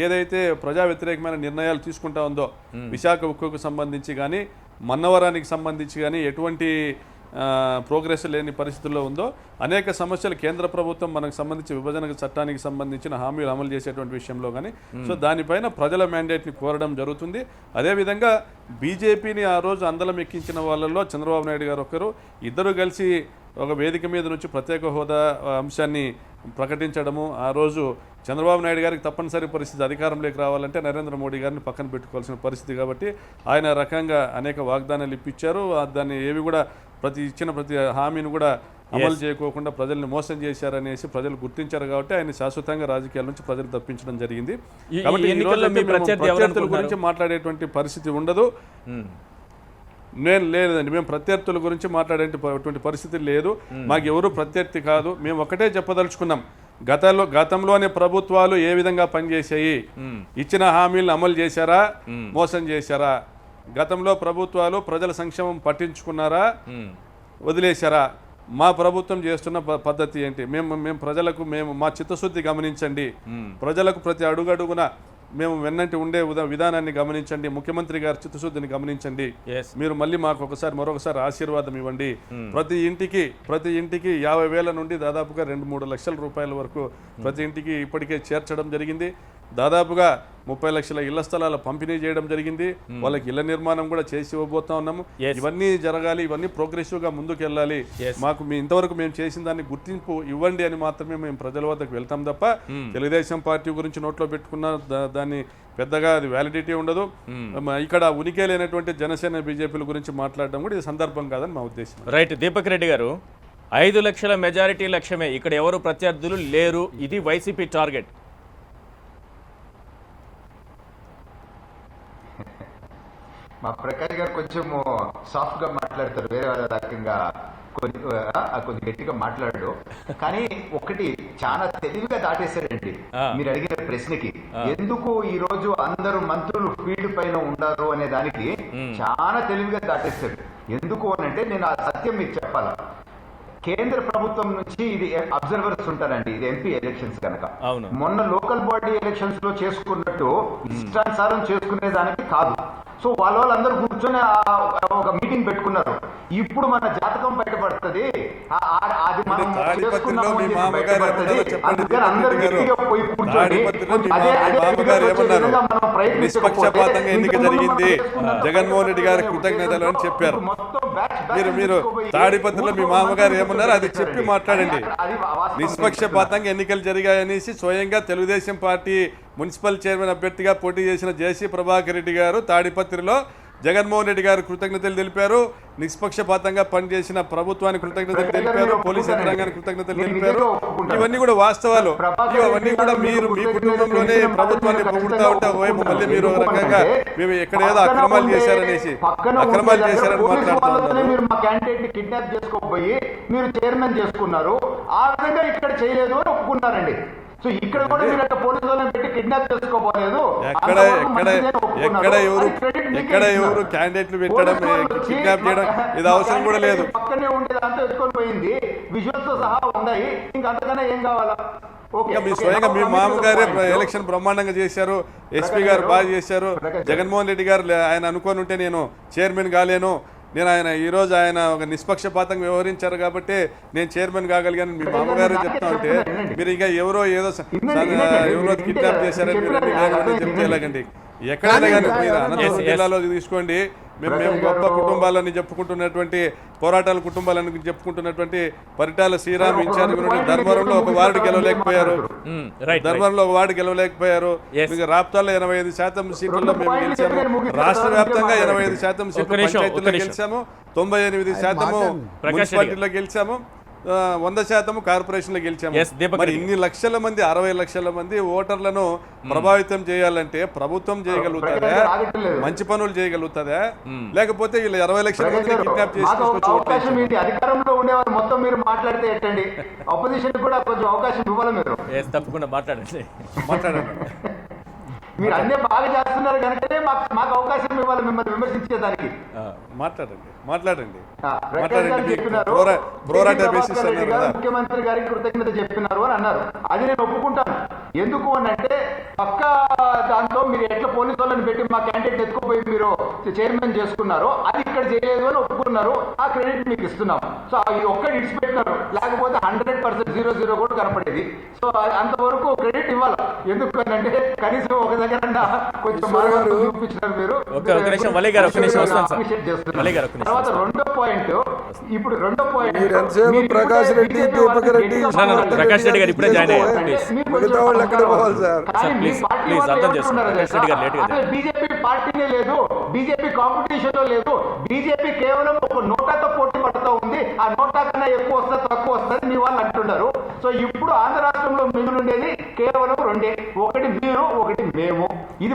ఏదైతే ప్రజా వ్యతిరేకమైన నిర్ణయాలు తీసుకుంటా ఉందో, విశాఖ ఉక్కుకు సంబంధించి కానీ, మన్నవరానికి సంబంధించి కానీ ఎటువంటి ప్రోగ్రెస్ లేని పరిస్థితుల్లో ఉందో, అనేక సమస్యలు కేంద్ర ప్రభుత్వం మనకు సంబంధించి విభజన చట్టానికి సంబంధించిన హామీలు అమలు చేసేటువంటి విషయంలో కానీ సో దానిపైన ప్రజల మ్యాండేట్ని కోరడం జరుగుతుంది. అదేవిధంగా బీజేపీని ఆ రోజు అందలం ఎక్కించిన వాళ్ళల్లో చంద్రబాబు నాయుడు గారు ఒకరు, ఇద్దరు కలిసి ఒక వేదిక మీద నుంచి ప్రత్యేక హోదా అంశాన్ని ప్రకటించడము. ఆ రోజు చంద్రబాబు నాయుడు గారికి తప్పనిసరి పరిస్థితి అధికారంలోకి రావాలంటే నరేంద్ర మోడీ గారిని పక్కన పెట్టుకోవాల్సిన పరిస్థితి కాబట్టి ఆయన రకంగా అనేక వాగ్దానాలు ఇప్పించారు. దాన్ని ఏవి కూడా ఇచ్చిన ప్రతి హామీని కూడా అమలు చేయకోకుండా ప్రజల్ని మోసం చేశారనేసి ప్రజలు గుర్తించారు కాబట్టి ఆయన శాశ్వతంగా రాజకీయాల నుంచి ప్రజలు తప్పించడం జరిగింది. కాబట్టి ఈ రోజు ప్రత్యర్థుల గురించి మాట్లాడేటువంటి పరిస్థితి ఉండదు. లేదండి, మేము ప్రత్యర్థుల గురించి మాట్లాడేటువంటి పరిస్థితి లేదు. మాకు ఎవరు ప్రత్యర్థి కాదు. మేము ఒకటే చెప్పదలుచుకున్నాం, గతంలోని ప్రభుత్వాలు ఏ విధంగా పనిచేసాయి, ఇచ్చిన హామీలను అమలు చేశారా, మోసం చేశారా? గతంలో ప్రభుత్వాలు ప్రజల సంక్షేమం పట్టించుకున్నారా, వదిలేశారా? మా ప్రభుత్వం చేస్తున్న పద్ధతి ఏంటి? మేము ప్రజలకు మా చిత్తశుద్ధి గమనించండి, ప్రజలకు ప్రతి అడుగడుగున మేము వెన్నంటి ఉండే విధానాన్ని గమనించండి, ముఖ్యమంత్రి గారి చిత్తశుద్ధిని గమనించండి. మీరు మళ్ళీ మాకు మరొకసారి ఆశీర్వాదం ఇవ్వండి. ప్రతి ఇంటికి 50,000 నుండి దాదాపుగా 2-3 లక్షల రూపాయల వరకు ప్రతి ఇంటికి ఇప్పటికే చేర్చడం జరిగింది. దాదాపుగా 30 లక్షల ఇళ్ల స్థలాల పంపిణీ చేయడం జరిగింది. వాళ్ళకి ఇళ్ల నిర్మాణం కూడా చేసి ఇవ్వబోతా ఉన్నాము. ఇవన్నీ జరగాలి, ఇవన్నీ ప్రోగ్రెసివ్ గా ముందుకు వెళ్ళాలి. మాకు ఇంతవరకు మేము చేసిన దాన్ని గుర్తింపు ఇవ్వండి అని మాత్రమే మేము ప్రజల వద్దకు వెళ్తాం తప్ప తెలుగుదేశం పార్టీ గురించి నోట్లో పెట్టుకున్న దాన్ని పెద్దగా అది వ్యాలిడిటీ ఉండదు. ఇక్కడ ఉనికి లేనటువంటి జనసేన బీజేపీల గురించి మాట్లాడడం కూడా ఇది సందర్భం కాదని మా ఉద్దేశం. రైట్. దీపక్ రెడ్డి గారు, 5 లక్షల మెజారిటీ లక్ష్యమే, ఇక్కడ ఎవరు ప్రత్యర్థులు లేరు, ఇది వైసీపీ టార్గెట్. మా ప్రకాష్ గారు కొంచెం సాఫ్ట్ గా మాట్లాడతారు, వేరే వాళ్ళ రకంగా కొంచెం గట్టిగా మాట్లాడు. కానీ ఒకటి చాలా తెలివిగా దాటేశారండి మీరు అడిగిన ప్రశ్నకి. ఎందుకు ఈ రోజు అందరూ మంత్రులు ఫీల్డ్ పైన ఉండారు అనే దానికి చాలా తెలివిగా దాటేశారు. ఎందుకు అనంటే నేను ఆ సత్యం మీకు చెప్పాలా. కేంద్ర ప్రభుత్వం నుంచి ఇది అబ్జర్వర్స్ ఉంటారండి, ఇది ఎంపీ ఎలక్షన్స్ కనుక. మొన్న లోకల్ బాడీ ఎలక్షన్స్ లో చేసుకున్నట్టు ఇష్టానుసారం చేసుకునే దానికి కాదు. సో వాళ్ళందరూ కూర్చొని ఒక మీటింగ్ పెట్టుకున్నారు. ఇప్పుడు మన జాతకం బయటపడుతుంది, అది మనం చేసుకున్నాము అందుకని అందరూ గట్టిగా పోయి కూర్చొని మనం నిష్పక్షపాతంగా ఎన్నిక జరిగింది, జగన్మోహన్ రెడ్డి గారి కృతజ్ఞతలు అని చెప్పారు. మీరు తాడిపత్రిలో మీ మామగారు ఏమన్నారు అది చెప్పి మాట్లాడండి. నిష్పక్షపాతంగా ఎన్నికలు జరిగాయనేసి స్వయంగా తెలుగుదేశం పార్టీ మున్సిపల్ చైర్మన్ అభ్యర్థిగా పోటీ చేసిన జేసీ ప్రభాకర్ రెడ్డి గారు తాడిపత్రిలో జగన్మోహన్ రెడ్డి గారు కృతజ్ఞతలు తెలిపారు. నిష్పక్షపాతంగా పనిచేసిన ప్రభుత్వానికి కృతజ్ఞతలు తెలిపారు, పోలీసు యంత్రాంగానికి కృతజ్ఞతలు తెలిపారు. ఇవన్నీ కూడా వాస్తవాలు. ఇవన్నీ కూడా మీరు మీ కుటుంబంలోనే ప్రభుత్వాన్ని పొగుడుతూ ఉంటా వైపు మళ్ళీ మీరు ఒక రకంగా మేము ఎక్కడేదో అక్రమాలు చేశారనేసి మాట్లాడుతున్నారు. మీరు మా క్యాండిడేట్ కిడ్నాప్ చేసుకోపోయి మీరు చైర్మన్ చేసుకున్నారు, ఆ విధంగా ఇక్కడ చేయలేదు అని ఒప్పుకున్నారండి. సో ఇక్కడ కూడా మీరు పోలీసు వాళ్ళని పెట్టి కిడ్నాప్ చేసుకోపోలేదు. ఎక్కడ ఎవరు క్యాండిడేట్లు పెట్టడం కిడ్నాప్ చేయడం ఇది అవసరం కూడా లేదు. పక్కనే ఉండేదంతా ఎత్తుకొని పోయింది, విజువల్స్ తో సహా ఉన్నాయి. ఇంకా అంతకన్నా ఏం కావాలా? మీ స్వయంగా మీ మామగారే ఎలక్షన్ బ్రహ్మాండంగా చేశారు, ఎస్పీ గారు బాగా చేశారు. జగన్మోహన్ రెడ్డి గారు ఆయన అనుకోని ఉంటే నేను చైర్మన్ కాలేను, ఈరోజు ఆయన ఒక నిష్పక్షపాతంగా వ్యవహరించారు కాబట్టి నేను చైర్మన్ కాగలిగాను మీ మామగారు చెప్తా ఉంటే మీరు ఇంకా ఏదో కిడ్నాప్ చేశారని మీరు చెప్తే ఎలాగండి? ఎక్కడైనా కానీ మీరు అనంతపురం జిల్లాలో తీసుకోండి, మేము గొప్ప కుటుంబాలని చెప్పుకుంటున్నటువంటి పోరాటాల కుటుంబాలని చెప్పుకుంటున్నటువంటి పరిటాల శ్రీరామ్ ఇన్ఛార్జ్ ధర్మవరంలో ఒక వార్డు గెలవలేకపోయారు. రాప్తాల్లో 85% సీట్లలో మేము గెలిచాము. రాష్ట్ర వ్యాప్తంగా 85% సీట్లు పంచాయతీల్లో గెలిచాము, 98% మున్సిపాలిటీలో గెలిచాము, 100% కార్పొరేషన్లో గెలిచాము. మరి ఇన్ని లక్షల మంది 60 లక్షల మంది ఓటర్లను ప్రభావితం చేయాలంటే ప్రభుత్వం చేయగలుగుతుందా? మంచి పనులు చేయగలుగుతుందా? లేకపోతే వీళ్ళు 60 లక్షల మందిని కిడ్నాప్ చేసి అధికారంలో ఉండేవారు మొత్తం మీరు మాట్లాడితే ఏంటండి? అపోజిషన్ కూడా కొంచెం అవకాశం ఇవ్వాలి. మీరు తప్పకుండా మాట్లాడండి. మీరు అన్నీ బాగా చేస్తున్నారు కనుకనే మాకు అవకాశం ఇవ్వాలి మిమ్మల్ని విమర్శించేదానికి. మాట్లాడండి. ముఖ్యమంత్రి గారికి కృతజ్ఞత చెప్పినారు అని అన్నారు, అది నేను ఒప్పుకుంటాను. ఎందుకు అని అంటే పక్క దాంతో మీరు ఎట్లా పోలీసు వాళ్ళని పెట్టి మా క్యాండిడేట్ ఎత్తుకుపోయి మీరు చైర్మన్ చేసుకున్నారో అది ఇక్కడ చేయలేదు అని ఒప్పుకున్నారు, ఆ క్రెడిట్ మీకు ఇస్తున్నాం. సో ఇది ఒక్కటి ఇడిచిపెట్టినారు, లేకపోతే 100% 0-0 కూడా కనపడేది. సో అంతవరకు క్రెడిట్ ఇవ్వాలి. ఎందుకు అని అంటే కనీసం ఒక దగ్గర కొంచెం చూపించినారు మీరు. తర్వాత రెండో పాయింట్, ఇప్పుడు రెండో పాయింట్ ప్రకాష్ రెడ్డి, దీపక్ రెడ్డి, ప్రకాష్ రెడ్డి గారు ఇప్పుడే జాయిన్ అయ్యారు. మిగతా వాళ్ళు ఎక్కడ పోవాలి సార్? బీజేపీ పార్టీనే లేదు, బీజేపీ కాంపిటీషన్ లో లేదు, బీజేపీ కేవలం ఒక నోటాతో పోటీ పడుతూ ఉంది, ఆ నోటా కన్నా ఎక్కువ వస్తుంది తక్కువ వస్తుంది మీ వాళ్ళు అంటున్నారు. సో ఇప్పుడు ఆంధ్ర రాష్ట్రంలో మిగులు ఉండేది కేవలం రెండే, ఒకటి మీరు ఒకటి మేము. ఇది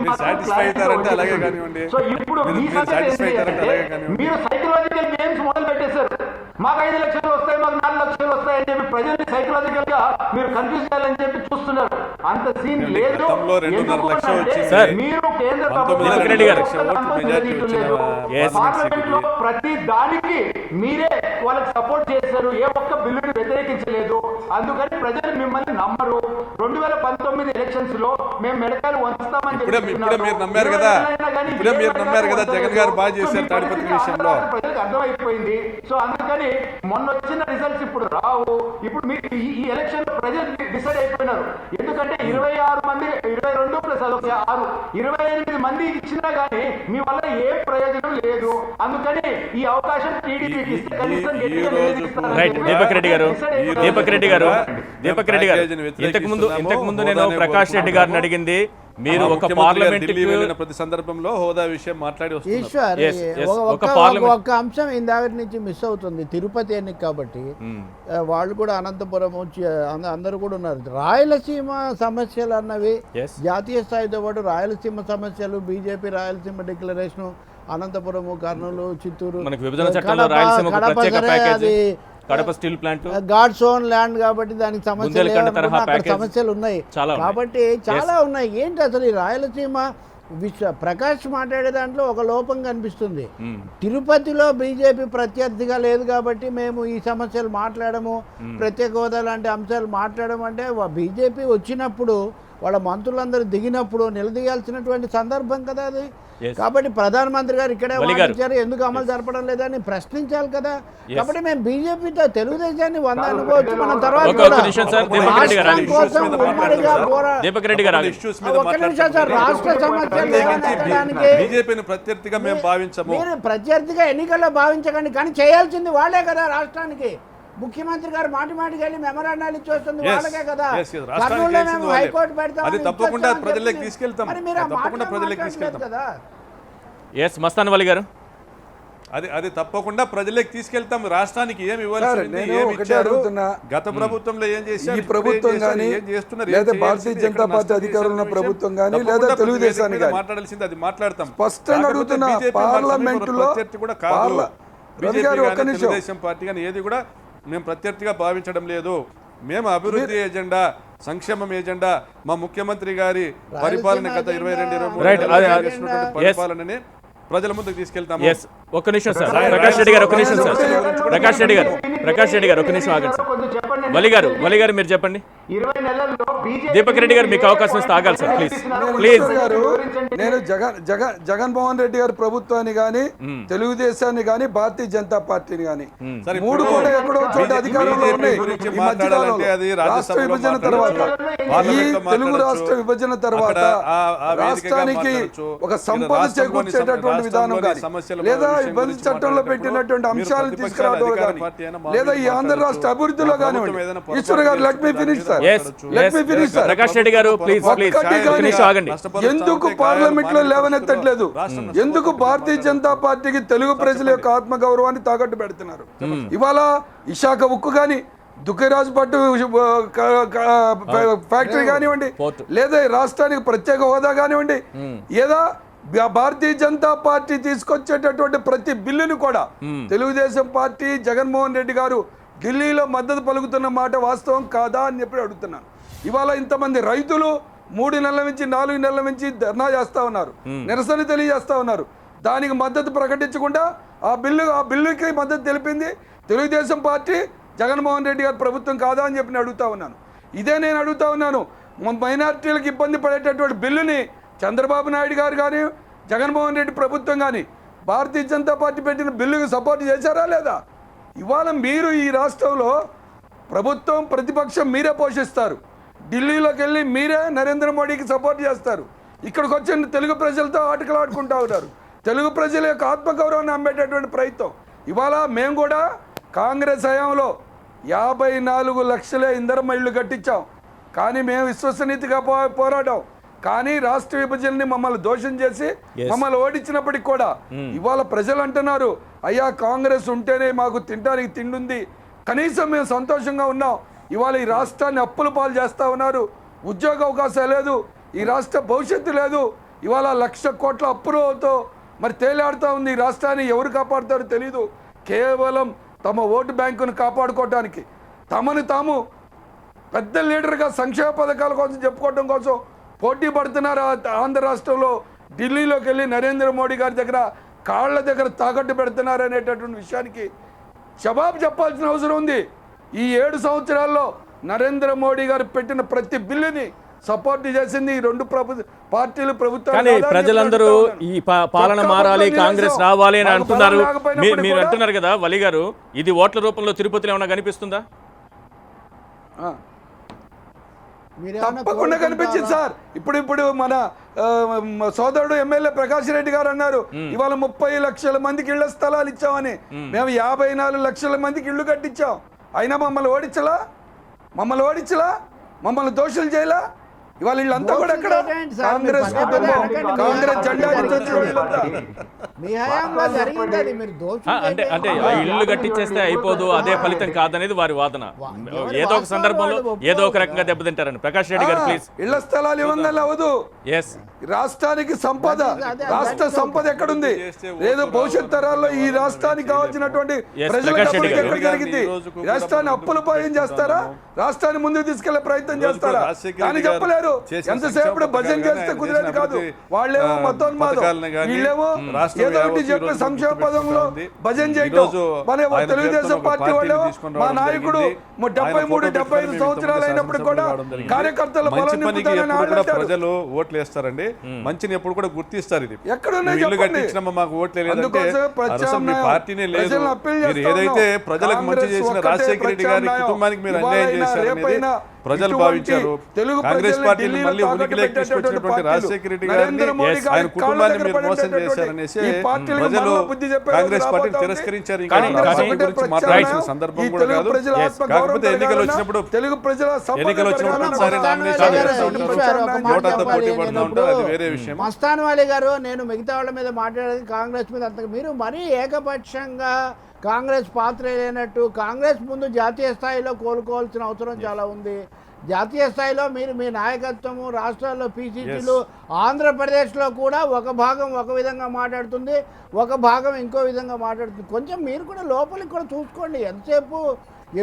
సో ఇప్పుడు మీ సంగతి మీరు సైకలాజికల్ గేమ్స్ మొదలు పెట్టేశారు. మాకు 5 లక్షలు వస్తాయి, మాకు 4 లక్షలు వస్తాయి అని చెప్పి ప్రజల్ని సైకలాజికల్ గా మీరు కన్ఫ్యూజ్ చేయాలని చెప్పి చూస్తున్నారు. అంత సీన్ లేదు. మీరు కేంద్ర పార్లమెంట్ లో ప్రతి దానికి మీరే వాళ్ళకి సపోర్ట్ చేశారు, ఏ ఒక్క బిల్లుని వ్యతిరేకించలేదు. అందుకని ప్రజలు మిమ్మల్ని నమ్మరు. 2019 ఎలక్షన్స్ లో మేము మెడకాయలు వంచుతామని చెప్పి జగన్ గారు బాగా చేశారు తాడిపత్రి విషయంలో, ప్రజలకు అర్థమైపోయింది. సో అందుకని మొన్న వచ్చిన రిజల్ట్స్ ఇప్పుడు రావు. ఇప్పుడు మీరు ఈ ఎలక్షన్ లో ప్రజలు డిసైడ్ అయిపోయినారు. ఎందుకంటే 26 మంది, 22 + 6 28 మంది ఇచ్చినా గానీ మీ వల్ల ఏం ప్రయోజనం లేదు. అందుకని ఈ అవకాశం టీడీపీకి ఇస్తే కనీసం దీపక్ రెడ్డి గారు ఇంతకు ముందు నేను ప్రకాష్ రెడ్డి గారిని అడిగింది, మీరు ఒక పార్లమెంట్ ప్రతి సందర్భంలో హోదా విషయం మాట్లాడి ఒక అంశం ఇందాక నుంచి మిస్ అవుతుంది. తిరుపతి ఎన్నిక కాబట్టి వాళ్ళు కూడా అనంతపురం వచ్చి అందరూ కూడా ఉన్నారు. రాయలసీమ సమస్యలు అన్నవి జాతీయ స్థాయితో పాటు రాయలసీమ సమస్యలు, BJP Rayalaseema declaration, Anantapuramu, Kurnool, Chittoor, Kadapa steel plant God's own land కాబట్టి దానికి సమస్యలు ఉన్నాయి. కాబట్టి చాలా ఉన్నాయి. ఏంటి అసలు ఈ రాయలసీమ ప్రకాష్ మాట్లాడే దాంట్లో ఒక లోపం కనిపిస్తుంది. తిరుపతిలో బీజేపీ ప్రత్యర్థిగా లేదు కాబట్టి మేము ఈ సమస్యలు మాట్లాడము, ప్రత్యేక హోదా లాంటి అంశాలు మాట్లాడము అంటే బీజేపీ వచ్చినప్పుడు వాళ్ళ మంత్రులందరూ దిగినప్పుడు నిలదీయాల్సినటువంటి సందర్భం కదా అది. కాబట్టి ప్రధానమంత్రి గారు ఇక్కడే వాదించారు, ఎందుకు అమలు జరపడం లేదని ప్రశ్నించాలి కదా. కాబట్టి మేము బీజేపీతో తెలుగుదేశాన్ని 100 అనుకోవచ్చు, మన తర్వాత రాష్ట్ర సమస్యలు మీరు ప్రత్యర్థిగా ఎన్నికల్లో భావించకండి, కానీ చేయాల్సింది వాళ్ళే కదా. రాష్ట్రానికి ముఖ్యమంత్రి గారు మాటికి వెళ్ళి మెమరాండాలు ఇచ్చి వస్తుంది వాళ్ళకే కదా. కర్నూలులో మేము హైకోర్టు పెడతాం కదా. మస్తాన్ వలి గారు అది తప్పకుండా ప్రజలకు తీసుకెళ్తాం. రాష్ట్రానికి ఏమి ఇవ్వాలి, గత ప్రభుత్వంలో ఏం చేశారు, ఈ ప్రభుత్వం కానీ లేదా భారతీయ జనతా పార్టీ అధికారంలో ఉన్న ప్రభుత్వం కానీ లేదా తెలుగుదేశానికి మాట్లాడాల్సింది అది మాట్లాడతాం. స్పష్టంగా అడుగుతున్నా, పార్లమెంట్ లో కూడా కాదు, తెలుగుదేశం పార్టీ కానీ ఏది కూడా మేము ప్రత్యర్థిగా భావించడం లేదు. మేము అభివృద్ధి ఎజెండా, సంక్షేమం ఎజెండా, మా ముఖ్యమంత్రి గారి పరిపాలన గత 22-23 పరిపాలనని ప్రజల ముందుకు తీసుకెళ్తాము. ఒక్క నిమిషం సార్, ప్రకాష్ రెడ్డి గారు ఒక్క నిమిషం సార్, ప్రకాష్ రెడ్డి గారు ఒక్క నిమిషం ఆగండి సార్. వలి గారు మీరు చెప్పండి. దీపక్ రెడ్డి గారు మీకు అవకాశం ఇస్తే ఆగాలి సార్, ప్లీజ్. నేను జగన్మోహన్ రెడ్డి గారి ప్రభుత్వాన్ని గాని, తెలుగుదేశాన్ని గాని, భారతీయ జనతా పార్టీని గాని, మూడు కూడా ఎక్కడో చోట అధికారంలో ఉన్నాయి. ఈ మధ్యకాలంలో రాష్ట్ర విభజన తర్వాత, ఈ తెలుగు రాష్ట్ర విభజన తర్వాత రాష్ట్రానికి ఒక సంపద చేకూర్చేటటువంటి విధానం కానీ, లేదా విభజన చట్టంలో పెట్టినటువంటి అంశాలను తీసుకురావడం కానీ, లేదా ఈ ఆంధ్ర రాష్ట్ర అభివృద్ధిలో కానివ్వండి. ఈశ్వర్ గారు, let me finish sir. Prakash Reddy గారు ప్లీజ్ ఆగండి. ఎందుకు పార్లమెంట్ లో లేవనెత్తట్లేదు? ఎందుకు భారతీయ జనతా పార్టీకి తెలుగు ప్రజల యొక్క ఆత్మగౌరవాన్ని తాకట్టు పెడుతున్నారు? ఇవాళ విశాఖ ఉక్కు కానీ, దుఃఖరాజు పట్టు ఫ్యాక్టరీ కానివ్వండి, లేదా రాష్ట్రానికి ప్రత్యేక హోదా కానివ్వండి, ఏదా భారతీయ జనతా పార్టీ తీసుకొచ్చేటటువంటి ప్రతి బిల్లును కూడా తెలుగుదేశం పార్టీ, జగన్మోహన్ రెడ్డి గారు ఢిల్లీలో మద్దతు పలుకుతున్న మాట వాస్తవం కాదా అని చెప్పి అడుగుతున్నాను. ఇవాళ ఇంతమంది రైతులు 3 నెలల నుంచి 4 నెలల నుంచి ధర్నా చేస్తా ఉన్నారు, నిరసన తెలియజేస్తా ఉన్నారు. దానికి మద్దతు ప్రకటించకుండా ఆ బిల్లుకి మద్దతు తెలిపింది తెలుగుదేశం పార్టీ, జగన్మోహన్ రెడ్డి గారి ప్రభుత్వం కాదా అని చెప్పి అడుగుతా ఉన్నాను. ఇదే నేను అడుగుతా ఉన్నాను. మైనారిటీలకు ఇబ్బంది పడేటటువంటి బిల్లుని చంద్రబాబు నాయుడు గారు కానీ జగన్మోహన్ రెడ్డి ప్రభుత్వం కానీ భారతీయ జనతా పార్టీ పెట్టిన బిల్లుకి సపోర్ట్ చేశారా లేదా? ఇవాళ మీరు ఈ రాష్ట్రంలో ప్రభుత్వం ప్రతిపక్షం మీరే పోషిస్తారు, ఢిల్లీలోకి వెళ్ళి మీరే నరేంద్ర మోడీకి సపోర్ట్ చేస్తారు, ఇక్కడికి వచ్చిన తెలుగు ప్రజలతో ఆటలు ఆడుకుంటూ ఉన్నారు, తెలుగు ప్రజల యొక్క ఆత్మగౌరవాన్ని అమ్మేటటువంటి ప్రయత్నం. ఇవాళ మేము కూడా కాంగ్రెస్ హయాంలో 54 లక్షలే ఇందిరమ్మ ఇళ్ళు కట్టించాం, కానీ మేము విశ్వసనీయతగా పోరాడాం. కానీ రాష్ట్ర విభజనని మమ్మల్ని దోషం చేసి మమ్మల్ని ఓడించినప్పటికి కూడా ఇవాళ ప్రజలు అంటున్నారు, అయ్యా కాంగ్రెస్ ఉంటేనే మాకు తినడానికి తిండుంది, కనీసం మేము సంతోషంగా ఉన్నాం. ఇవాళ ఈ రాష్ట్రాన్ని అప్పుల పాలు చేస్తూ ఉన్నారు, ఉద్యోగ అవకాశాలు లేదు, ఈ రాష్ట్ర భవిష్యత్తు లేదు. ఇవాళ 1,00,000 కోట్ల అప్పులతో మరి తేలాడుతూ ఉంది. ఈ రాష్ట్రాన్ని ఎవరు కాపాడుతారో తెలీదు. కేవలం తమ ఓటు బ్యాంకును కాపాడుకోవడానికి, తమను తాము పెద్ద లీడర్గా సంక్షేమ పథకాల కోసం చెప్పుకోవడం కోసం పోటీ పడుతున్నారు. ఆంధ్ర రాష్ట్రంలో ఢిల్లీలోకి వెళ్ళి నరేంద్ర మోడీ గారి దగ్గర కాళ్ళ దగ్గర తాకట్టు పెడుతున్నారు అనేటటువంటి విషయానికి జవాబు చెప్పాల్సిన అవసరం ఉంది. ఈ 7 సంవత్సరాల్లో నరేంద్ర మోడీ గారు పెట్టిన ప్రతి బిల్లుని సపోర్ట్ చేసింది ఈ 2 పార్టీలు ప్రభుత్వం. కానీ ప్రజలందరూ ఈ పాలన మారాలి, కాంగ్రెస్ రావాలి అని అంటున్నారు. మీరు అంటున్నారు కదా వలి గారు, ఇది ఓట్ల రూపంలో తిరుపతిలో ఏమైనా కనిపిస్తుందా? తప్పకుండా కనిపించింది సార్. ఇప్పుడు మన సోదరుడు ఎమ్మెల్యే ప్రకాష్ రెడ్డి గారు అన్నారు, ఇవాళ 30 లక్షల మందికి ఇళ్ల స్థలాలు ఇచ్చామని. మేము 54 లక్షల మందికి ఇళ్లు కట్టించాం. అయినా మమ్మల్ని ఓడించలా, మమ్మల్ని దోషులు చేయలా. ఇవాళ వీళ్ళంతా కూడా ఎక్కడ కాంగ్రెస్ జెండా అంటే ఇల్లు కట్టించేస్తే అయిపోదు, అదే ఫలితం కాదనేది వారి వాదన. ఏదో ఒక సందర్భంలో ఏదో ఒక రకంగా దెబ్బతింటారని. ప్రకాష్ రెడ్డి గారు ప్లీజ్. ఇళ్ల స్థలాలు ఇవ్వంగా అవదు. రాష్ట్రానికి సంపద, రాష్ట్ర సంపద ఎక్కడుంది? ఏదో భవిష్యత్ తరాల్లో ఈ రాష్ట్రానికి కావాల్సినటువంటి ప్రజలకు ఎక్కడ జరిగింది? రాష్ట్రాన్ని అప్పుల పాయం చేస్తారా? రాష్ట్రాన్ని ముందుకు తీసుకెళ్లే ప్రయత్నం చేస్తారా? కానీ చెప్పలేరు. ఎంతసేపు భజన చేస్తే కుదిరేది కాదు. వాళ్ళేమో మతోన్మాదం, వీళ్ళేమో ఏదో ఒకటి చెప్పి సంక్షేమ పదంలో భజన చేయడం. మన తెలుగుదేశం పార్టీ వాళ్ళేమో మా నాయకుడు 73-75 సంవత్సరాలు అయినప్పుడు కూడా కార్యకర్తల ప్రజలు ఓట్లు వేస్తారండి. మంచిని ఎప్పుడు కూడా గుర్తిస్తారు. ఇది ఎక్కడ ఇల్లు కట్టించినమ్మా మాకు ఓట్లు లేదంటే మీ పార్టీనే లేదు. మీరు ఏదైతే ప్రజలకు మంచి చేసిన రాజశేఖర రెడ్డి గారి కుటుంబానికి మీరు అన్యాయం చేశారనేది ప్రజలు భావించారు. కాంగ్రెస్ పార్టీని మళ్ళీ ఉనికిలోకి తీసుకొచ్చినటువంటి రాజశేఖర రెడ్డి గారిని, ఆయన కుటుంబాన్ని మీరు మోసం చేశారనేసి ప్రజలు కాంగ్రెస్ పార్టీని తిరస్కరించారు. ఇంకా గురించి మాట్లాడాల్సిన సందర్భం కూడా కాదు. కాకపోతే ఎన్నికలు వచ్చినప్పుడు ఒకసారి నోటంతా పోటీ పడుతూ ఉంటారు, అది వేరే విషయం. మస్తాన్ వాలి గారు, నేను మిగతా వాళ్ళ మీద మాట్లాడేది కాంగ్రెస్ మీద అంత మీరు మరీ ఏకపక్షంగా కాంగ్రెస్ పాత్ర లేనట్టు. కాంగ్రెస్ ముందు జాతీయ స్థాయిలో కోలుకోవాల్సిన అవసరం చాలా ఉంది. జాతీయ స్థాయిలో మీరు మీ నాయకత్వము, రాష్ట్రాల్లో పీసీసీలు, ఆంధ్రప్రదేశ్లో కూడా ఒక భాగం ఒక విధంగా మాట్లాడుతుంది, ఒక భాగం ఇంకో విధంగా మాట్లాడుతుంది. కొంచెం మీరు కూడా లోపలికి కూడా చూసుకోండి. ఎంతసేపు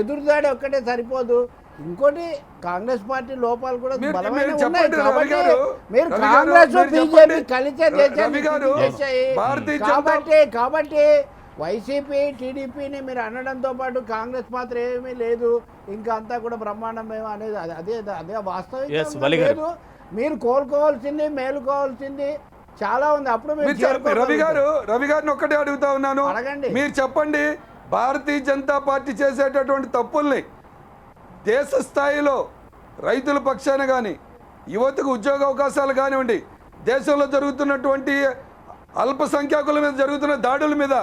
ఎదురుదాడి ఒక్కటే సరిపోదు. ఇంకోటి కాంగ్రెస్ పార్టీ లోపాలు కూడా బలమైన ఉన్నాయి. కాబట్టి మీరు కాంగ్రెస్ బీజేపీ కలిసే చేశాయి. కాబట్టి వైసీపీ టీడీపీని మీరు అనడంతో పాటు కాంగ్రెస్ పాత్ర ఏమీ లేదు, ఇంకా అంతా కూడా బ్రహ్మాండమేమో అనేది అదే వాస్తవం లేదు. మీరు కోలుకోవాల్సింది, మేలుకోవాల్సింది చాలా ఉంది. అప్పుడు రవి గారిని ఒక్కటే అడుగుతా ఉన్నాను, మీరు చెప్పండి, భారతీయ జనతా పార్టీ చేసేటటువంటి తప్పుల్ని దేశ స్థాయిలో రైతుల పక్షాన కానీ, యువతకు ఉద్యోగ అవకాశాలు కానివ్వండి, దేశంలో జరుగుతున్నటువంటి అల్పసంఖ్యాకుల మీద జరుగుతున్న దాడుల మీద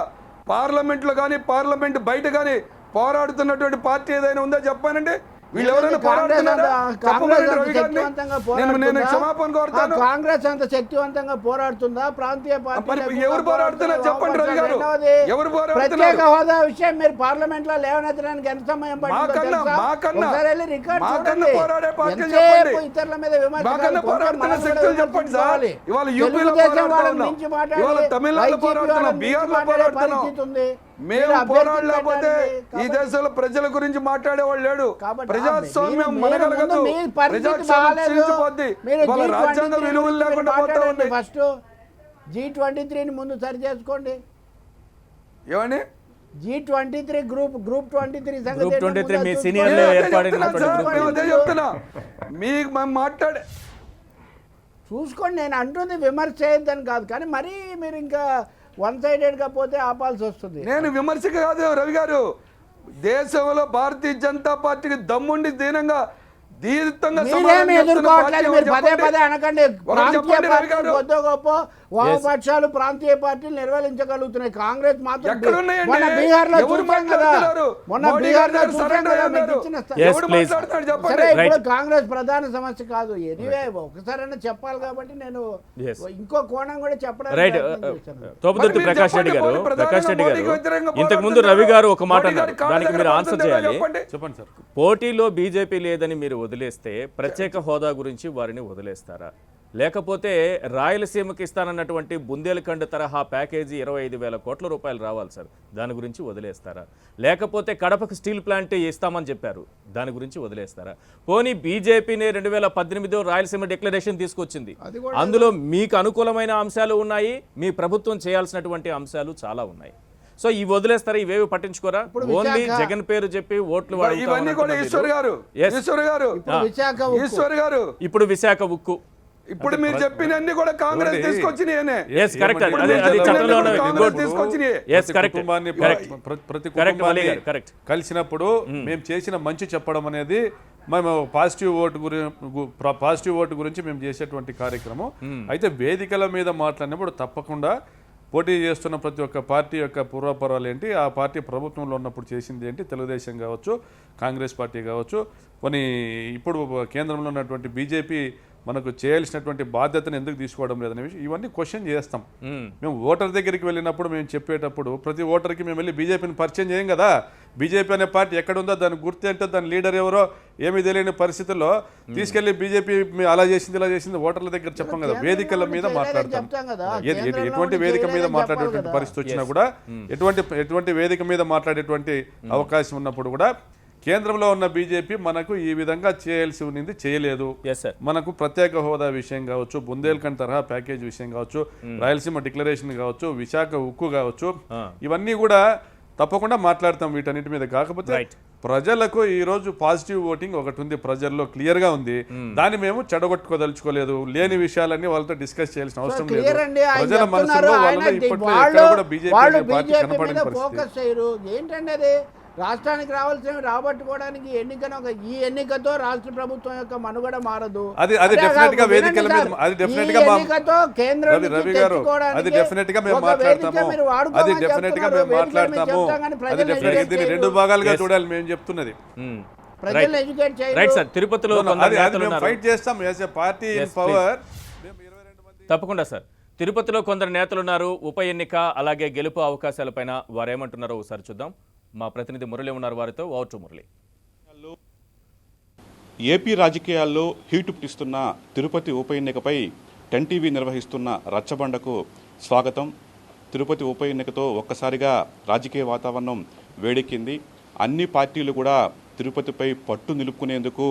పార్లమెంట్లో కానీ పార్లమెంట్ బయట కానీ పోరాడుతున్నటువంటి పార్టీ ఏదైనా ఉందో చెప్పానండి. వీళ్ళు ఎవరైనా పోరాడుతున్నారా? నేను క్షమాపణ కోరుతాను. కాంగ్రెస్ అంత శక్తివంతంగా పోరాడుతుందా? ప్రాంతీయ పార్టీ ఎవరు పోరాడుతున్నారు చెప్పండి రవి గారు. ఎవరు ప్రత్యేక హోదా విషయం మీరు పార్లమెంట్ లో లేవనెత్తడానికి ఎంత సమయం పడుతుందో పోరాడే పార్టీలు ఇతరుల మీద చెప్పండి సార్. ఇవాళ యూపీలో పోరాడుతున్నాం, ఇవాళ తమిళనాడులో పోరాడుతున్నాం, బీహార్లో పోరాడుతున్నాం. మేము పోరాడలేకపోతే ఈ దేశంలో ప్రజల గురించి మాట్లాడేవాళ్ళు లేడు. ప్రజాస్వామ్యం మనగలగదు, ప్రజాస్వామ్యం రాజ్యాంగ విలువలు లేకుండా పోతా ఉంది. ఫస్ట్ G23 ముందు సరి చేసుకోండి. ఏమని G23 గ్రూప్ 23 సంగతి గ్రూప్ 23 మీ సీనియర్ అదే ఏర్పాడినటువంటి చెప్తున్నా గ్రూప్ సార్, మేము అదే చెప్తున్నా. మీకు మేము మాట్లాడే చూసుకోండి. నేను అంటుంది విమర్శ చేయొద్దని కాదు, కానీ మరీ మీరు ఇంకా వన్ సైడెడ్గా పోతే ఆపాల్సి వస్తుంది. నేను విమర్శక కాదు రవి గారు, దేశంలో భారతీయ జనతా పార్టీకి దమ్ముండి దీనంగా దీర్ఘంగా మీరేమి ఎదుర్కోవట్లేదు, మీరు పదే పదే అనకండి. ప్రాంతీయ పార్టీలు కొద్ది గొప్ప వామపక్షాలు ప్రాంతీయ పార్టీలు నిర్వహించగలుగుతున్నాయి. కాంగ్రెస్ మాత్రం ఎక్కడున్నాయండి? మొన్న బీహార్లో ఎవరు చూసాం కదా, మాట్లాడుతున్నారు? మొన్న మోడీ బీహార్లో గారు చూసాం సరెండర్ కదా అయ్యారు. మీకు ఇచ్చిన స్థాయి. Yes, ఎవరు please. మాట్లాడుతున్నారు చెప్పండి. సరే, ఇప్పుడు Right. కాంగ్రెస్ ప్రధాన సమస్య కాదు. ఎనీవే ఒకసారైనా చెప్పాలి కాబట్టి నేను Yes. ఇంకో కోణం కూడా చెప్పడానికి రైట్ ప్రయత్నం చేశాను. తోపుదుర్తి మరి ప్రకాష్ రెడ్డి గారు, చెప్పండి, ప్రకాష్ రెడ్డి మోడీకి గారు వ్యతిరేకంగా ఇంతకు ముందు పోరాడుతున్నారు. రవి గారు ఒక మాట మోడీ అన్నారు, గారి కాళ్ళ దానికి మీరు దగ్గర ఆన్సర్ పడుతుందో చేయాలి. చెప్పండి. చెప్పండి సార్. పోటీలో బీజేపీ లేదని మీరు వదిలేస్తే ప్రత్యేక హోదా గురించి వారిని వదిలేస్తారా? లేకపోతే రాయలసీమకి ఇస్తానన్నటువంటి బుందేల్ఖండ్ తరహా ప్యాకేజీ 25,000 కోట్ల రూపాయలు రావాలి సార్, దాని గురించి వదిలేస్తారా? లేకపోతే కడపకు స్టీల్ ప్లాంట్ ఇస్తామని చెప్పారు, దాని గురించి వదిలేస్తారా? పోనీ బీజేపీని 2018 రాయలసీమ డిక్లరేషన్ తీసుకొచ్చింది, అందులో మీకు అనుకూలమైన అంశాలు ఉన్నాయి, మీ ప్రభుత్వం చేయాల్సినటువంటి అంశాలు చాలా ఉన్నాయి. సో ఇవి వదిలేస్తారా? ఇవేవి పట్టించుకోరా? ఓన్లీ జగన్ పేరు చెప్పి ఓట్లు ఇవన్నీ కూడా ఈశ్వర్ గారు, ఈశ్వర్ గారు, విశాఖ ఈశ్వర్ గారు, ఇప్పుడు విశాఖ ఉక్కు ఇప్పుడు మీరు చెప్పినన్ని కూడా కాంగ్రెస్ తీసుకొచ్చినాయనే. Yes, correct. అది చట్టంలోనే కాంగ్రెస్ తీసుకొచ్చినాయి. Yes, correct. కుటుంబాన్ని Correct. ప్రతి Correct, కుటుంబాన్ని మళ్ళీ correct. కలిసినప్పుడు మేము చేసిన మంచి చెప్పడం అనేది మేము పాజిటివ్ ఓటు గురించి మేము చేసేటువంటి కార్యక్రమం. అయితే వేదికల మీద మాట్లాడినప్పుడు తప్పకుండా పోటీ చేస్తున్న ప్రతి ఒక్క పార్టీ యొక్క పూర్వపరాలు ఏంటి, ఆ పార్టీ ప్రభుత్వంలో ఉన్నప్పుడు చేసింది ఏంటి, తెలుగుదేశం కావచ్చు, కాంగ్రెస్ పార్టీ కావచ్చు, కొన్ని ఇప్పుడు కేంద్రంలో ఉన్నటువంటి బీజేపీ మనకు చేయాల్సినటువంటి బాధ్యతను ఎందుకు తీసుకోవడం లేదనే విషయం ఇవన్నీ క్వశ్చన్ చేస్తాం. మేము ఓటర్ దగ్గరికి వెళ్ళినప్పుడు మేము చెప్పేటప్పుడు ప్రతి ఓటర్కి మేము వెళ్ళి బీజేపీని పరిచయం చేయం కదా. బీజేపీ అనే పార్టీ ఎక్కడుందో దాని గుర్తు ఏంటో, దాని లీడర్ ఎవరో ఏమీ తెలియని పరిస్థితుల్లో తీసుకెళ్లి బీజేపీ అలా చేసింది ఇలా చేసింది ఓటర్ల దగ్గర చెప్పం కదా, వేదికల మీద మాట్లాడతాం. ఎటువంటి వేదిక మీద మాట్లాడేటువంటి పరిస్థితి వచ్చినా కూడా, ఎటువంటి వేదిక మీద మాట్లాడేటువంటి అవకాశం ఉన్నప్పుడు కూడా కేంద్రంలో ఉన్న బీజేపీ మనకు ఈ విధంగా చేయాల్సి ఉన్నది చేయలేదు. మనకు ప్రత్యేక హోదా విషయం కావచ్చు, బుందేల్ఖండ్ తరహా ప్యాకేజ్ విషయం కావచ్చు, రాయలసీమ డిక్లరేషన్ కావచ్చు, విశాఖ ఉక్కు కావచ్చు, ఇవన్నీ కూడా తప్పకుండా మాట్లాడతాం వీటన్నిటి మీద. కాకపోతే ప్రజలకు ఈ రోజు పాజిటివ్ ఓటింగ్ ఒకటి ఉంది, ప్రజల్లో క్లియర్ గా ఉంది. దాన్ని మేము చెడగొట్టుకోదలుచుకోలేదు. లేని విషయాలన్నీ వాళ్ళతో డిస్కస్ చేయాల్సిన అవసరం లేదు. ప్రజల మనసులో వాళ్ళలో ఇప్పట్లో ఎక్కడ కూడా బీజేపీ అనే పార్టీ కనపడిన పరిస్థితి. ఏంటంటే అది రాష్ట్రానికి రావాల్సినవి రాబట్టుకోవడానికి ఈ ఎన్నికతో రాష్ట్ర ప్రభుత్వం యొక్క మనుగడ మారదు. అది డెఫినెట్ గా వేదికల మీద, అది డెఫినెట్ గా రవి గారు, అది డెఫినెట్ గా మేము మాట్లాడతాము, అది డెఫినెట్ గా మేము మాట్లాడతాము, అది డెఫినెట్ గా దీన్ని 2 భాగాలుగా చూడాలి మేము చెప్తున్నది. రైట్ సార్, తిరుపతిలో ఫైట్ చేస్తాం as a party in power. తప్పకుండా సార్, తిరుపతిలో కొందరు నేతలున్నారు. ఉప ఎన్నిక అలాగే గెలుపు అవకాశాలపైన వారేమంటున్నారో ఒకసారి చూద్దాం. మా ప్రతినిధి మురళి ఉన్నారు, వారితో ఓవర్ టు మురళి. ఏపీ రాజకీయాల్లో హీటు పుట్టిస్తున్న తిరుపతి ఉప ఎన్నికపై 10 టీవీ నిర్వహిస్తున్న రచ్చబండకు స్వాగతం. తిరుపతి ఉప ఎన్నికతో ఒక్కసారిగా రాజకీయ వాతావరణం వేడెక్కింది. అన్ని పార్టీలు కూడా తిరుపతిపై పట్టు నిలుపుకునేందుకు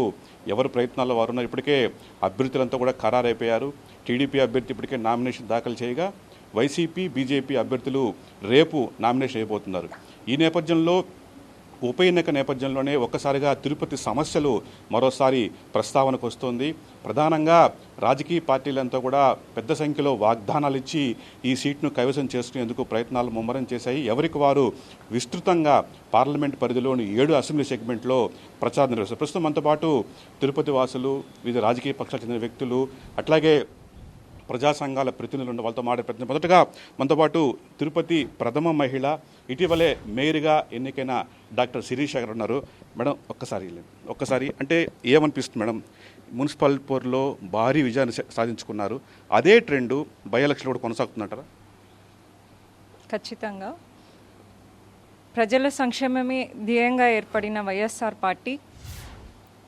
ఎవరు ప్రయత్నాల్లో వారు ఉన్నారు. ఇప్పటికే అభ్యర్థులంతా కూడా ఖరారైపోయారు. టీడీపీ అభ్యర్థి ఇప్పటికే నామినేషన్ దాఖలు చేయగా, వైసీపీ బీజేపీ అభ్యర్థులు రేపు నామినేషన్ అయిపోతున్నారు. ఈ నేపథ్యంలో ఉప ఎన్నిక నేపథ్యంలోనే ఒక్కసారిగా తిరుపతి సమస్యలు మరోసారి ప్రస్తావనకు వస్తోంది. ప్రధానంగా రాజకీయ పార్టీలంతా కూడా పెద్ద సంఖ్యలో వాగ్దానాలు ఇచ్చి ఈ సీట్ను కైవసం చేసుకునేందుకు ప్రయత్నాలు ముమ్మరం చేశాయి. ఎవరికి వారు విస్తృతంగా పార్లమెంట్ పరిధిలోని 7 అసెంబ్లీ సెగ్మెంట్లో ప్రచారం నిర్వహిస్తారు. ప్రస్తుతం మనతో పాటు తిరుపతి వాసులు, వివిధ రాజకీయ పక్షాలకు చెందిన వ్యక్తులు, అట్లాగే ప్రజా సంఘాల ప్రతినిధులు ఉన్న వాళ్ళతో మాట్లాడే. మొదటగా మనతో పాటు తిరుపతి ప్రథమ మహిళ, ఇటీవలే మేయర్గా ఎన్నికైన డాక్టర్ శిరీష గారు ఉన్నారు. మేడం, ఒక్కసారి అంటే ఏమనిపిస్తుంది మేడం? మున్సిపల్ పోర్లో భారీ విజయాన్ని సాధించుకున్నారు, అదే ట్రెండ్ బై ఎలక్షన్ కూడా కొనసాగుతుందంటారా? ఖచ్చితంగా ప్రజల సంక్షేమమే ధ్యేయంగా ఏర్పడిన వైఎస్ఆర్ పార్టీ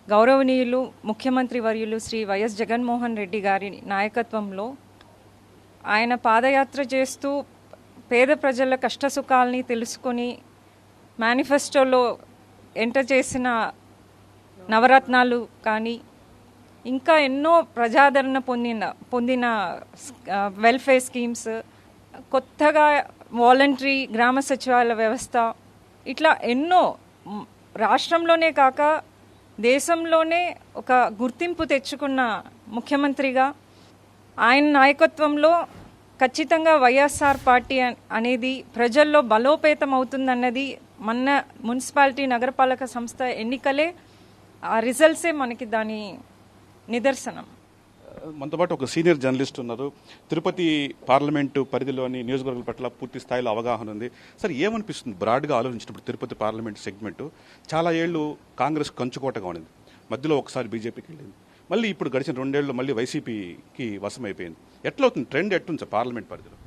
గౌరవనీయులు ముఖ్యమంత్రి వర్యులు శ్రీ వైఎస్ జగన్మోహన్ రెడ్డి గారి నాయకత్వంలో ఆయన పాదయాత్ర చేస్తూ పేద ప్రజల కష్టసుఖాలని తెలుసుకొని మేనిఫెస్టోలో ఎంటర్ చేసిన నవరత్నాలు కానీ ఇంకా ఎన్నో ప్రజాదరణ పొందిన వెల్ఫేర్ స్కీమ్స్, కొత్తగా వాలంటరీ గ్రామ సచివాలయ వ్యవస్థ, ఇట్లా ఎన్నో రాష్ట్రంలోనే కాక దేశంలోనే ఒక గుర్తింపు తెచ్చుకున్న ముఖ్యమంత్రిగా ఆయన నాయకత్వంలో ఖచ్చితంగా వైఎస్ఆర్ పార్టీ అనేది ప్రజల్లో బలోపేతం అవుతుందన్నది మన మున్సిపాలిటీ నగరపాలక సంస్థ ఎన్నికలే ఆ రిజల్ట్సే మనకి దాని నిదర్శనం. మనతో పాటు ఒక సీనియర్ జర్నలిస్ట్ ఉన్నారు. తిరుపతి పార్లమెంటు పరిధిలోని నియోజకవర్గాల పట్ల పూర్తి స్థాయిలో అవగాహన ఉంది. సార్, ఏమనిపిస్తుంది బ్రాడ్గా ఆలోచించినప్పుడు? తిరుపతి పార్లమెంట్ సెగ్మెంటు చాలా ఏళ్ళు కాంగ్రెస్ కంచుకోటగా ఉండింది, మధ్యలో ఒకసారి బీజేపీకి వెళ్ళింది, మళ్ళీ ఇప్పుడు గడిచిన 2 ఏళ్ళు మళ్ళీ వైసీపీకి వశమైపోయింది. ఎట్లా అవుతుంది ట్రెండ్? ఎట్లుంది సార్ పార్లమెంట్ పరిధిలో?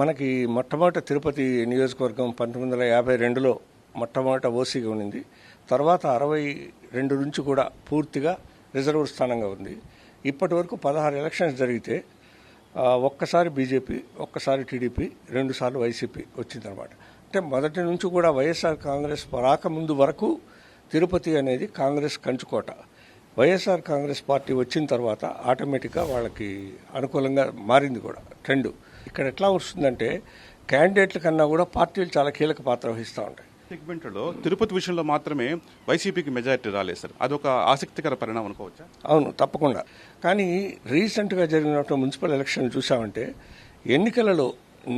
మనకి మొట్టమొదట తిరుపతి నియోజకవర్గం 1952లో మొట్టమొదట ఓసీగా ఉండింది. తర్వాత 62 నుంచి కూడా పూర్తిగా రిజర్వ్ స్థానంగా ఉంది. ఇప్పటి వరకు 16 ఎలక్షన్స్ జరిగితే ఒక్కసారి బీజేపీ, ఒక్కసారి టీడీపీ, 2 సార్లు వైసీపీ వచ్చిందనమాట. అంటే మొదటి నుంచి కూడా వైఎస్ఆర్ కాంగ్రెస్ రాకముందు వరకు తిరుపతి అనేది కాంగ్రెస్ కంచుకోట. వైఎస్ఆర్ కాంగ్రెస్ పార్టీ వచ్చిన తర్వాత ఆటోమేటిక్గా వాళ్ళకి అనుకూలంగా మారింది కూడా ట్రెండ్. ఇక్కడ ఎట్లా వస్తుందంటే క్యాండిడేట్ల కన్నా కూడా పార్టీలు చాలా కీలక పాత్ర వహిస్తూ ఉంటాయి. సెగ్మెంట్లో తిరుపతి విషయంలో మాత్రమే వైసీపీకి మెజారిటీ రాలేదు సార్, అదొక ఆసక్తికర పరిణామం అనుకోవచ్చా? అవును, తప్పకుండా. కానీ రీసెంట్గా జరిగినటువంటి మున్సిపల్ ఎలక్షన్ చూసామంటే ఎన్నికలలో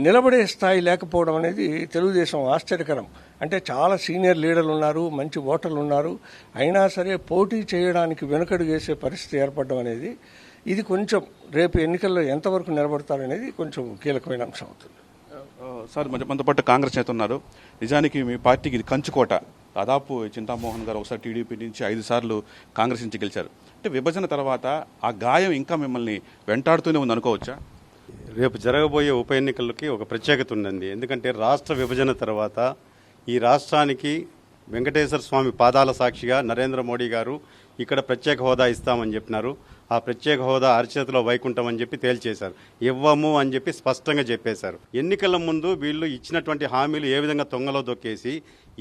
నిలబడే స్థాయి లేకపోవడం అనేది తెలుగుదేశం ఆశ్చర్యకరం. అంటే చాలా సీనియర్ లీడర్లు ఉన్నారు, మంచి ఓటర్లు ఉన్నారు, అయినా సరే పోటీ చేయడానికి వెనుకడు వేసే పరిస్థితి ఏర్పడడం అనేది ఇది కొంచెం రేపు ఎన్నికల్లో ఎంతవరకు నిలబడతారనేది కొంచెం కీలకమైన అంశం అవుతుంది. సార్, మనతో పాటు కాంగ్రెస్ నేత ఉన్నారు. నిజానికి మీ పార్టీకి ఇది కంచుకోట. దాదాపు చింతామోహన్ గారు ఒకసారి టీడీపీ నుంచి 5 సార్లు కాంగ్రెస్ నుంచి గెలిచారు. అంటే విభజన తర్వాత ఆ గాయం ఇంకా మిమ్మల్ని వెంటాడుతూనే ఉంది అనుకోవచ్చా? రేపు జరగబోయే ఉప ఎన్నికలకి ఒక ప్రత్యేకత ఉందండి. ఎందుకంటే రాష్ట్ర విభజన తర్వాత ఈ రాష్ట్రానికి వెంకటేశ్వర స్వామి పాదాల సాక్షిగా నరేంద్ర మోడీ గారు ఇక్కడ ప్రత్యేక హోదా ఇస్తామని చెప్పినారు. ఆ ప్రత్యేక హోదా అరచేతిలో వైకుంఠం అని చెప్పి తేల్చేశారు. ఇవ్వము అని చెప్పి స్పష్టంగా చెప్పేశారు. ఎన్నికల ముందు వీళ్ళు ఇచ్చినటువంటి హామీలు ఏ విధంగా తుంగలో దొక్కేసి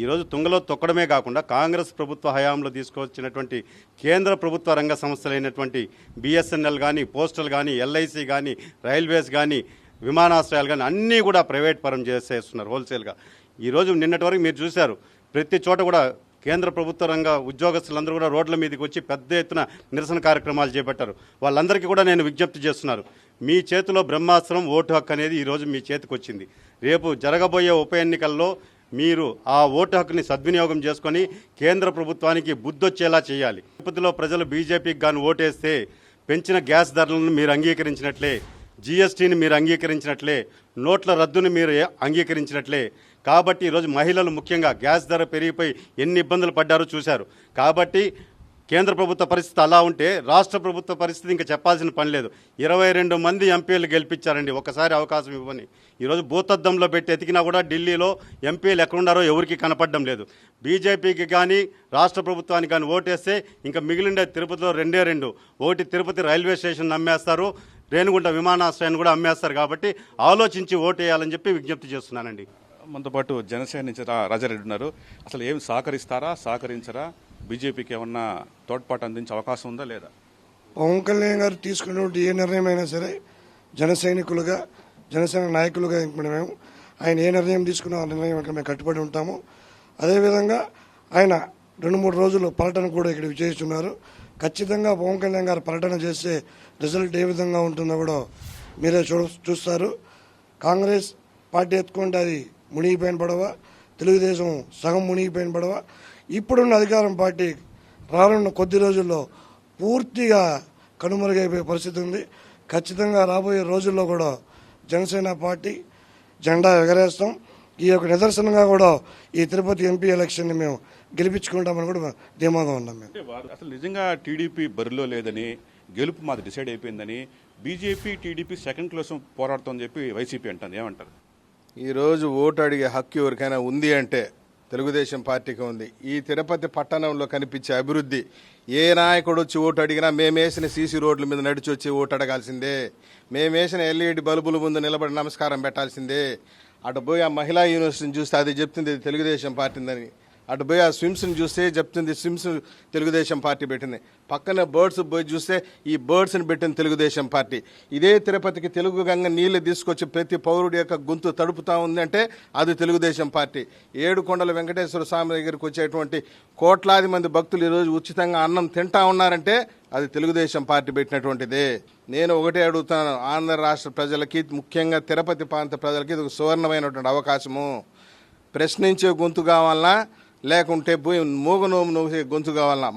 ఈరోజు తుంగలో తొక్కడమే కాకుండా కాంగ్రెస్ ప్రభుత్వ హయాంలో తీసుకొచ్చినటువంటి కేంద్ర ప్రభుత్వ రంగ సంస్థలైనటువంటి బిఎస్ఎన్ఎల్ కానీ, పోస్టల్ కానీ, ఎల్ఐసి కానీ, రైల్వేస్ కానీ, విమానాశ్రయాలు కానీ అన్నీ కూడా ప్రైవేట్ పరం చేసేస్తున్నారు హోల్సేల్గా. ఈరోజు నిన్నటి వరకు మీరు చూశారు, ప్రతి చోట కూడా కేంద్ర ప్రభుత్వ రంగ ఉద్యోగస్తులందరూ కూడా రోడ్ల మీదకి వచ్చి పెద్ద ఎత్తున నిరసన కార్యక్రమాలు చేపట్టారు. వాళ్ళందరికీ కూడా నేను విజ్ఞప్తి చేస్తున్నాను, మీ చేతిలో బ్రహ్మాస్త్రం ఓటు హక్కు అనేది ఈరోజు మీ చేతికి వచ్చింది. రేపు జరగబోయే ఉప ఎన్నికల్లో మీరు ఆ ఓటు హక్కుని సద్వినియోగం చేసుకొని కేంద్ర ప్రభుత్వానికి బుద్ధొచ్చేలా చేయాలి. తిరుపతిలో ప్రజలు బీజేపీకి గాను ఓటేస్తే పెంచిన గ్యాస్ ధరలను మీరు అంగీకరించినట్లే, జీఎస్టీని మీరు అంగీకరించినట్లే, నోట్ల రద్దుని మీరు అంగీకరించినట్లే. కాబట్టి ఈరోజు మహిళలు ముఖ్యంగా గ్యాస్ ధర పెరిగిపోయి ఎన్ని ఇబ్బందులు పడ్డారో చూశారు. కాబట్టి కేంద్ర ప్రభుత్వ పరిస్థితి అలా ఉంటే రాష్ట్ర ప్రభుత్వ పరిస్థితి ఇంకా చెప్పాల్సిన పని లేదు. 22 మంది ఎంపీలు గెలిపించారండి, ఒకసారి అవకాశం ఇవ్వని. ఈరోజు భూతద్దంలో పెట్టి ఎతికినా కూడా ఢిల్లీలో ఎంపీలు ఎక్కడున్నారో ఎవరికి కనపడడం లేదు. బీజేపీకి కానీ రాష్ట్ర ప్రభుత్వానికి కానీ ఓటేస్తే ఇంకా మిగిలిండే తిరుపతిలో 2 ఒకటి తిరుపతి రైల్వే స్టేషన్ అమ్మేస్తారు, రేణిగుంట విమానాశ్రయాన్ని కూడా అమ్మేస్తారు. కాబట్టి ఆలోచించి ఓటేయాలని చెప్పి విజ్ఞప్తి చేస్తున్నానండి. మనతో పాటు జనసేన నుంచి రాజారెడ్డి ఉన్నారు. అసలు ఏమి సహకరించరా? బీజేపీకి ఏమన్నా తోడ్పాటు అందించే అవకాశం ఉందా లేదా? పవన్ కళ్యాణ్ గారు తీసుకున్నటువంటి ఏ నిర్ణయం అయినా సరే జన సైనికులుగా, జనసేన నాయకులుగా మేము ఆయన ఏ నిర్ణయం తీసుకున్నా ఆ నిర్ణయం మేము కట్టుబడి ఉంటాము. అదేవిధంగా ఆయన 2-3 రోజులు పర్యటన కూడా ఇక్కడ విజయిస్తున్నారు. ఖచ్చితంగా పవన్ కళ్యాణ్ గారు పర్యటన చేస్తే రిజల్ట్ ఏ విధంగా ఉంటుందో కూడా మీరే చూస్తారు. కాంగ్రెస్ పార్టీ ఎత్తుకుంటే అది మునిగిపోయిన పడవ, తెలుగుదేశం సగం మునిగిపోయిన పడవ. ఇప్పుడున్న అధికారం పార్టీ రానున్న కొద్ది రోజుల్లో పూర్తిగా కనుమరుగైపోయే పరిస్థితి ఉంది. ఖచ్చితంగా రాబోయే రోజుల్లో కూడా జనసేన పార్టీ జెండా ఎగరేస్తాం. ఈ యొక్క నిదర్శనంగా కూడా ఈ తిరుపతి ఎంపీ ఎలక్షన్ని మేము గెలిపించుకుంటామని కూడా ధీమాగా ఉన్నాం. మేము అసలు నిజంగా టీడీపీ బరిలో లేదని, గెలుపు మాది డిసైడ్ అయిపోయిందని బీజేపీ, టీడీపీ సెకండ్ కోసం పోరాడుతోందని చెప్పి వైసీపీ అంటుంది. ఏమంటారు? ఈరోజు ఓటు అడిగే హక్కు ఎవరికైనా ఉంది అంటే తెలుగుదేశం పార్టీకి ఉంది. ఈ తిరుపతి పట్టణంలో కనిపించే అభివృద్ధి ఏ నాయకుడు వచ్చి ఓటు అడిగినా మేమేసిన సీసీ రోడ్ల మీద నడిచి వచ్చి ఓటు అడగాల్సిందే, మేమేసిన ఎల్ఈడి బల్బుల ముందు నిలబడి నమస్కారం పెట్టాల్సిందే. అటు పోయి ఆ మహిళా యూనివర్సిటీని చూస్తే అది చెప్తుంది తెలుగుదేశం పార్టీందని. అటు పోయి ఆ స్విమ్స్ని చూస్తే చెప్తుంది స్విమ్స్ తెలుగుదేశం పార్టీ పెట్టింది. పక్కన బర్డ్స్ పోయి చూస్తే ఈ బర్డ్స్ని పెట్టింది తెలుగుదేశం పార్టీ. ఇదే తిరుపతికి తెలుగు గంగ నీళ్లు తీసుకొచ్చి ప్రతి పౌరుడి యొక్క గొంతు తడుపుతా ఉందంటే అది తెలుగుదేశం పార్టీ. ఏడుకొండల వెంకటేశ్వర స్వామి దగ్గరికి వచ్చేటువంటి కోట్లాది మంది భక్తులు ఈరోజు ఉచితంగా అన్నం తింటా ఉన్నారంటే అది తెలుగుదేశం పార్టీ పెట్టినటువంటిదే. నేను ఒకటే అడుగుతున్నాను, ఆంధ్ర రాష్ట్ర ప్రజలకి, ముఖ్యంగా తిరుపతి ప్రాంత ప్రజలకి ఇది ఒక సువర్ణమైనటువంటి అవకాశము. ప్రశ్నించే గొంతు కావాలన్నా, లేకుంటే మూగనోము నోసే గొంతు కావాలన్నా,